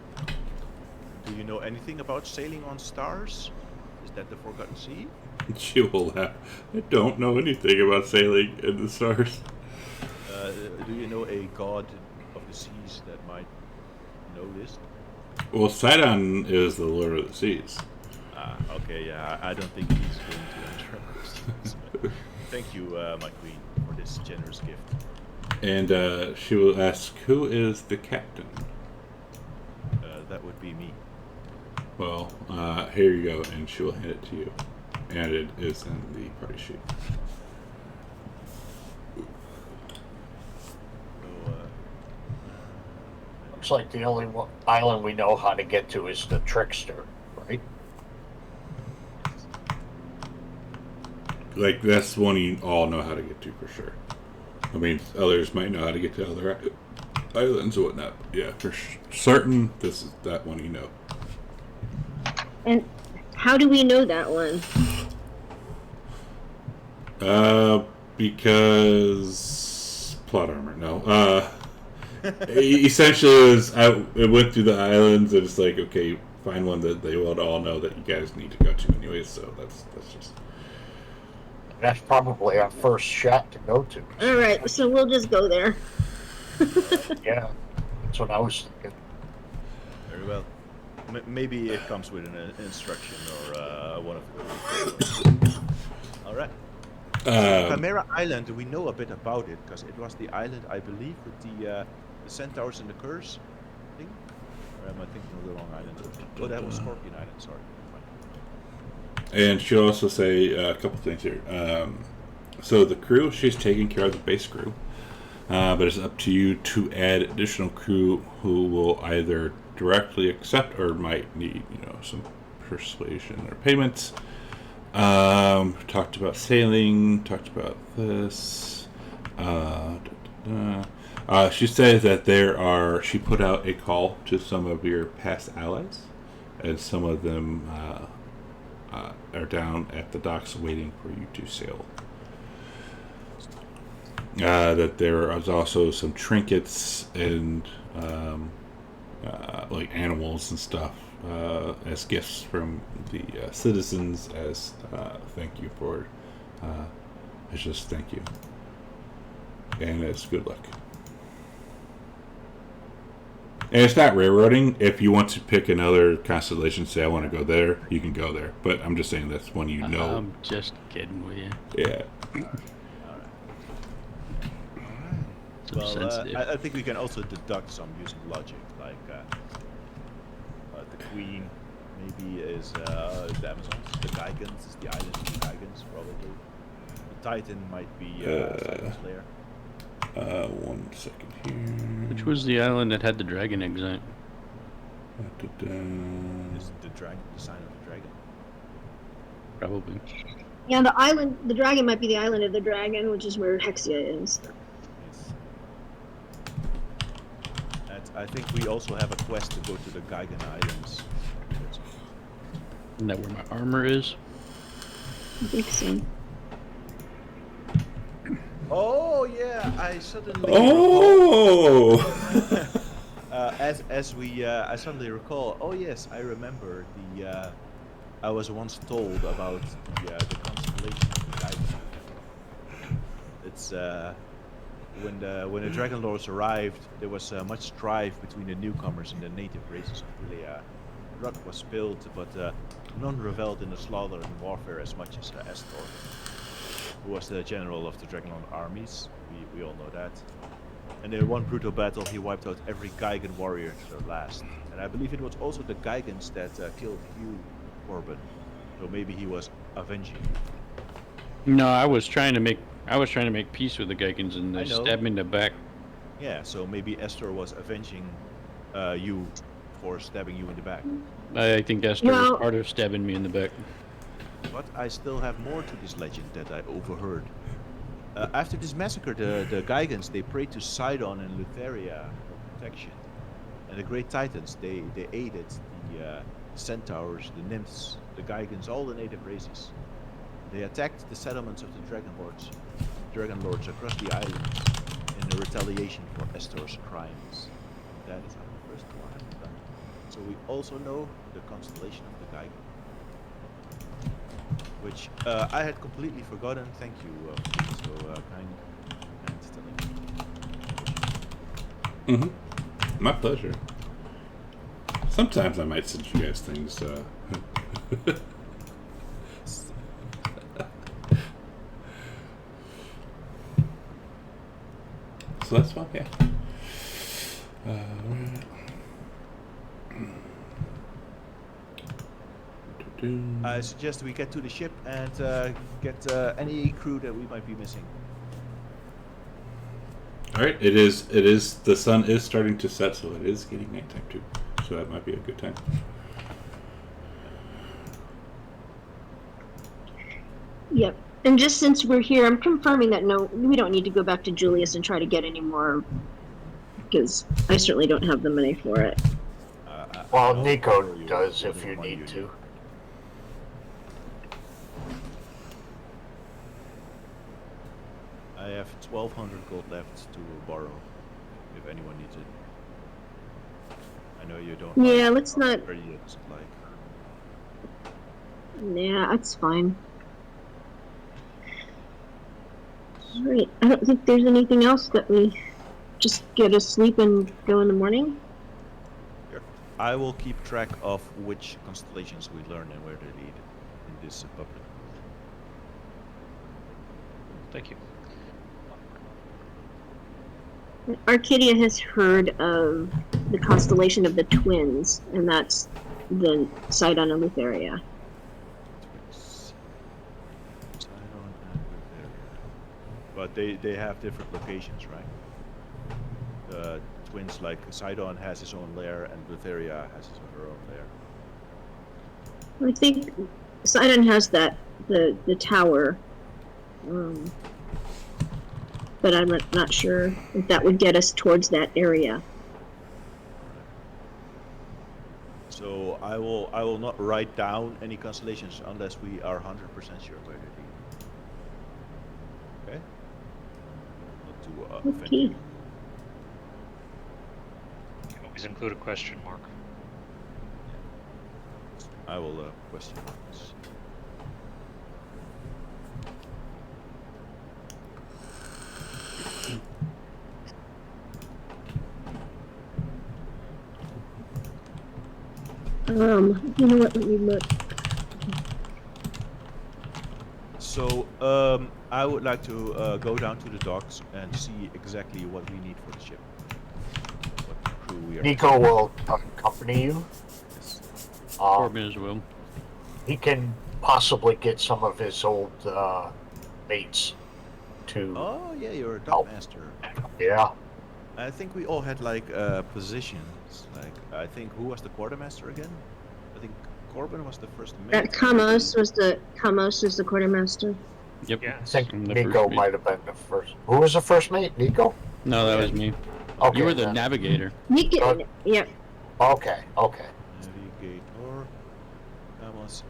Do you know anything about sailing on stars? Is that the Forgotten Sea? She will laugh. I don't know anything about sailing in the stars. Do you know a god of the seas that might know this? Well, Sidon is the Lord of the Seas. Okay, yeah, I don't think he's going to enter our seas. Thank you, my queen, for this generous gift. And she will ask, who is the captain? That would be me. Well, here you go, and she will hand it to you. And it is in the party sheet. Looks like the only island we know how to get to is the Trickster, right? Like, that's one you all know how to get to for sure. I mean, others might know how to get to other islands or whatnot. But yeah, for certain, this is that one you know. And how do we know that one? Because plot armor. No. Essentially, it went through the islands, and it's like, okay, find one that they would all know that you guys need to go to anyways. So that's just. That's probably our first shot to go to. All right, so we'll just go there. Yeah, that's what I was thinking. Very well. Maybe it comes with an instruction or one of those. All right. Chimera Island, we know a bit about it because it was the island, I believe, with the centaurs and the curse thing. Or am I thinking of the wrong island? Oh, that was Scorpion Island. Sorry. And she'll also say a couple things here. So the crew, she's taking care of the base crew, but it's up to you to add additional crew who will either directly accept or might need, some persuasion or payments. Talked about sailing. Talked about this. She says that she put out a call to some of your past allies, and some of them are down at the docks waiting for you to sail. That there is also some trinkets and like animals and stuff as gifts from the citizens as thank you for as just thank you, and it's good luck. And it's not railroading. If you want to pick another constellation, say I want to go there, you can go there. But I'm just saying that's one you know. I'm just kidding with you. Yeah. Well, I think we can also deduct some using logic, like the Queen maybe is the Amazons, the Gigans is the island of the Gigans, probably. The Titan might be Simon's Lair. 1 second here. Which was the island that had the dragon exit? Is the sign of the dragon? Probably. Yeah, the dragon might be the island of the dragon, which is where Hexia is. I think we also have a quest to go to the Gigan Islands. Isn't that where my armor is? I think so. Oh yeah, I suddenly. Oh. I suddenly recall. Oh yes, I remember the. I was once told about the constellation of the Guidance. It's when the Dragonlords arrived, there was much strife between the newcomers and the native races of Gilead. Blood was spilled, but none reveled in the slaughter and warfare as much as Estor, who was the general of the Dragonlord armies. We all know that. And in one brutal battle, he wiped out every Geigen warrior to the last. And I believe it was also the Geigans that killed you, Corbin. So maybe he was avenging you. No, I was trying to make peace with the Geigans, and I they know. stabbed me in the back. Yeah, so maybe Estor was avenging you for stabbing you in the back. I think Esther No. was part of stabbing me in the back. But I still have more to this legend that I overheard. After this massacre, the Geigans, they prayed to Sidon and Lutheria for protection. And the great titans, they aided the centaurs, the nymphs, the Geigans, all the native races. They attacked the settlements of the Dragonlords across the islands in a retaliation for Estor's crimes. That is our first war done. So we also know the constellation of the Geigen, which I had completely forgotten. Thank you for being so kind and telling me. My pleasure. Sometimes I might send you guys things. So that's fine, yeah. I suggest we get to the ship and get any crew that we might be missing. All right, it is. The sun is starting to set, so it is getting nighttime too. So that might be a good time. Yep. And just since we're here, I'm confirming that no, we don't need to go back to Julius and try to get any more, because I certainly don't have the money for it. Well, Nico does if you need to. I have 1,200 gold left to borrow, if anyone needs it. I know you don't. Yeah, let's not. Where you like. Yeah, that's fine. Alright, I don't think there's anything else that we just get to sleep and go in the morning. I will keep track of which constellations we learn and where they lead in this public. Thank you. Arcadia has heard of the constellation of the twins, and that's the Sidon and Lutheria. But they have different locations, right? The twins, like Sidon has his own lair and Lutheria has her own lair. I think Sidon has the tower, but I'm not sure if that would get us towards that area. So I will not write down any constellations unless we are 100% sure where they lead. Okay. Not to offend Okay. you. You can always include a question mark. I will question this. You know what? Let me look. So I would like to go down to the docks and see exactly what we need for the ship. What crew we are. Nico will accompany you. Corbin as well. He can possibly get some of his old mates to. Oh yeah, you're a dock master. Yeah. I think we all had like positions. Like I think who was the quartermaster again? I think Corbin was the first mate. Kamos is the quartermaster. Yep. Yeah. I think I'm the Nico first mate. might have been the first. Who was the first mate? Nico? No, that was me. Okay. You were the then. navigator. Nico, yeah. Okay. Navigator. Vamos.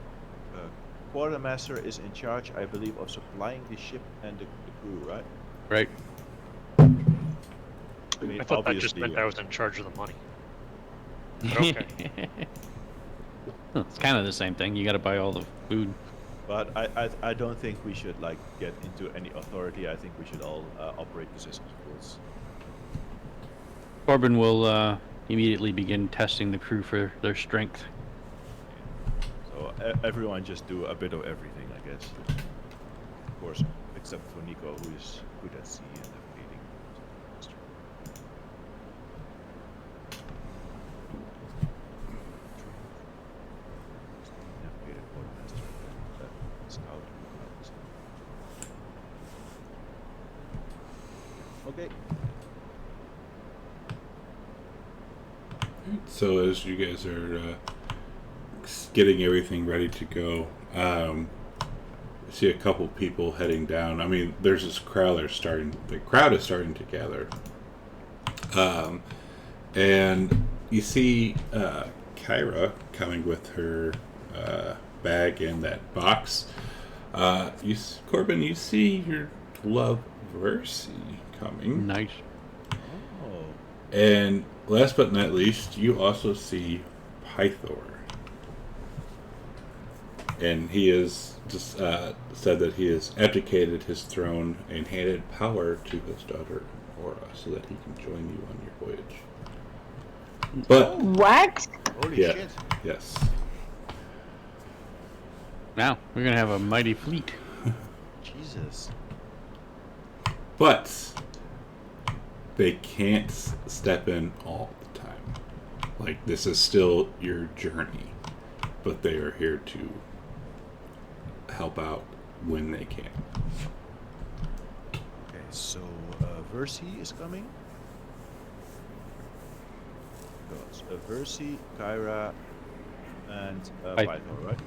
Quartermaster is in charge, I believe, of supplying the ship and the crew, right? Right. I mean, I thought that just obviously, meant I was in charge of the money. But okay. It's kind of the same thing. You got to buy all the food. But I don't think we should like get into any authority. I think we should all operate this as equals. Corbin will immediately begin testing the crew for their strength. So everyone just do a bit of everything, I guess. Of course, except for Nico, who is good at sea and navigating. Navigator, quartermaster, scout. Okay. So as you guys are getting everything ready to go, see a couple people heading down. I mean, there's this crowd starting. The crowd is starting to gather, and you see Kyra coming with her bag and that box. Corbin, you see your love Versi coming. Nice. Oh. And last but not least, you also see Pythor. And he has just said that he has abdicated his throne and handed power to his daughter Aura so that he can join you on your voyage. But What? Holy yeah, shit. yes. Now we're gonna have a mighty fleet. Jesus. But they can't step in all the time. Like, this is still your journey, but they are here to help out when they can. Okay, so Versi is coming. Versi, Kyra, and Pythor, right?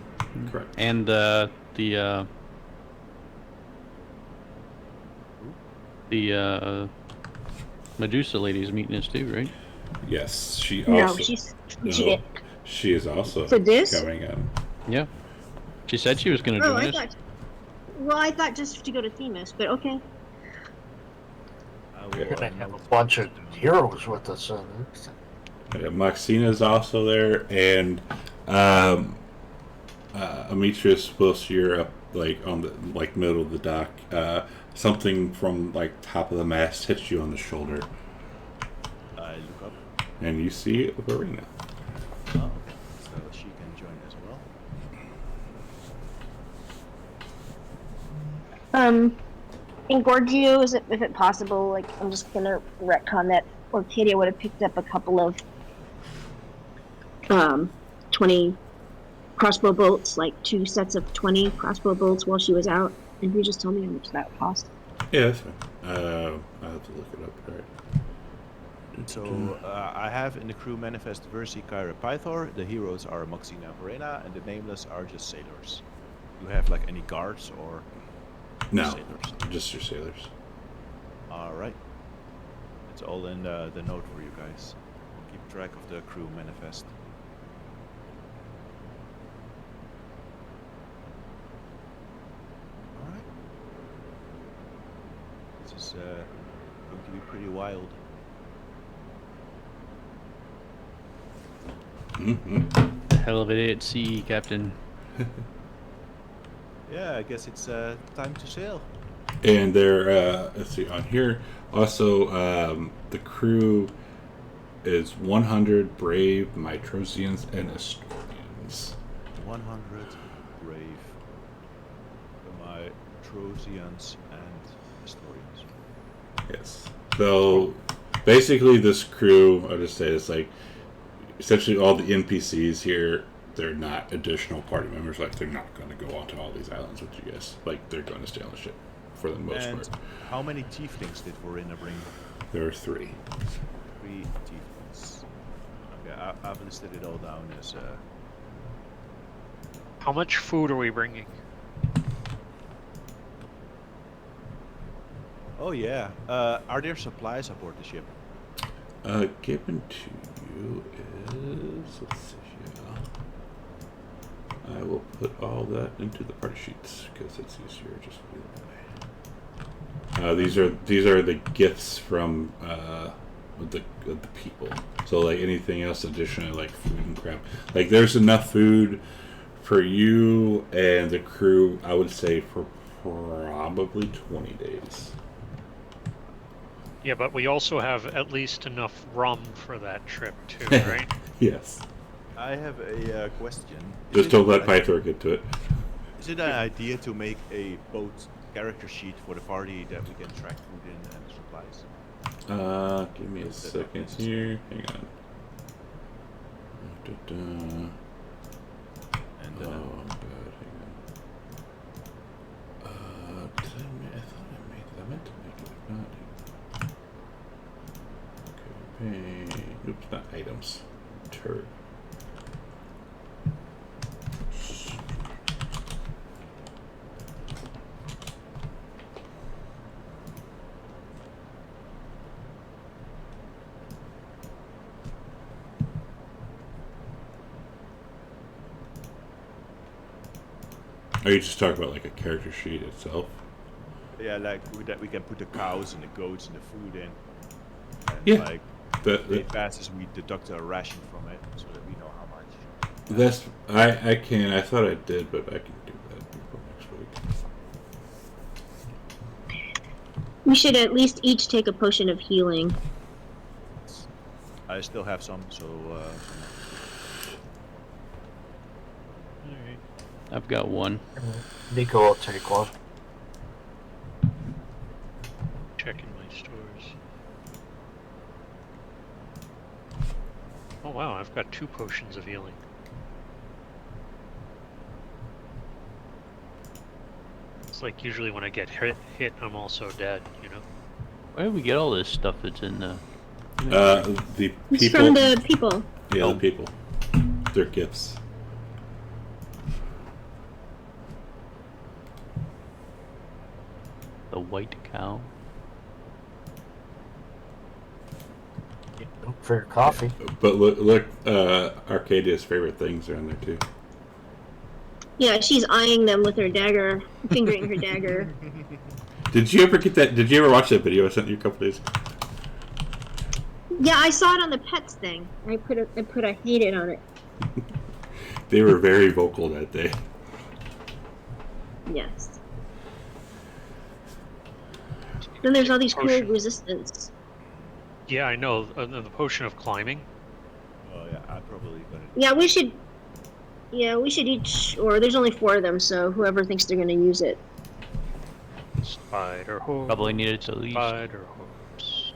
Correct. And the Medusa lady's meeting us too, right? Yes, she No, also. She is also For this? coming in. Yeah. She said she was gonna Oh, join I us. thought. Well, I thought just to go to Themis, but okay. I We're will, gonna have a bunch of heroes with us. Maxina's also there, and Amitrius, whilst you're up on the middle of the dock, something from top of the mast hits you on the shoulder, I look up. and you see Verena. Oh, okay. So she can join as well. In Gorgio, if it possible, I'm just gonna retcon that Orcadia would have picked up a couple of 20 crossbow bolts, 2 sets of 20 crossbow bolts while she was out. And you just told me how much that would cost. Yeah, that's fine. I'll have to look it up. All right. So I have in the crew manifest Versi, Kyra, Pythor. The heroes are Maxina and Verena, and the nameless are just sailors. You have any guards or No, sailors? just your sailors. All right. It's all in the note for you guys. Keep track of the crew manifest. All right. This is going to be pretty wild. Mm-hmm. Hell of a day at sea, Captain. Yeah, I guess it's time to sail. And they're let's see on here. Also, the crew is 100 brave Mytrosians and Estronians. 100 brave Mytrosians and historians. Yes. So basically, this crew, I'll just say, it's essentially all the NPCs here. They're not additional party members. They're not going to go onto all these islands with you guys. They're going to stay on the ship for the most And part. how many tieflings did Verena bring? There are 3. 3 tieflings. Okay, I've listed it all down as How much food are we bringing? Oh yeah. Are there supplies aboard the ship? Given to you is, let's see here. I will put all that into the party sheets because it's easier just to do that way. These are the gifts from the people. So like anything else additionally, like food and crap. Like there's enough food for you and the crew. I would say for probably 20 days. Yeah, but we also have at least enough rum for that trip too, right? Yes. I have a question. Just don't let Pythor get to it. Is it an idea to make a boat character sheet for the party that we can track food in and supplies? Give me a second here. Hang on. And Oh god, hang on. Did I thought I made it. I meant to make it. If not, campaign. Oops, not items. Turret. Are you just talking about like a character sheet itself? yeah, like that we can put the cows and the goats and the food in. And Yeah. like That, it passes, we deduct a ration from it so that we know how much. that's I can. I thought I did, but I can do that before next week. We should at least each take a potion of healing. I still have some, so Alright. I've got one. Nico will take one. Checking my stores. Oh wow, I've got 2 potions of healing. It's like usually when I get hit, I'm also dead, you know? Where do we get all this stuff that's in the... The It's people. from the people. Yeah, Oh. the people. Their gifts. The white cow? Look for your coffee. But look, Arcadia's favorite things are in there too. Yeah, she's eyeing them with her dagger, fingering her dagger. Did you ever get that? Did you ever watch that video I sent you a couple days ago? Yeah, I saw it on the pets thing. I put a hate it on it. They were very vocal that day. Yes. Then there's all these cool Potion. resistance. Yeah, I know. The potion of climbing. oh yeah, I probably gonna. Yeah, we should. Yeah, we should each. Or there's only 4 of them, so whoever thinks they're gonna use it. Spider horse. Probably needed to leave. Spider horse.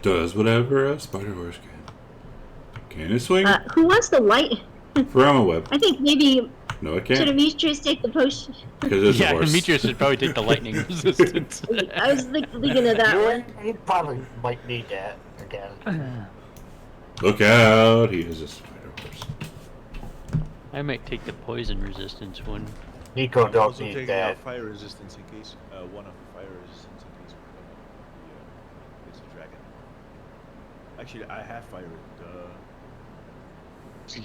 Does whatever a spider horse can. Can it swing? Who wants the light? From a web. I think maybe No, it should can't. Demetrius take the potion. Because it's a Yeah, horse. Demetrius should probably take the lightning resistance. I was thinking of that one. You probably might need that again. Look out! He is a spider horse. I might take the poison resistance one. Nico I'm don't also need taking that. out fire resistance in case one of the fire resistance in case we it's a dragon. Actually, I have fire.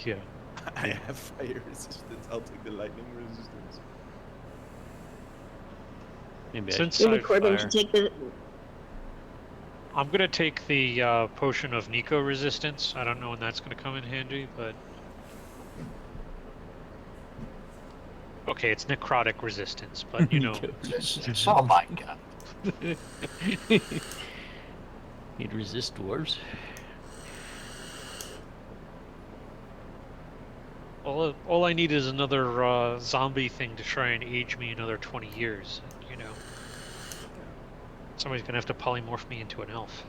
Yeah. I have fire resistance. I'll take the lightning resistance. Maybe I Since should Maybe I've Corbin fire. should take the. I'm gonna take the potion of Nico resistance. I don't know when that's gonna come in handy, but okay, it's necrotic resistance, but you know, Oh my god. He'd resist dwarves. all I need is another zombie thing to try and age me another 20 years. You know, somebody's gonna have to polymorph me into an elf.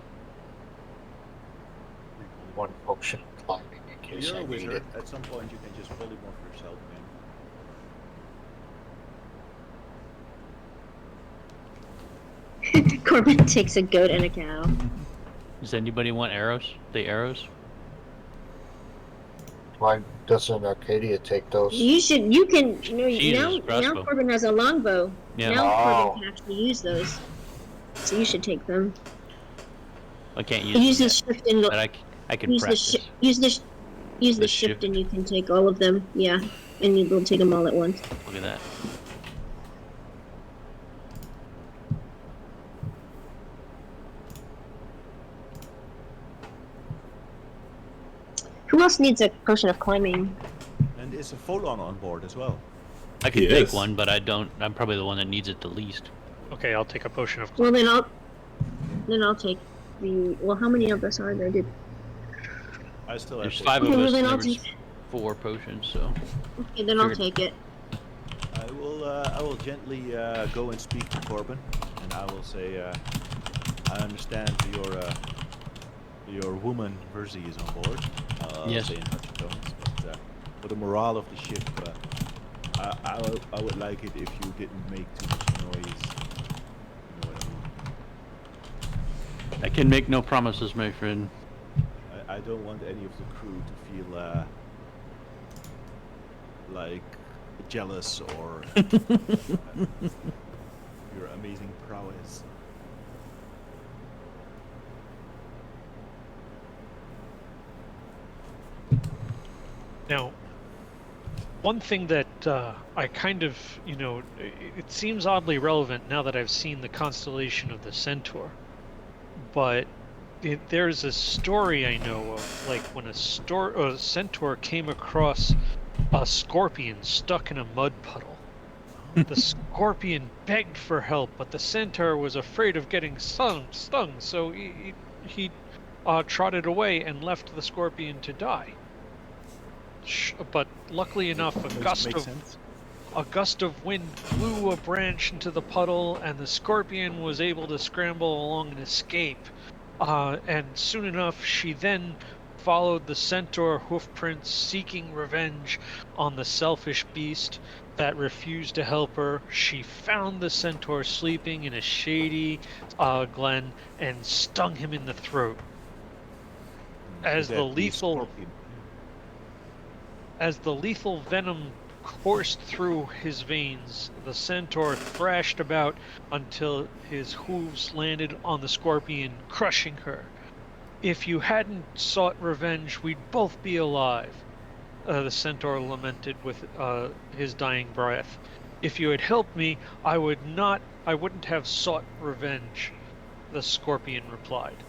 One potion of climbing in case You're I a need wizard. it. At some point, you can just polymorph yourself, man. Corbin takes a goat and a cow. Does anybody want arrows? The arrows? Why doesn't Arcadia take those? You should. You can. You know. She uses Now crossbow. Corbin has a longbow. Yeah. Now Oh. Corbin can actually use those. So you should take them. I can't use Use them the shift and yet, but I can use the practice. use the The shift shift. and you can take all of them. Yeah, and you'll take them all at once. Look at that. else needs a potion of climbing? And is a Folon on board as well? I could He take is. one, but I don't. I'm probably the one that needs it the least. Okay, I'll take a potion of. Well, then I'll take the. Well, how many of us are there? I still have There's four. 5 of Okay, well us, then and I'll there was take. 4 potions, so. Okay, then I'll Figured- take it. I will gently go and speak to Corbin, and I will say, I understand your woman Verzi is on board. Yes. Say in hushed tones, but for the morale of the ship, I would like it if you didn't make too much noise. You know what I mean? I can make no promises, my friend. I don't want any of the crew to feel like jealous or your amazing prowess. Now, one thing that I kind of, it seems oddly relevant now that I've seen the constellation of the Centaur, but there's a story I know of, like when a Centaur came across a scorpion stuck in a mud puddle. The scorpion begged for help, but the Centaur was afraid of getting stung, so he trotted away and left the scorpion to die. But luckily enough, a gust of wind blew a branch into the puddle, and the scorpion was able to scramble along and escape. And soon enough, she then followed the centaur hoofprints, seeking revenge on the selfish beast that refused to help her. She found the centaur sleeping in a shady glen and stung him in the throat. As the lethal venom coursed through his veins, the centaur thrashed about until his hooves landed on the scorpion, crushing her. If you hadn't sought revenge, we'd both be alive, the centaur lamented with his dying breath. If you had helped me, I wouldn't have sought revenge, the scorpion replied.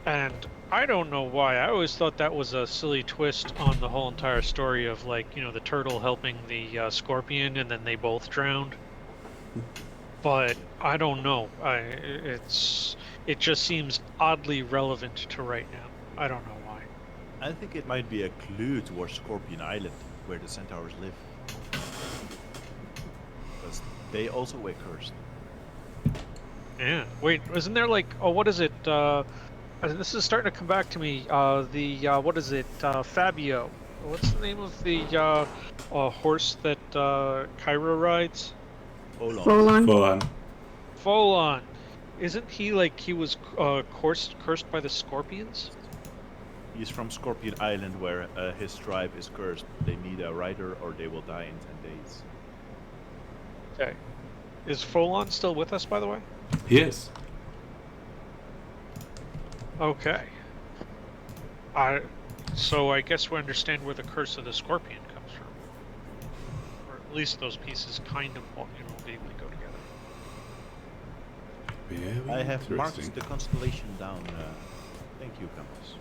And I don't know why. I always thought that was a silly twist on the whole entire story of, like, the turtle helping the scorpion and then they both drowned. But I don't know. It just seems oddly relevant to right now. I don't know why. I think it might be a clue towards Scorpion Island, where the centaurs live. Because they also were cursed. Yeah. Wait, isn't there like, what is it? This is starting to come back to me. What is it? Fabio. What's the name of the horse that Kyra rides? Folon. Folon. Isn't he he was cursed by the scorpions? He's from Scorpion Island, where his tribe is cursed. They need a rider or they will die in 10 days. Okay. Is Folon still with us, by the way? Yes. Okay. So I guess we understand where the curse of the scorpion comes from. Or at least those pieces kind of, vaguely go together. Very I have marked interesting. the constellation down. Thank you, Campus.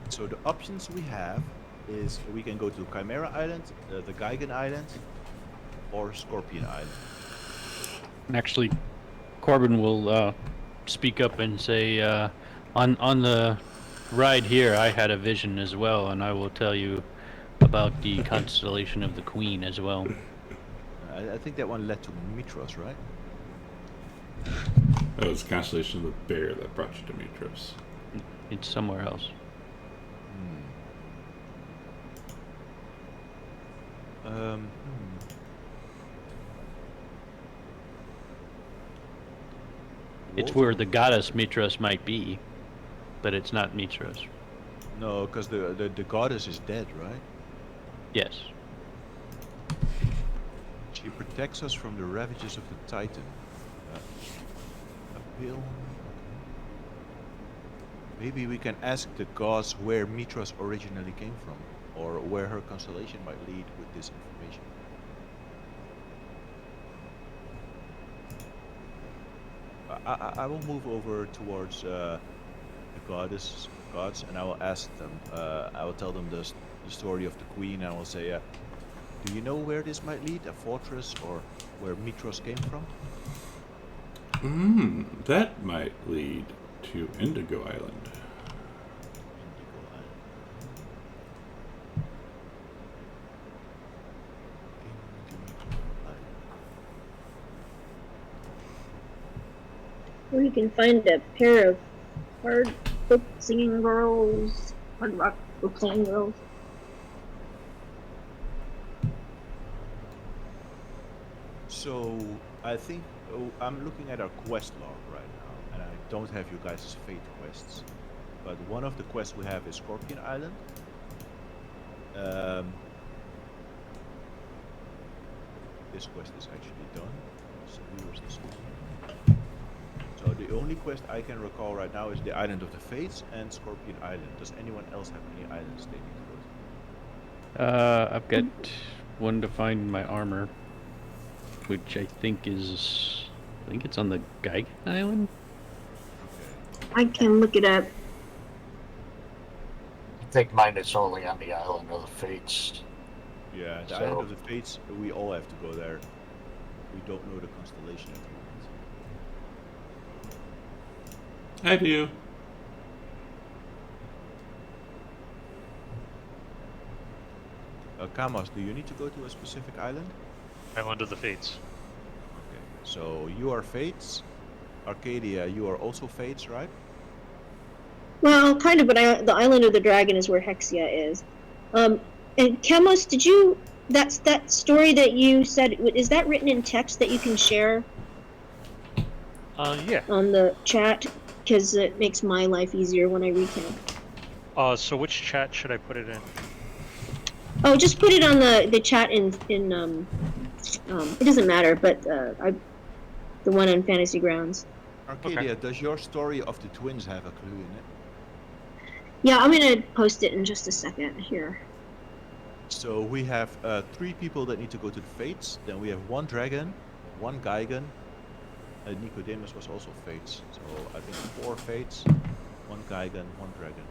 So the options we have is we can go to Chimera Island, the Geigen Island, or Scorpion Island. Actually, Corbin will speak up and say, on the ride here, I had a vision as well, and I will tell you about the constellation of the Queen as well. I think that one led to Mitros, right? That was the constellation of the bear that brought you to Mitros. It's somewhere else. It's where the goddess Mitros might be, but it's not Mitros. No, because the goddess is dead, right? Yes. She protects us from the ravages of the Titan. Appeal. Maybe we can ask the gods where Mitros originally came from, or where her constellation might lead with this information. I will move over towards gods, and I will ask them. I will tell them the story of the queen, and I will say, "Do you know where this might lead? A fortress, or where Mitros came from?" That might lead to Indigo Island. Indigo Island. Indigo Island. Or you can find a pair of hard book singing girls, hard rock book singing girls. So I think I'm looking at our quest log right now, and I don't have you guys' fate quests, but one of the quests we have is Scorpion Island. This quest is actually done. So here's this one. So the only quest I can recall right now is the Island of the Fates and Scorpion Island. Does anyone else have any islands they need to go to? I've got one to find my armor, which I think it's on the Geigen Island. I can look it up. I think mine is only on the Island of the Fates. Yeah, the So- Island of the Fates, we all have to go there. We don't know the constellation at the moment. I do. Kamos, do you need to go to a specific island? Island of the Fates. Okay, so you are Fates. Arcadia, you are also Fates, right? Well, kind of, but the Island of the Dragon is where Hexia is. And Chemos, did you? That's that story that you said. Is that written in text that you can share Yeah. on the chat? Because it makes my life easier when I recap. So which chat should I put it in? Oh, just put it on the chat in it doesn't matter, but the one on Fantasy Grounds. Arcadia, does your story of the twins have a clue in it? Yeah, I'm gonna post it in just a second here. So we have 3 people that need to go to the Fates. Then we have 1 dragon, 1 Geigen. Nicodemus was also Fates. So I think 4 Fates, 1 Geigen, 1 dragon.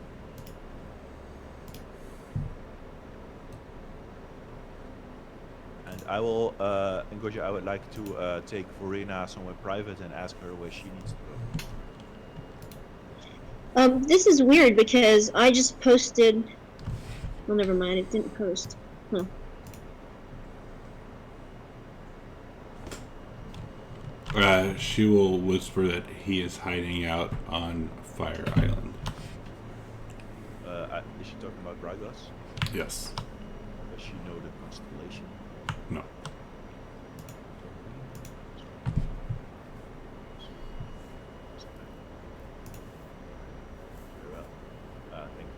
And I will, Ngoja, I would like to take Verena somewhere private and ask her where she needs to go. This is weird because I just posted. Well, never mind. It didn't post. Huh. She will whisper that he is hiding out on Fire Island. Is she talking about Dragos? Yes. Does she know the constellation? No. Very well. Thank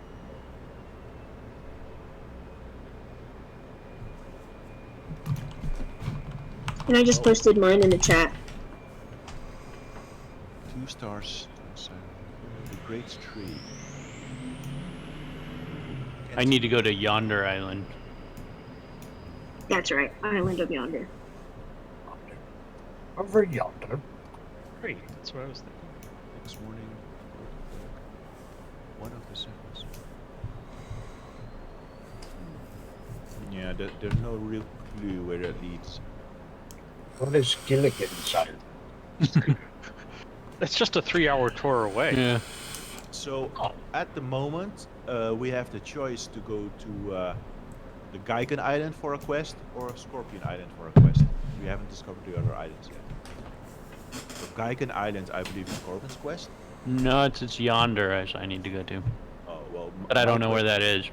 you. And I just posted mine in the chat. 2 stars. The Great Tree. I need to go to Yonder Island. That's right. Island of Yonder. Over yonder. Great, that's what I was thinking. Next morning. One of the seconds. Yeah, there's no real clue where that leads. What is Gilligan's Island? It's just a 3-hour tour away. Yeah. So at the moment, we have the choice to go to the Geigen Island for a quest or Scorpion Island for a quest. We haven't discovered the other islands yet. So Geigen Island, I believe, is Corbin's quest. No, it's Yonder as I need to go to. Oh well, But I don't my know where quest- that is.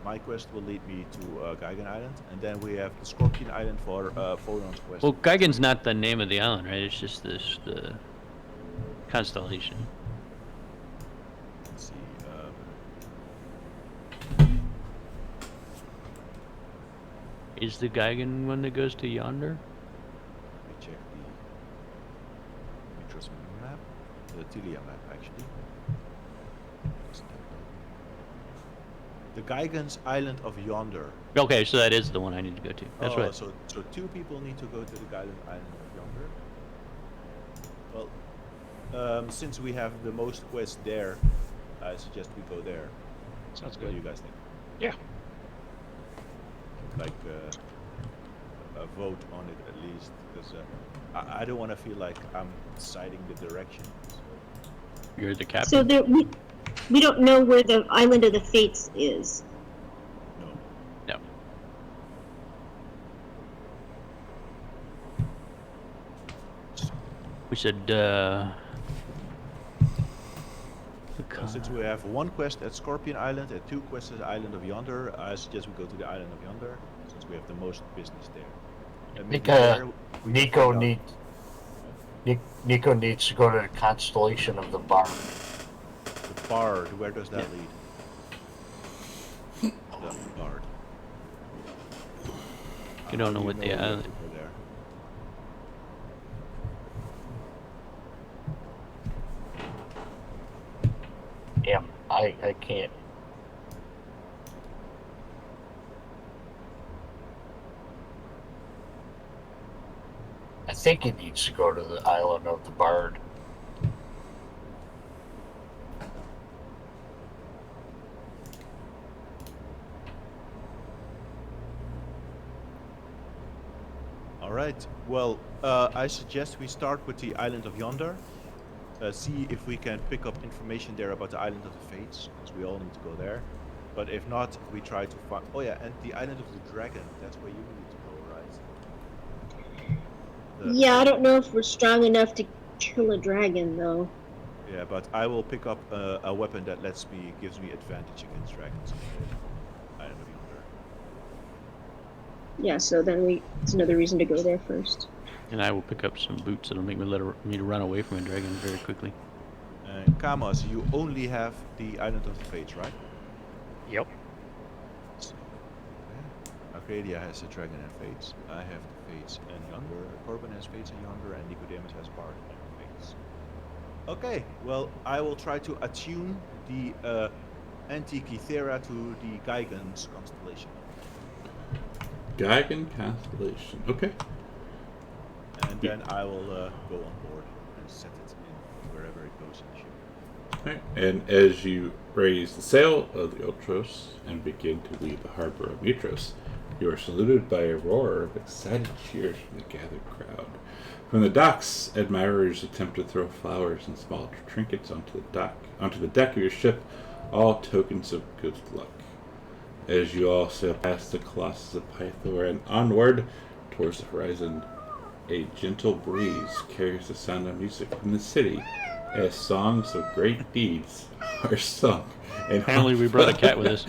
My quest will lead me to Geigen Island, and then we have the Scorpion Island for Photon's quest. Well, Geigen's not the name of the island, right? It's just the constellation. Let's see. Is the Geigen one that goes to Yonder? Let me check the Mitros map, the Tilia map actually. The Geigen's Island of Yonder. Okay, so that is the one I need to go to. That's Oh, right. so 2 people need to go to the Geigen Island of Yonder. Well, since we have the most quests there, I suggest we go there. Sounds What do you good. guys think? Yeah. Like a vote on it at least, because I don't want to feel like I'm deciding the direction. So. You're the captain. So there, we don't know where the Island of the Fates is. No. No. We should, So since we have one quest at Scorpion Island and two quests at the Island of Yonder, I suggest we go to the Island of Yonder, since we have the most business there. And maybe there we can Nico find out- Nico needs to go to the constellation of the Bard. The Bard, where does that lead? The Bard. You don't know How do what the where island- to go there? Yeah, I can't. I think he needs to go to the Island of the Bard. All right. Well, I suggest we start with the Island of Yonder. See if we can pick up information there about the Island of the Fates, because we all need to go there. But if not, we try to find. Oh yeah, and the Island of the Dragon. That's where you need to go, right? Yeah, I don't know if we're strong enough to kill a dragon, though. Yeah, but I will pick up a weapon that gives me advantage against dragons. On the Island of Yonder. Yeah, so then it's another reason to go there first. and I will pick up some boots that'll make me to run away from a dragon very quickly. And Kamos, you only have the Island of the Fates, right? Yep. Arcadia has the Dragon and Fates. I have the Fates and Yonder. Corbin has Fates and Yonder, and Nicodemus has Bard and Fates. Okay, well, I will try to attune the Antikythera to the Geigen's constellation. Geigen constellation. Okay. And then I will go on board and set it in wherever it goes in the ship. Right. And as you raise the sail of the Ultros and begin to leave the harbor of Mitros, you are saluted by a roar of excited cheers from the gathered crowd. From the docks, admirers attempt to throw flowers and small trinkets onto the deck of your ship, all tokens of good luck. As you all sail past the Colossus of Pythor and onward towards the horizon, a gentle breeze carries the sound of music from the city as songs of great deeds are sung. And Apparently we brought a cat with us.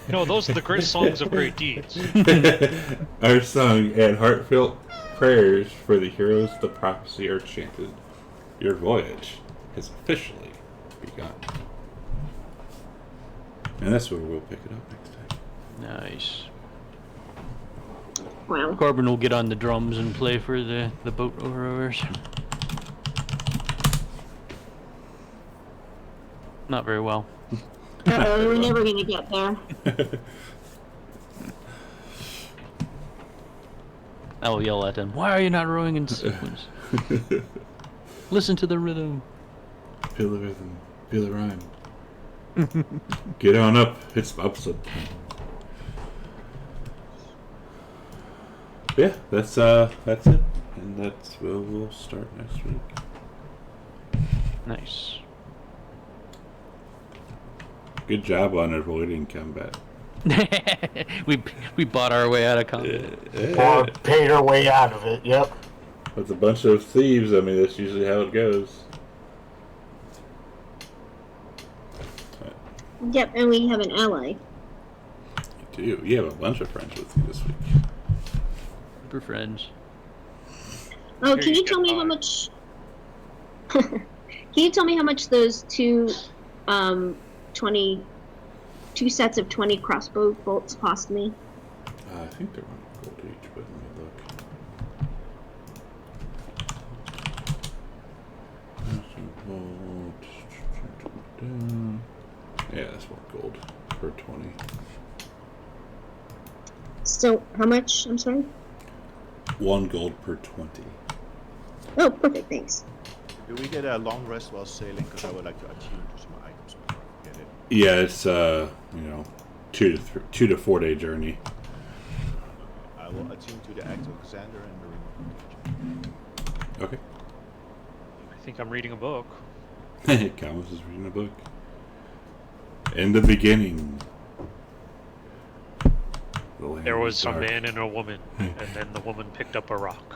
No, those are the great songs of great deeds. are sung, and heartfelt prayers for the heroes of the prophecy are chanted. Your voyage has officially begun. And that's where we'll pick it up next time. Nice. Wow. Corbin will get on the drums and play for the boat rowers. Not very well. Uh-oh, we're never gonna get there. I will yell at them. Why are you not rowing in sequence? Listen to the rhythm. Feel the rhythm. Feel the rhyme. Get on up. It's upset time. Yeah, that's it. And that's where we'll start next week. Nice. Good job on avoiding combat. we bought our way out of combat. Or paid our way out of it, yep. With a bunch of thieves, I mean, that's usually how it goes. Yep, and we have an ally. You do. You have a bunch of friends with you this week. Super friends. Oh, Here can you you tell go, me how Ally. much? Can you tell me how much those two 2 sets of 20 crossbow bolts cost me? I think they're 1 gold each, but let me look. Yeah, that's 1 gold per 20. So, how much? I'm sorry? 1 gold per 20. Oh, perfect, thanks. Do we get a long rest while sailing? Because I would like to attune to some items before I forget it. Yeah, it's 2 to 4 day journey. I will attune to the Act of Xander and the Ring of Protection. Okay. I think I'm reading a book. Camus is reading a book. In the beginning, the land There was a dark, man and a woman, and then the woman picked up a rock.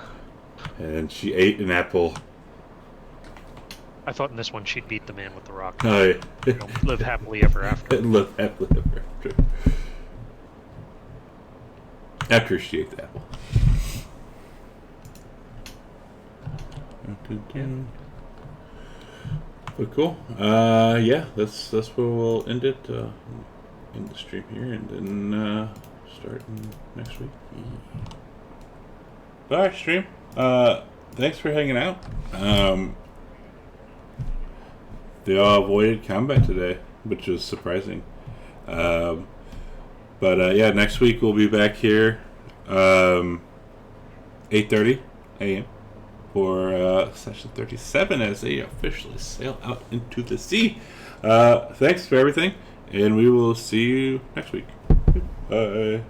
and she ate an apple. I thought in this one she'd beat the man with the rock. I You know, live happily ever after. live happily ever after. After she ate the apple. But cool. Yeah, that's where we'll end it. End the stream here, and then starting next week. Alright, stream. Thanks for hanging out. They all avoided combat today, which was surprising. But yeah, next week we'll be back here 8:30 a.m. for session 37 as they officially sail out into the sea. Thanks for everything, and we will see you next week. Bye.